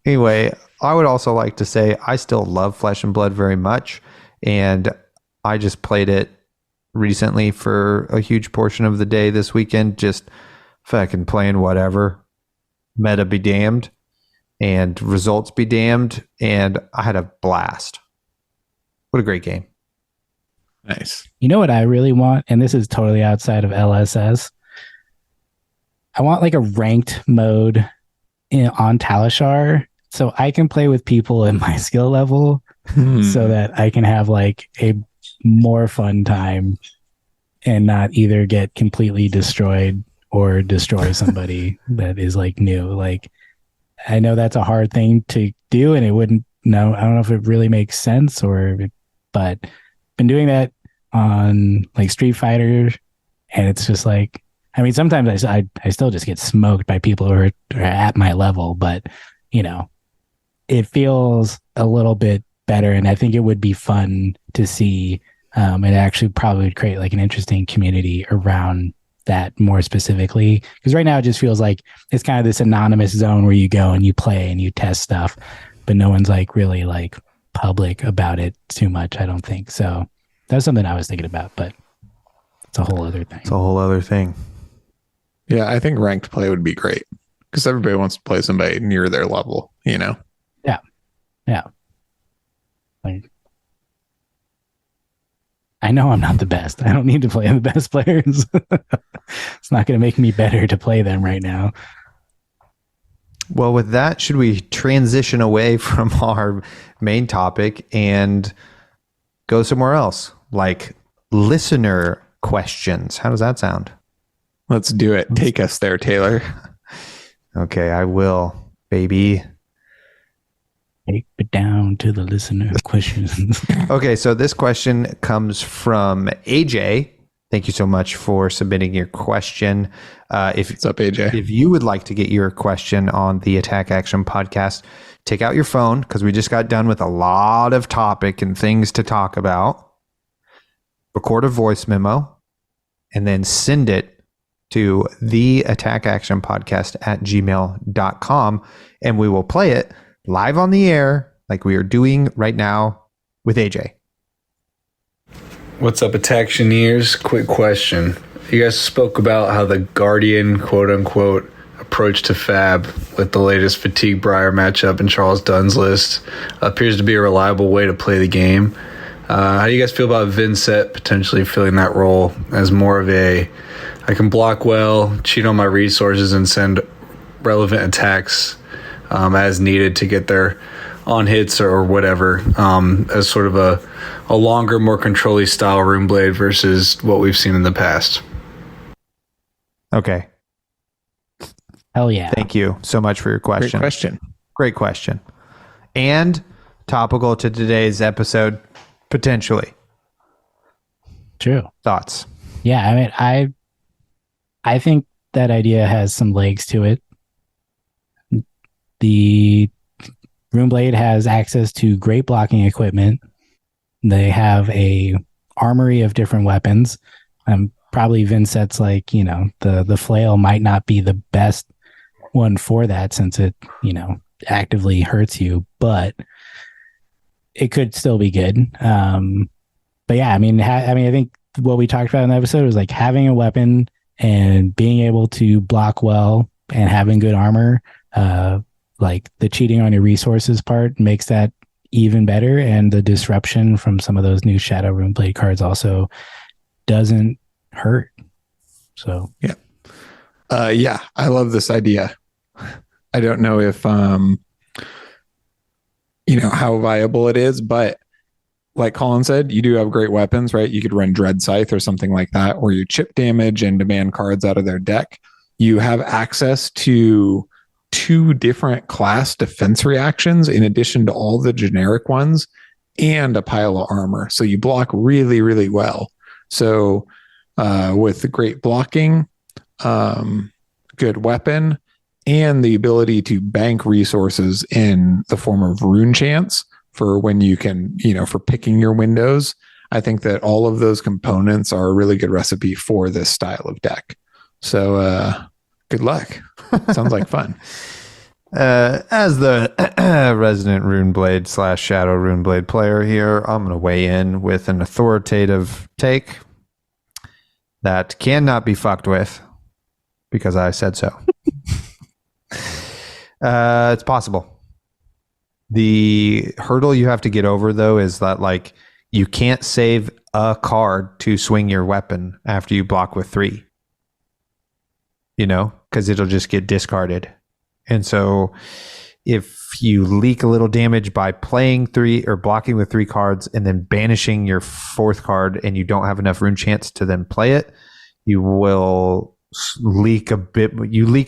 [SPEAKER 1] Anyway, I would also like to say I still love Flesh and Blood very much. And I just played it recently for a huge portion of the day this weekend, just fucking playing whatever. Meta be damned and results be damned. And I had a blast. What a great game.
[SPEAKER 2] Nice.
[SPEAKER 3] You know what I really want? And this is totally outside of LSS. I want like a ranked mode on Talishar so I can play with people in my skill level so that I can have like a more fun time and not either get completely destroyed or destroy somebody that is like new. Like, I know that's a hard thing to do, and it wouldn't, I don't know if it really makes sense but been doing that on like Street Fighter, and it's just like, I mean, sometimes I still just get smoked by people who are at my level, but it feels a little bit better, and I think it would be fun to see. It actually probably would create like an interesting community around that more specifically, because right now it just feels like it's kind of this anonymous zone where you go and you play and you test stuff, but no one's like really like public about it too much, I don't think. So that's something I was thinking about, but it's a whole other thing.
[SPEAKER 1] It's a whole other thing.
[SPEAKER 2] Yeah, I think ranked play would be great because everybody wants to play somebody near their level,
[SPEAKER 3] Yeah. Like, I know I'm not the best. I don't need to play the best players. It's not going to make me better to play them right now.
[SPEAKER 1] Well, with that, should we transition away from our main topic and go somewhere else, like listener questions? How does that sound?
[SPEAKER 2] Let's do it. Take us there, Taylor.
[SPEAKER 1] Okay, I will, baby.
[SPEAKER 3] Take it down to the listener questions.
[SPEAKER 1] Okay, so this question comes from AJ. Thank you so much for submitting your question.
[SPEAKER 2] What's up, AJ?
[SPEAKER 1] If you would like to get your question on the Attack Action podcast, take out your phone, because we just got done with a lot of topic and things to talk about. Record a voice memo and then send it to the Attack Action Podcast at gmail.com, and we will play it live on the air like we are doing right now with AJ.
[SPEAKER 4] What's up, Attactioneers? Quick question. You guys spoke about how the Guardian, quote-unquote, approach to FAB with the latest Fatigue Briar matchup in Charles Dunn's list appears to be a reliable way to play the game. How do you guys feel about Vincent potentially filling that role as more of a, I can block well, cheat on my resources, and send relevant attacks as needed to get there on hits or whatever, as sort of a longer, more control-y style Rune Blade versus what we've seen in the past?
[SPEAKER 1] Okay.
[SPEAKER 3] Hell yeah.
[SPEAKER 1] Thank you so much for your question. Great question. And topical to today's episode, potentially.
[SPEAKER 3] True.
[SPEAKER 1] Thoughts?
[SPEAKER 3] Yeah, I mean, I think that idea has some legs to it. The Rune Blade has access to great blocking equipment. They have a armory of different weapons. Probably Vincent's like, the flail might not be the best one for that, since it, actively hurts you, but it could still be good. But yeah, I mean, I think what we talked about in the episode was like having a weapon and being able to block well and having good armor. Like the cheating on your resources part makes that even better, and the disruption from some of those new Shadow Rune Blade cards also doesn't hurt. So
[SPEAKER 2] yeah, I love this idea. I don't know if how viable it is, but like Colin said, you do have great weapons, right? You could run Dread Scythe or something like that, or you chip damage and demand cards out of their deck. You have access to 2 different class defense reactions in addition to all the generic ones, and a pile of armor. So you block really, really well. So with the great blocking, good weapon, and the ability to bank resources in the form of rune chance for when you can, for picking your windows, I think that all of those components are a really good recipe for this style of deck. So good luck. Sounds like fun.
[SPEAKER 1] As the resident Rune Blade / Shadow Rune Blade player here, I'm going to weigh in with an authoritative take that cannot be fucked with, because I said so. It's possible. The hurdle you have to get over, though, is that like you can't save a card to swing your weapon after you block with 3. Because it'll just get discarded. And so if you leak a little damage by playing 3 or blocking with 3 cards and then banishing your 4th card, and you don't have enough rune chance to then play it, you will leak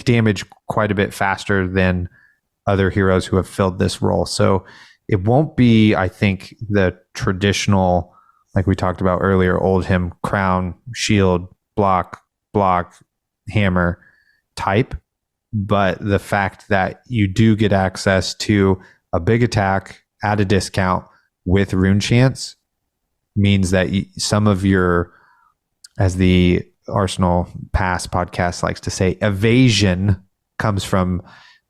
[SPEAKER 1] damage quite a bit faster than other heroes who have filled this role. So it won't be, I think, the traditional, like we talked about earlier, Oldhim, crown, shield, block, hammer type. But the fact that you do get access to a big attack at a discount with rune chance means that some of your, as the Arsenal Pass podcast likes to say, evasion comes from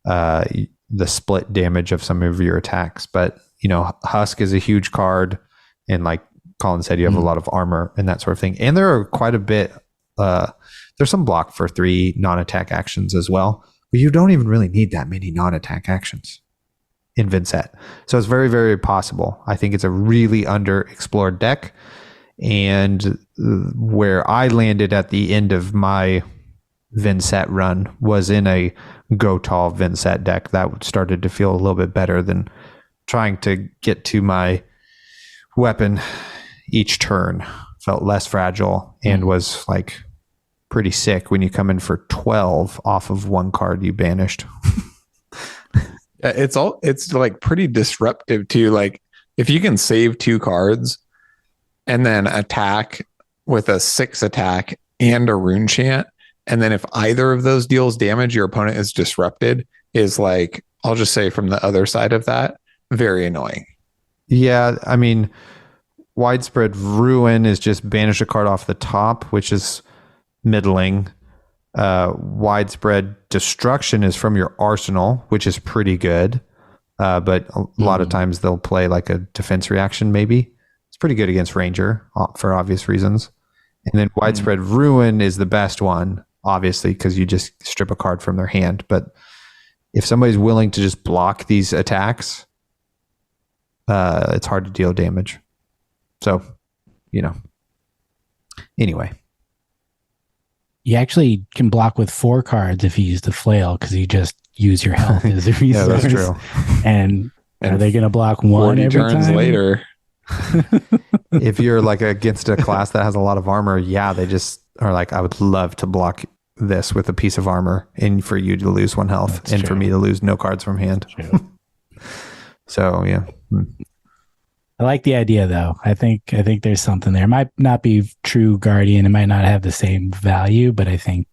[SPEAKER 1] the split damage of some of your attacks. But, Husk is a huge card, and like Colin said, you have a lot of armor and that sort of thing. And there are quite a bit, there's some block for 3 non-attack actions as well. But you don't even really need that many non-attack actions in Vincent. So it's very, very possible. I think it's a really underexplored deck. And where I landed at the end of my Vinset run was in a Go Tall Vinset deck that started to feel a little bit better than trying to get to my weapon each turn. Felt less fragile and was like pretty sick when you come in for 12 off of one card you banished.
[SPEAKER 2] It's like pretty disruptive too. Like if you can save 2 cards and then attack with a 6 attack and a rune chant, and then if either of those deals damage, your opponent is disrupted, is like, I'll just say from the other side of that, very annoying.
[SPEAKER 1] Yeah, I mean, widespread ruin is just banish a card off the top, which is middling. Widespread destruction is from your arsenal, which is pretty good. But a lot of times they'll play like a defense reaction, maybe. It's pretty good against Ranger for obvious reasons. And then widespread ruin is the best one, obviously, because you just strip a card from their hand. But if somebody's willing to just block these attacks, it's hard to deal damage. So, anyway.
[SPEAKER 3] You actually can block with 4 cards if you use the flail, because you just use your health as a resource.
[SPEAKER 1] Yeah, that's true.
[SPEAKER 3] And are they going to block 1
[SPEAKER 2] 40
[SPEAKER 3] every
[SPEAKER 2] turns
[SPEAKER 3] time?
[SPEAKER 2] later.
[SPEAKER 1] If you're like against a class that has a lot of armor, yeah, they just are like, I would love to block this with a piece of armor and for you to lose 1 health.
[SPEAKER 3] That's
[SPEAKER 1] and
[SPEAKER 3] true.
[SPEAKER 1] for me to lose no cards from hand. So, yeah.
[SPEAKER 3] I like the idea, though. I think there's something there. It might not be true Guardian. It might not have the same value, but I think,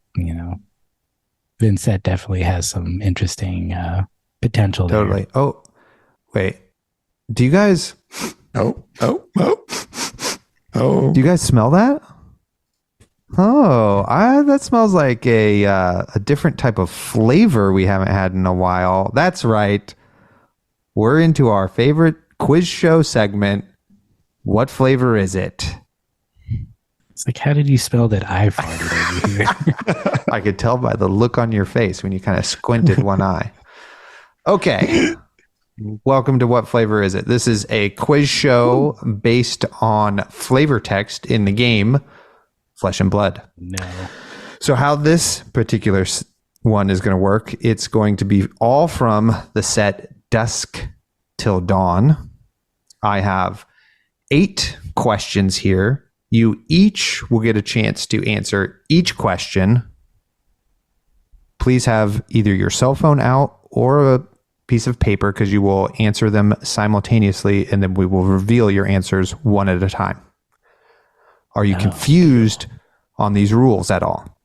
[SPEAKER 3] Vinset definitely has some interesting potential there.
[SPEAKER 1] Totally. Oh, wait. Do you guys...
[SPEAKER 2] Oh.
[SPEAKER 1] Do you guys smell that? Oh, that smells like a different type of flavor we haven't had in a while. That's right. We're into our favorite quiz show segment. What flavor is it?
[SPEAKER 3] It's like, how did you spell that I farted over here?
[SPEAKER 1] I could tell by the look on your face when you kind of squinted one eye. Okay. Welcome to What Flavor Is It? This is a quiz show based on flavor text in the game Flesh and Blood.
[SPEAKER 3] No.
[SPEAKER 1] So how this particular one is going to work, it's going to be all from the set Dusk Till Dawn. I have 8 questions here. You each will get a chance to answer each question. Please have either your cell phone out or a piece of paper, because you will answer them simultaneously, and then we will reveal your answers one at a time. Are you confused on these rules at all?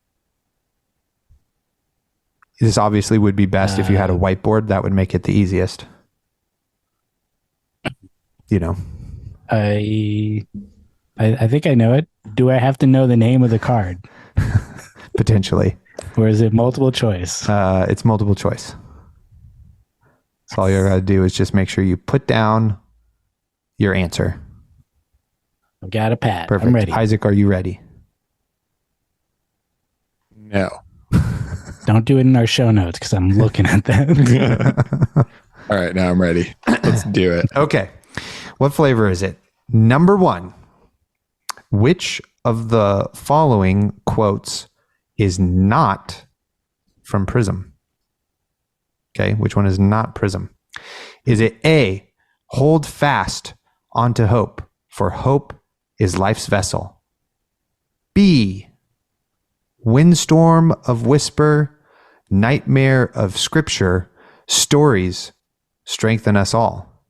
[SPEAKER 1] This obviously would be best if you had a whiteboard. That would make it the easiest.
[SPEAKER 3] I think I know it. Do I have to know the name of the card?
[SPEAKER 1] Potentially.
[SPEAKER 3] Or is it multiple choice?
[SPEAKER 1] It's multiple choice. So all you got to do is just make sure you put down your answer.
[SPEAKER 3] I've got a pad.
[SPEAKER 1] Perfect.
[SPEAKER 3] I'm ready.
[SPEAKER 1] Isaac, are you ready?
[SPEAKER 2] No.
[SPEAKER 3] Don't do it in our show notes, because I'm looking at that.
[SPEAKER 2] All right, now I'm ready. Let's do it.
[SPEAKER 1] Okay. What flavor is it? Number 1. Which of the following quotes is not from Prism? Okay, which one is not Prism? Is it A, hold fast onto hope, for hope is life's vessel? B, windstorm of whisper, nightmare of scripture, stories strengthen us all?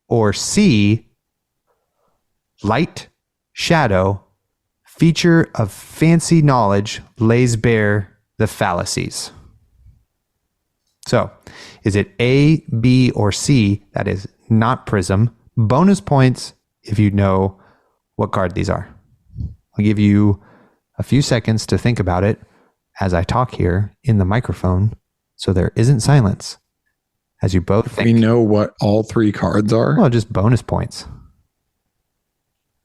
[SPEAKER 1] Or C, light, shadow, feature of fancy knowledge lays bare the fallacies? So, is it A, B, or C that is not Prism? Bonus points if you know what card these are. I'll give you a few seconds to think about it as I talk here in the microphone, so there isn't silence as you both think.
[SPEAKER 2] We know what all 3 cards are.
[SPEAKER 1] Well, just bonus points.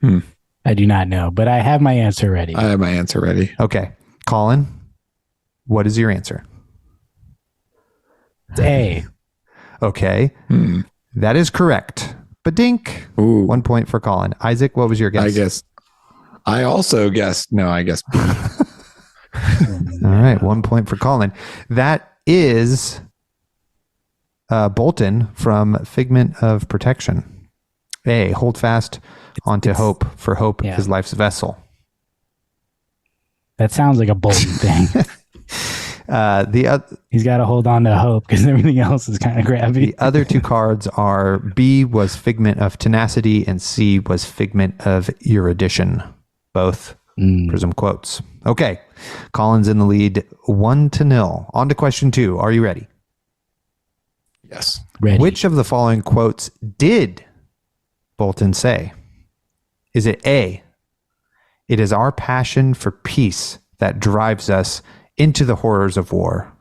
[SPEAKER 3] I do not know, but I have my answer ready.
[SPEAKER 2] I have my answer ready.
[SPEAKER 1] Okay. Colin, what is your answer?
[SPEAKER 3] It's A.
[SPEAKER 1] Okay. That is correct. Badink.
[SPEAKER 2] Ooh.
[SPEAKER 1] 1 point for Colin. Isaac, what was your guess?
[SPEAKER 2] I guess I also guessed, no, I guess B.
[SPEAKER 1] All right, 1 point for Colin. That is Bolton from Figment of Protection. A, hold fast onto hope, for hope is life's vessel.
[SPEAKER 3] That sounds like a Bolton thing. He's got to hold on to hope because everything else is kind of grabby.
[SPEAKER 1] The other two cards are B was Figment of Tenacity and C was Figment of Erudition. Both Prism quotes. Okay. Colin's in the lead 1-0. On to question 2. Are you ready?
[SPEAKER 2] Yes.
[SPEAKER 3] Ready.
[SPEAKER 1] Which of the following quotes did Bolton say? Is it A, it is our passion for peace that drives us into the horrors of war?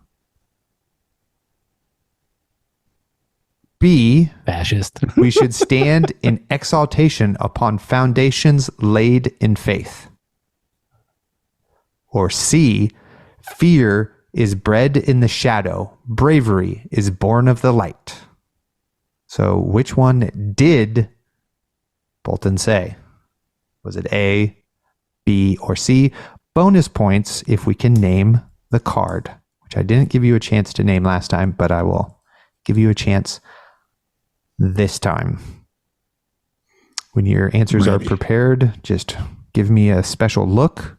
[SPEAKER 1] B,
[SPEAKER 3] fascist.
[SPEAKER 1] we should stand in exaltation upon foundations laid in faith. Or C, fear is bred in the shadow, bravery is born of the light. So which one did Bolton say? Was it A, B, or C? Bonus points if we can name the card, which I didn't give you a chance to name last time, but I will give you a chance this time. When your answers are prepared, just give me a special look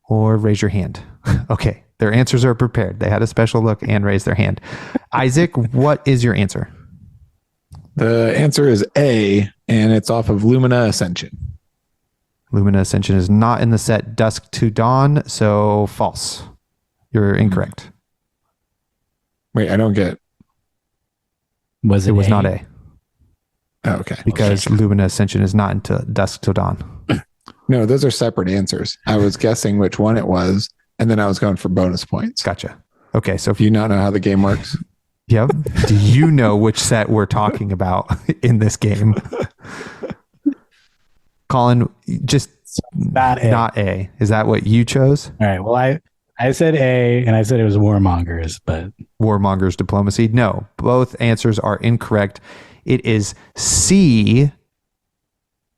[SPEAKER 1] or raise your hand. Okay, their answers are prepared. They had a special look and raised their hand. Isaac, what is your answer?
[SPEAKER 2] The answer is A, and it's off of Lumina Ascension.
[SPEAKER 1] Lumina Ascension is not in the set Dusk to Dawn, so false. You're incorrect.
[SPEAKER 2] Wait, I don't get.
[SPEAKER 3] Was
[SPEAKER 1] It was not A.
[SPEAKER 2] Oh, okay.
[SPEAKER 1] Because Lumina Ascension is not into Dusk to Dawn.
[SPEAKER 2] No, those are separate answers. I was guessing which one it was, and then I was going for bonus points.
[SPEAKER 1] Gotcha. Okay, so
[SPEAKER 2] Do you not know how the game works?
[SPEAKER 1] Yep. Do you know which set we're talking about in this game? Colin, just
[SPEAKER 3] not A.
[SPEAKER 1] Is that what you chose?
[SPEAKER 3] All right. Well, I said A, and I said it was Warmongers, but
[SPEAKER 1] Warmongers Diplomacy? No, both answers are incorrect. It is C.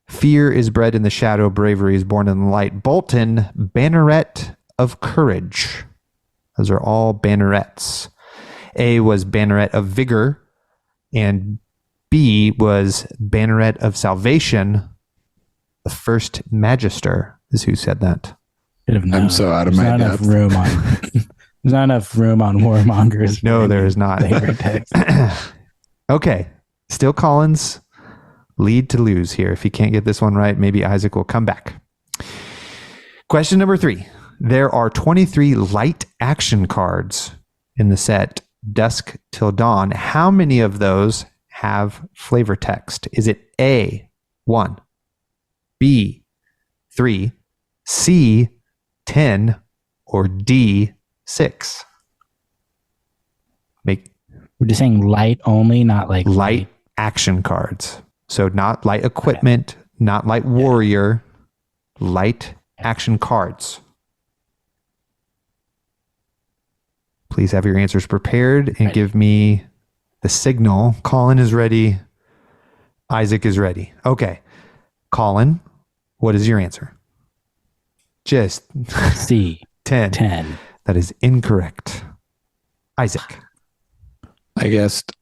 [SPEAKER 1] Fear is bred in the shadow, bravery is born in the light. Bolton, Banneret of Courage. Those are all bannerets. A was Banneret of Vigor, and B was Banneret of Salvation. The first Magister is who said that.
[SPEAKER 2] I'm so out of my depth.
[SPEAKER 3] There's not enough room on Warmongers.
[SPEAKER 1] No, there is not. Okay. Still Colin's lead to lose here. If he can't get this one right, maybe Isaac will come back. Question number 3. There are 23 light action cards in the set Dusk Till Dawn. How many of those have flavor text? Is it A, 1, B, 3, C, 10, or D, 6?
[SPEAKER 3] We're just saying light only, not like
[SPEAKER 1] light action cards. So not light equipment, not light warrior, light action cards. Please have your answers prepared and give me the signal. Colin is ready. Isaac is ready. Okay. Colin, what is your answer? Just
[SPEAKER 3] C.
[SPEAKER 1] 10.
[SPEAKER 3] 10.
[SPEAKER 1] That is incorrect. Isaac.
[SPEAKER 2] I guessed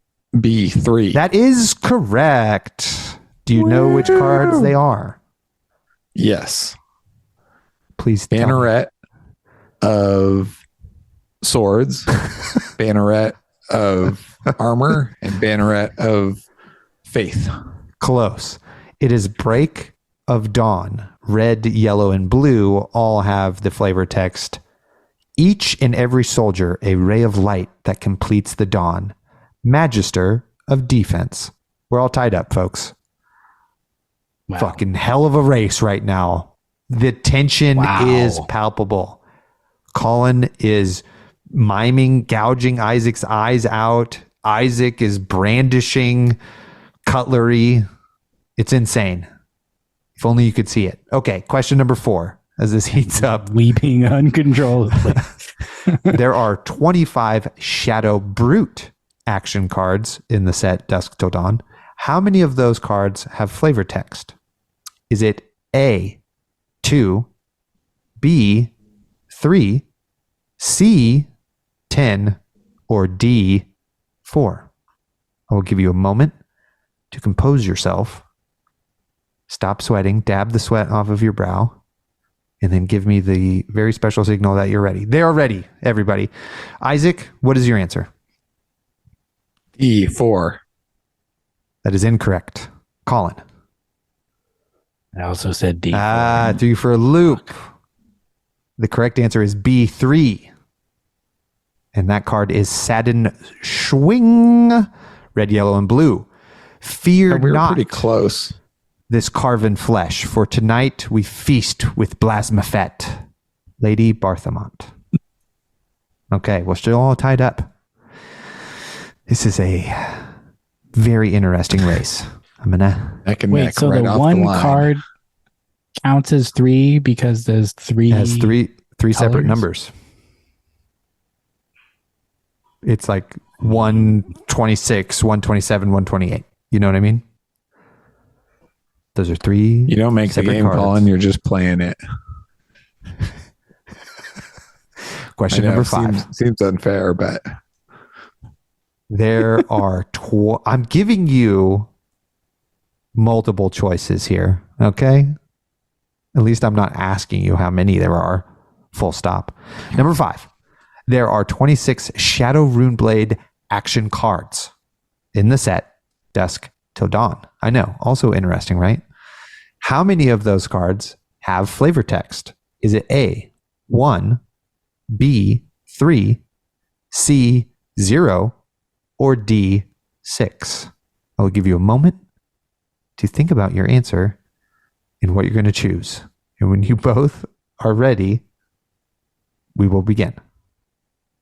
[SPEAKER 2] B, 3.
[SPEAKER 1] That is correct. Do you know which cards they are?
[SPEAKER 2] Yes.
[SPEAKER 1] Please tell me.
[SPEAKER 2] Banneret of Swords, Banneret of Armor, and Banneret of Faith.
[SPEAKER 1] Close. It is Break of Dawn. Red, yellow, and blue all have the flavor text. Each and every soldier a ray of light that completes the dawn. Magister of Defense. We're all tied up, folks.
[SPEAKER 3] Wow.
[SPEAKER 1] Fucking hell of a race right now. The tension is palpable. Colin is miming, gouging Isaac's eyes out. Isaac is brandishing cutlery. It's insane. If only you could see it. Okay, question number 4 as this heats up.
[SPEAKER 3] Weeping uncontrollably.
[SPEAKER 1] There are 25 Shadow Brute action cards in the set Dusk Till Dawn. How many of those cards have flavor text? Is it A, 2, B, 3, C, 10, or D, 4? I will give you a moment to compose yourself. Stop sweating, dab the sweat off of your brow, and then give me the very special signal that you're ready. They are ready, everybody. Isaac, what is your answer?
[SPEAKER 2] E4.
[SPEAKER 1] That is incorrect. Colin.
[SPEAKER 3] I also said D.
[SPEAKER 1] Threw you for a loop. The correct answer is B3. And that card is Satin Schwing, red, yellow, and blue. Fear
[SPEAKER 2] We were
[SPEAKER 1] not
[SPEAKER 2] pretty close.
[SPEAKER 1] this carven flesh, for tonight we feast with Blasmafet, Lady Barthamont. Okay, we're still all tied up. This is a very interesting race. I'm gonna
[SPEAKER 2] Neck and
[SPEAKER 3] Wait,
[SPEAKER 2] neck
[SPEAKER 3] so
[SPEAKER 2] right
[SPEAKER 3] the
[SPEAKER 2] off
[SPEAKER 3] one
[SPEAKER 2] the line.
[SPEAKER 3] card counts as 3 because there's 3.
[SPEAKER 1] it has three separate
[SPEAKER 3] colors?
[SPEAKER 1] numbers. It's like 126, 127, 128. You know what I mean? Those are 3.
[SPEAKER 2] You don't make the
[SPEAKER 1] separate
[SPEAKER 2] game,
[SPEAKER 1] cards.
[SPEAKER 2] Colin. You're just playing it.
[SPEAKER 1] Question
[SPEAKER 2] I know,
[SPEAKER 1] number 5.
[SPEAKER 2] Seems unfair, but
[SPEAKER 1] There are I'm giving you multiple choices here, okay? At least I'm not asking you how many there are. Full stop. Number 5. There are 26 Shadow Runeblade action cards in the set, dusk till dawn. I know. Also interesting, right? How many of those cards have flavor text? Is it A, 1, B, 3, C, 0, or D, 6? I will give you a moment to think about your answer and what you're going to choose. And when you both are ready, we will begin.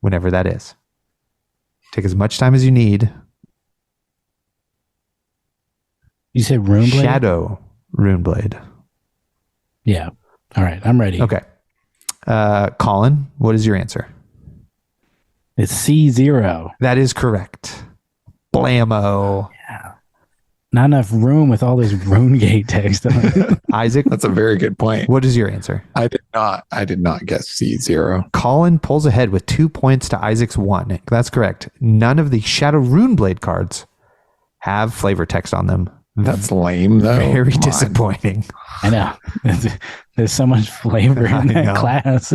[SPEAKER 1] Whenever that is. Take as much time as you need.
[SPEAKER 3] You said Runeblade?
[SPEAKER 1] Shadow Runeblade.
[SPEAKER 3] Yeah. All right. I'm ready.
[SPEAKER 1] Okay. Colin, what is your answer?
[SPEAKER 3] It's C0.
[SPEAKER 1] That is correct. Blammo.
[SPEAKER 3] Not enough room with all this RuneGate text on it.
[SPEAKER 1] Isaac,
[SPEAKER 2] that's a very good point.
[SPEAKER 1] what is your answer?
[SPEAKER 2] I did not guess C0.
[SPEAKER 1] Colin pulls ahead with 2 points to Isaac's 1. That's correct. None of the Shadow Runeblade cards have flavor text on them.
[SPEAKER 2] That's lame, though.
[SPEAKER 1] Very
[SPEAKER 2] Come on.
[SPEAKER 1] disappointing.
[SPEAKER 3] I know. There's so much flavor in
[SPEAKER 1] I
[SPEAKER 3] that
[SPEAKER 1] know.
[SPEAKER 3] class.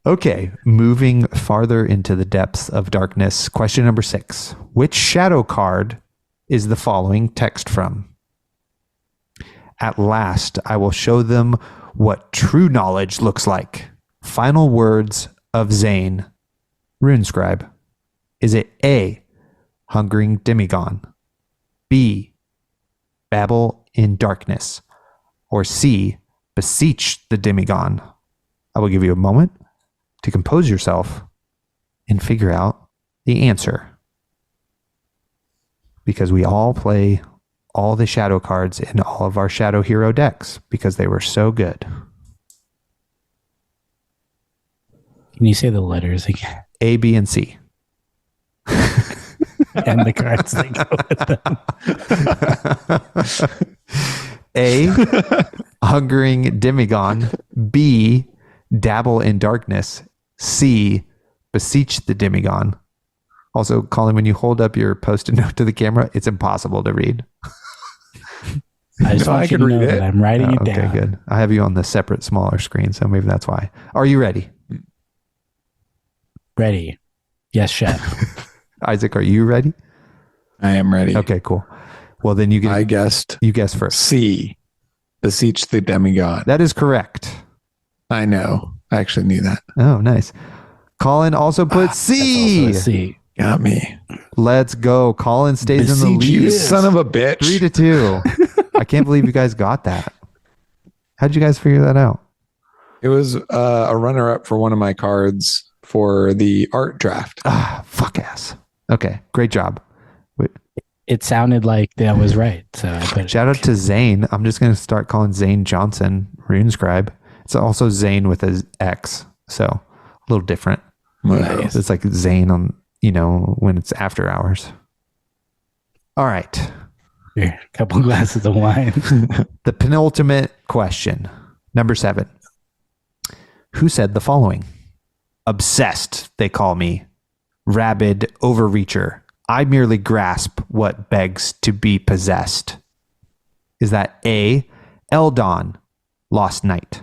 [SPEAKER 1] Okay, moving farther into the depths of darkness. Question number 6. Which shadow card is the following text from? At last, I will show them what true knowledge looks like. Final words of Zane. Runescribe. Is it A, Hungering Demigod, B, Babble in Darkness, or C, Beseech the Demigod? I will give you a moment to compose yourself and figure out the answer. Because we all play all the shadow cards in all of our Shadow Hero decks because they were so good.
[SPEAKER 3] Can you say the letters again?
[SPEAKER 1] A, B, and C.
[SPEAKER 3] And the cards that go with them.
[SPEAKER 1] A, Hungering Demigod. B, Dabble in Darkness. C, Beseech the Demigod. Also, Colin, when you hold up your post-it note to the camera, it's impossible to read.
[SPEAKER 3] I just
[SPEAKER 2] No,
[SPEAKER 3] want
[SPEAKER 2] I
[SPEAKER 3] you
[SPEAKER 2] can
[SPEAKER 3] to
[SPEAKER 2] read
[SPEAKER 3] know
[SPEAKER 2] it.
[SPEAKER 3] that I'm writing it
[SPEAKER 1] Okay,
[SPEAKER 3] down.
[SPEAKER 1] good. I have you on the separate, smaller screen, so maybe that's why. Are you ready?
[SPEAKER 3] Ready. Yes, chef.
[SPEAKER 1] Isaac, are you ready?
[SPEAKER 2] I am ready.
[SPEAKER 1] Okay, cool. Well, then you
[SPEAKER 2] I
[SPEAKER 1] get
[SPEAKER 2] guessed
[SPEAKER 1] you guess first.
[SPEAKER 2] C, Beseech the Demigod.
[SPEAKER 1] That is correct.
[SPEAKER 2] I know. I actually knew that.
[SPEAKER 1] Oh, nice. Colin also put
[SPEAKER 3] That's
[SPEAKER 1] C.
[SPEAKER 3] also a C.
[SPEAKER 2] Got me.
[SPEAKER 1] Let's go. Colin stays in the
[SPEAKER 3] Beseech
[SPEAKER 1] lead.
[SPEAKER 2] You son of a bitch.
[SPEAKER 1] 3-2. I can't believe you guys got that. How'd you guys figure that out?
[SPEAKER 2] It was a runner-up for one of my cards for the art draft.
[SPEAKER 1] Ah, fuck ass. Okay, great job.
[SPEAKER 3] It sounded like that was right. So I put it.
[SPEAKER 1] Shout out to Zane. I'm just going to start calling Zane Johnson Runescribe. It's also Zane with an X, so a little different.
[SPEAKER 2] Whatever.
[SPEAKER 1] It's like Zane on, when it's after hours. All right.
[SPEAKER 3] Here, a couple glasses of wine.
[SPEAKER 1] The penultimate question. Number 7. Who said the following? Obsessed, they call me. Rabid overreacher. I merely grasp what begs to be possessed. Is that A, Eldon, Lost Knight,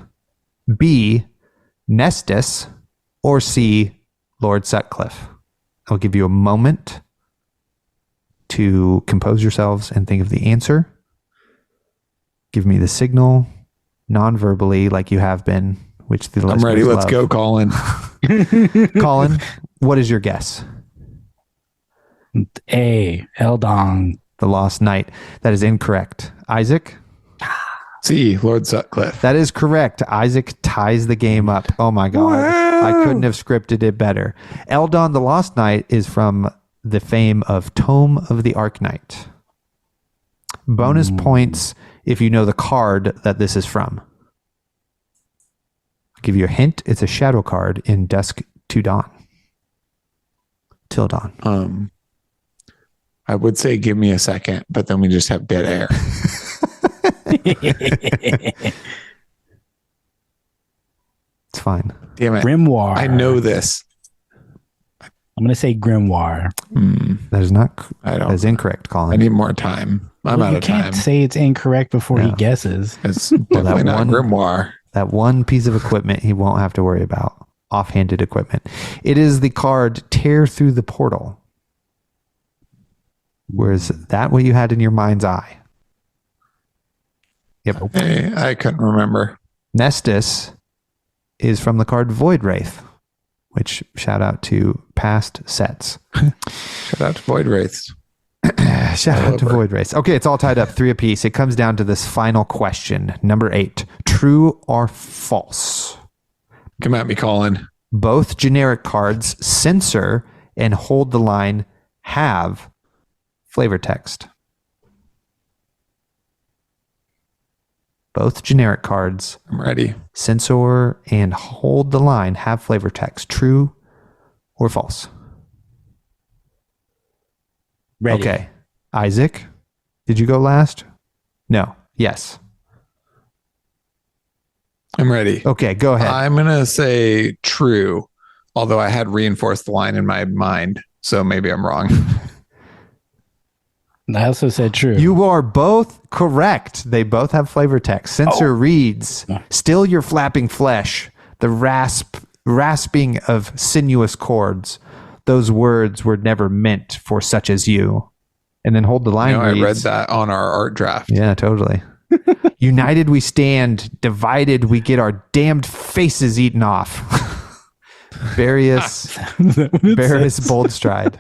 [SPEAKER 1] B, Nestus, or C, Lord Sutcliffe? I'll give you a moment to compose yourselves and think of the answer. Give me the signal non-verbally like you have been, which the listeners
[SPEAKER 2] I'm ready. Let's
[SPEAKER 1] love.
[SPEAKER 2] go, Colin.
[SPEAKER 1] Colin, what is your guess?
[SPEAKER 3] A, Eldon.
[SPEAKER 1] The Lost Knight. That is incorrect. Isaac?
[SPEAKER 2] C, Lord Sutcliffe.
[SPEAKER 1] That is correct. Isaac ties the game up. Oh my God.
[SPEAKER 2] Wow.
[SPEAKER 1] I couldn't have scripted it better. Eldon the Lost Knight is from the fame of Tome of the Arknight. Bonus points if you know the card that this is from. I'll give you a hint. It's a shadow card in Dusk to Dawn. Till Dawn.
[SPEAKER 2] I would say give me a second, but then we just have dead air.
[SPEAKER 1] It's fine.
[SPEAKER 2] Damn it.
[SPEAKER 3] Grimoire.
[SPEAKER 2] I know this.
[SPEAKER 3] I'm going to say Grimoire.
[SPEAKER 1] That is not.
[SPEAKER 2] I don't.
[SPEAKER 1] That is incorrect, Colin.
[SPEAKER 2] I need more time. I'm
[SPEAKER 3] Well,
[SPEAKER 2] out
[SPEAKER 3] you
[SPEAKER 2] of
[SPEAKER 3] can't
[SPEAKER 2] time.
[SPEAKER 3] say it's incorrect before he guesses.
[SPEAKER 2] It's definitely not
[SPEAKER 1] one-
[SPEAKER 2] Grimoire.
[SPEAKER 1] That one piece of equipment he won't have to worry about. Offhanded equipment. It is the card Tear Through the Portal. Where's that what you had in your mind's eye? Yep.
[SPEAKER 2] Hey, I couldn't remember.
[SPEAKER 1] Nestus is from the card Void Wraith, which shout out to past sets.
[SPEAKER 2] Shout out to Void Wraiths.
[SPEAKER 1] Shout out to
[SPEAKER 2] over.
[SPEAKER 1] Void Wraiths. Okay, it's all tied up 3 apiece. It comes down to this final question. Number 8. True or false?
[SPEAKER 2] Come at me, Colin.
[SPEAKER 1] Both generic cards, Censor and Hold the Line, have flavor text. Both generic cards,
[SPEAKER 2] I'm ready.
[SPEAKER 1] Censor and Hold the Line, have flavor text. True or false?
[SPEAKER 3] Ready.
[SPEAKER 1] Okay. Isaac, did you go last? No. Yes.
[SPEAKER 2] I'm ready.
[SPEAKER 1] Okay, go ahead.
[SPEAKER 2] I'm going to say true, although I had reinforced the line in my mind. So maybe I'm wrong.
[SPEAKER 3] I also said true.
[SPEAKER 1] You are both correct. They both have flavor text. Censor reads, still your flapping flesh, the rasping of sinuous chords. Those words were never meant for such as you. And then Hold the Line
[SPEAKER 2] I
[SPEAKER 1] reads,
[SPEAKER 2] read that on our art draft.
[SPEAKER 1] yeah, totally. United we stand, divided we get our damned faces eaten off. Various bold stride.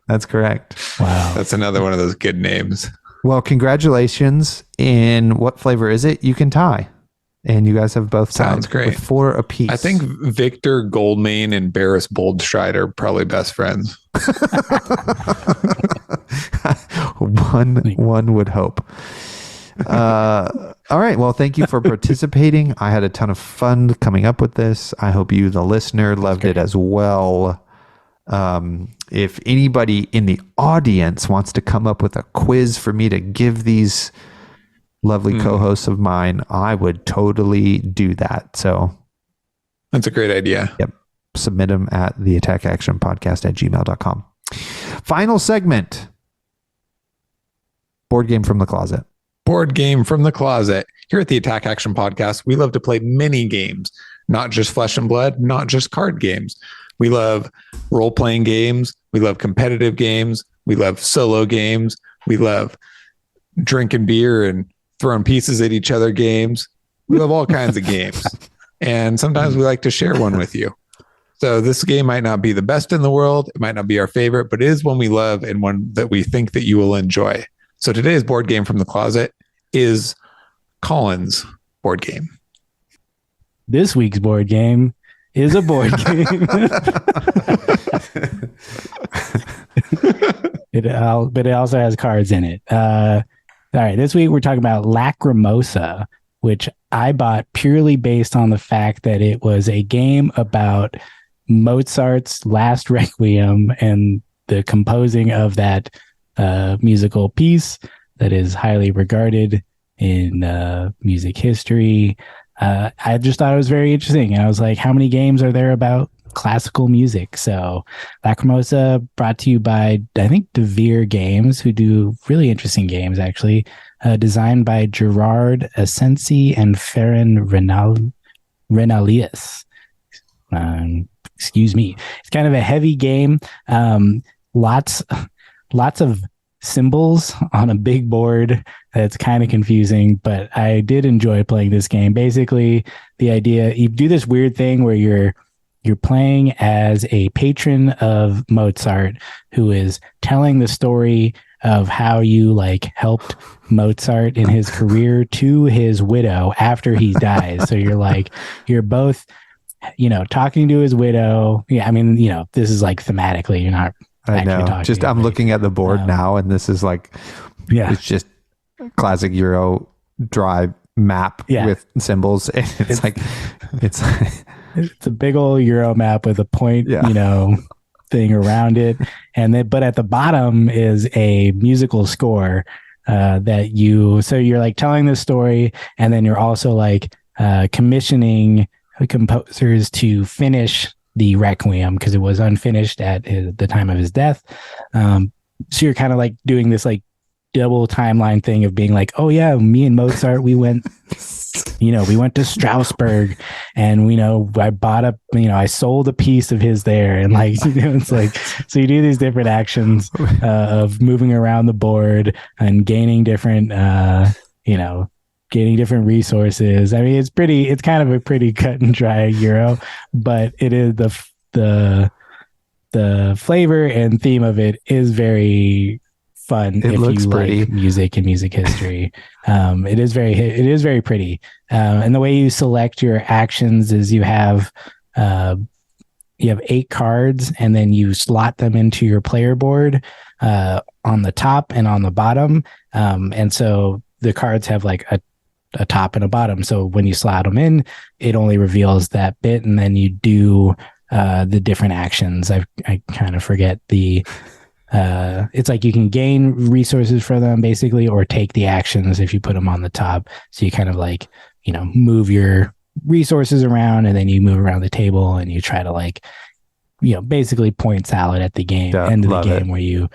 [SPEAKER 1] That's correct.
[SPEAKER 3] Wow.
[SPEAKER 2] That's another one of those good names.
[SPEAKER 1] Well, congratulations. In what flavor is it? You can tie. And you guys have both tied.
[SPEAKER 2] Sounds great.
[SPEAKER 1] With 4 apiece.
[SPEAKER 2] I think Victor Goldmane and Barris Boldstride are probably best friends.
[SPEAKER 1] one would hope. All right. Well, thank you for participating. I had a ton of fun coming up with this. I hope you, the listener, loved it as well. If anybody in the audience wants to come up with a quiz for me to give these lovely co-hosts of mine, I would totally do that. So
[SPEAKER 2] That's a great idea.
[SPEAKER 1] yep, submit them at the attackactionpodcast@gmail.com. Final segment. Board game from the closet.
[SPEAKER 2] Board game from the closet. Here at the Attack Action Podcast, we love to play mini games, not just flesh and blood, not just card games. We love role-playing games. We love competitive games. We love solo games. We love drinking beer and throwing pieces at each other games. We love all kinds of games. And sometimes we like to share one with you. So this game might not be the best in the world. It might not be our favorite, but it is one we love and one that we think that you will enjoy. So today's board game from the closet is Colin's board game.
[SPEAKER 3] This week's board game is a board game. But it also has cards in it. All right, this week we're talking about Lacrimosa, which I bought purely based on the fact that it was a game about Mozart's Last Requiem and the composing of that musical piece that is highly regarded in music history. I just thought it was very interesting. And I was like, how many games are there about classical music? So Lacrimosa, brought to you by, I think, Devere Games, who do really interesting games, actually. Designed by Gerard Asensi and Ferran Renalius. Excuse me. It's kind of a heavy game. Lots of symbols on a big board. That's kind of confusing, but I did enjoy playing this game. Basically, the idea, you do this weird thing where you're playing as a patron of Mozart who is telling the story of how you like helped Mozart in his career to his widow after he dies. So you're both, talking to his widow. Yeah, I mean, this is like thematically, you're not
[SPEAKER 1] I know.
[SPEAKER 3] talking.
[SPEAKER 1] Just I'm looking at the board now, and this is like, it's just classic Euro dry map with symbols. And it's
[SPEAKER 3] a big old Euro map with a point, thing around it. And then, but at the bottom is a musical score so you're like telling this story, and then you're also like commissioning composers to finish the Requiem because it was unfinished at the time of his death. So you're kind of like doing this like double timeline thing of being like, oh yeah, me and Mozart, we went to Strasbourg, and I bought I sold a piece of his there, and like it's like, so you do these different actions of moving around the board and gaining different resources. I mean, it's kind of a pretty cut and dry Euro, but it is the flavor and theme of it is very fun.
[SPEAKER 1] It looks pretty.
[SPEAKER 3] Like music and music history. It is very pretty. And the way you select your actions is you have 8 cards, and then you slot them into your player board on the top and on the bottom. And so the cards have like a top and a bottom. So when you slot them in, it only reveals that bit, and then you do the different actions. I kind of forget it's like you can gain resources for them basically, or take the actions if you put them on the top. So you kind of like, move your resources around, and then you move around the table, and you try to like, basically point salad at the game, end of the game, where you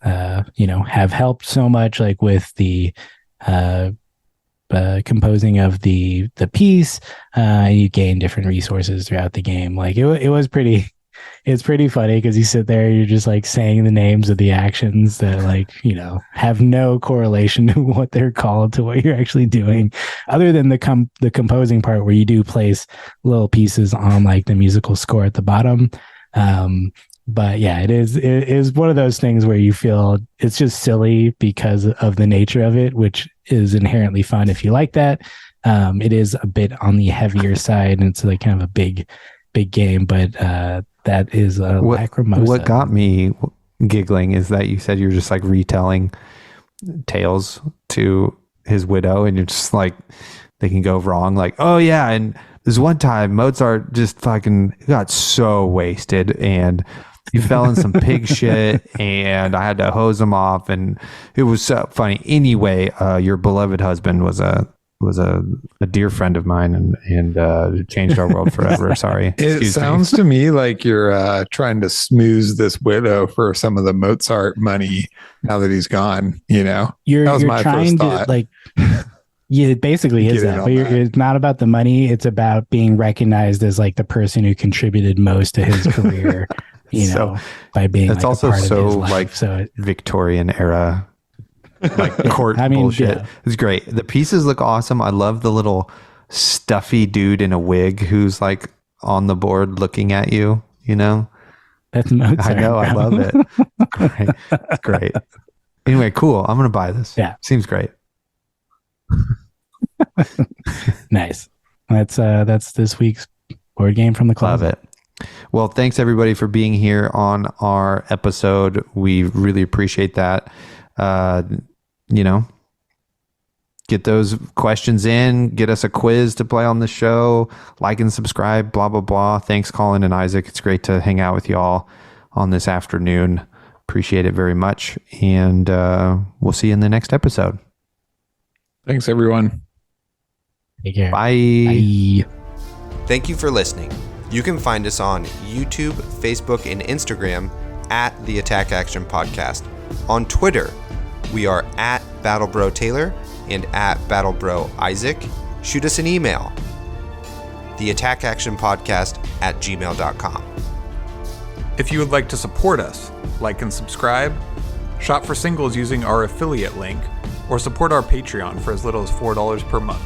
[SPEAKER 3] have helped so much, like with the composing of the piece. You gain different resources throughout the game. Like it's pretty funny because you sit there, you're just like saying the names of the actions that like, have no correlation to what they're called to what you're actually doing, other than the composing part where you do place little pieces on like the musical score at the bottom. But yeah, it is one of those things where you feel it's just silly because of the nature of it, which is inherently fun if you like that. It is a bit on the heavier side, and it's like kind of a big game, but that is Lacrimosa.
[SPEAKER 1] What got me giggling is that you said you're just like retelling tales to his widow, and you're just like, they can go wrong. Like, oh yeah, and this one time Mozart just fucking got so wasted, and he fell in some pig shit, and I had to hose him off, and it was so funny. Anyway, your beloved husband was a dear friend of mine, and changed our world forever. Sorry.
[SPEAKER 2] It sounds to me like you're trying to smooze this widow for some of the Mozart money now that he's gone. That was my first thought.
[SPEAKER 3] Like, yeah, it basically is that. But it's not about the money. It's about being recognized as like the person who contributed most to his career. By being. It's like also a part
[SPEAKER 1] so
[SPEAKER 3] of his life.
[SPEAKER 1] Like
[SPEAKER 3] so
[SPEAKER 1] Victorian era. Like court bullshit. Yeah. It's great. The pieces look awesome. I love the little stuffy dude in a wig who's like on the board looking at you.
[SPEAKER 3] That's Mozart.
[SPEAKER 1] I know. I love it. Great. It's great. Anyway, cool. I'm gonna buy this.
[SPEAKER 3] Yeah,
[SPEAKER 1] seems great.
[SPEAKER 3] Nice. That's this week's board game from the closet.
[SPEAKER 1] Love it. Well, thanks everybody for being here on our episode. We really appreciate that. Get those questions in, get us a quiz to play on the show, like and subscribe, blah, blah, blah. Thanks, Colin and Isaac. It's great to hang out with you all on this afternoon. Appreciate it very much. And we'll see you in the next episode.
[SPEAKER 2] Thanks, everyone.
[SPEAKER 3] Take care.
[SPEAKER 1] Bye.
[SPEAKER 3] Bye.
[SPEAKER 5] Thank you for listening. You can find us on YouTube, Facebook, and Instagram at the Attack Action Podcast. On Twitter, we are at BattleBro Taylor and at BattleBro Isaac. Shoot us an email, theattackactionpodcast@gmail.com.
[SPEAKER 6] If you would like to support us, like and subscribe, shop for singles using our affiliate link, or support our Patreon for as little as $4 per month.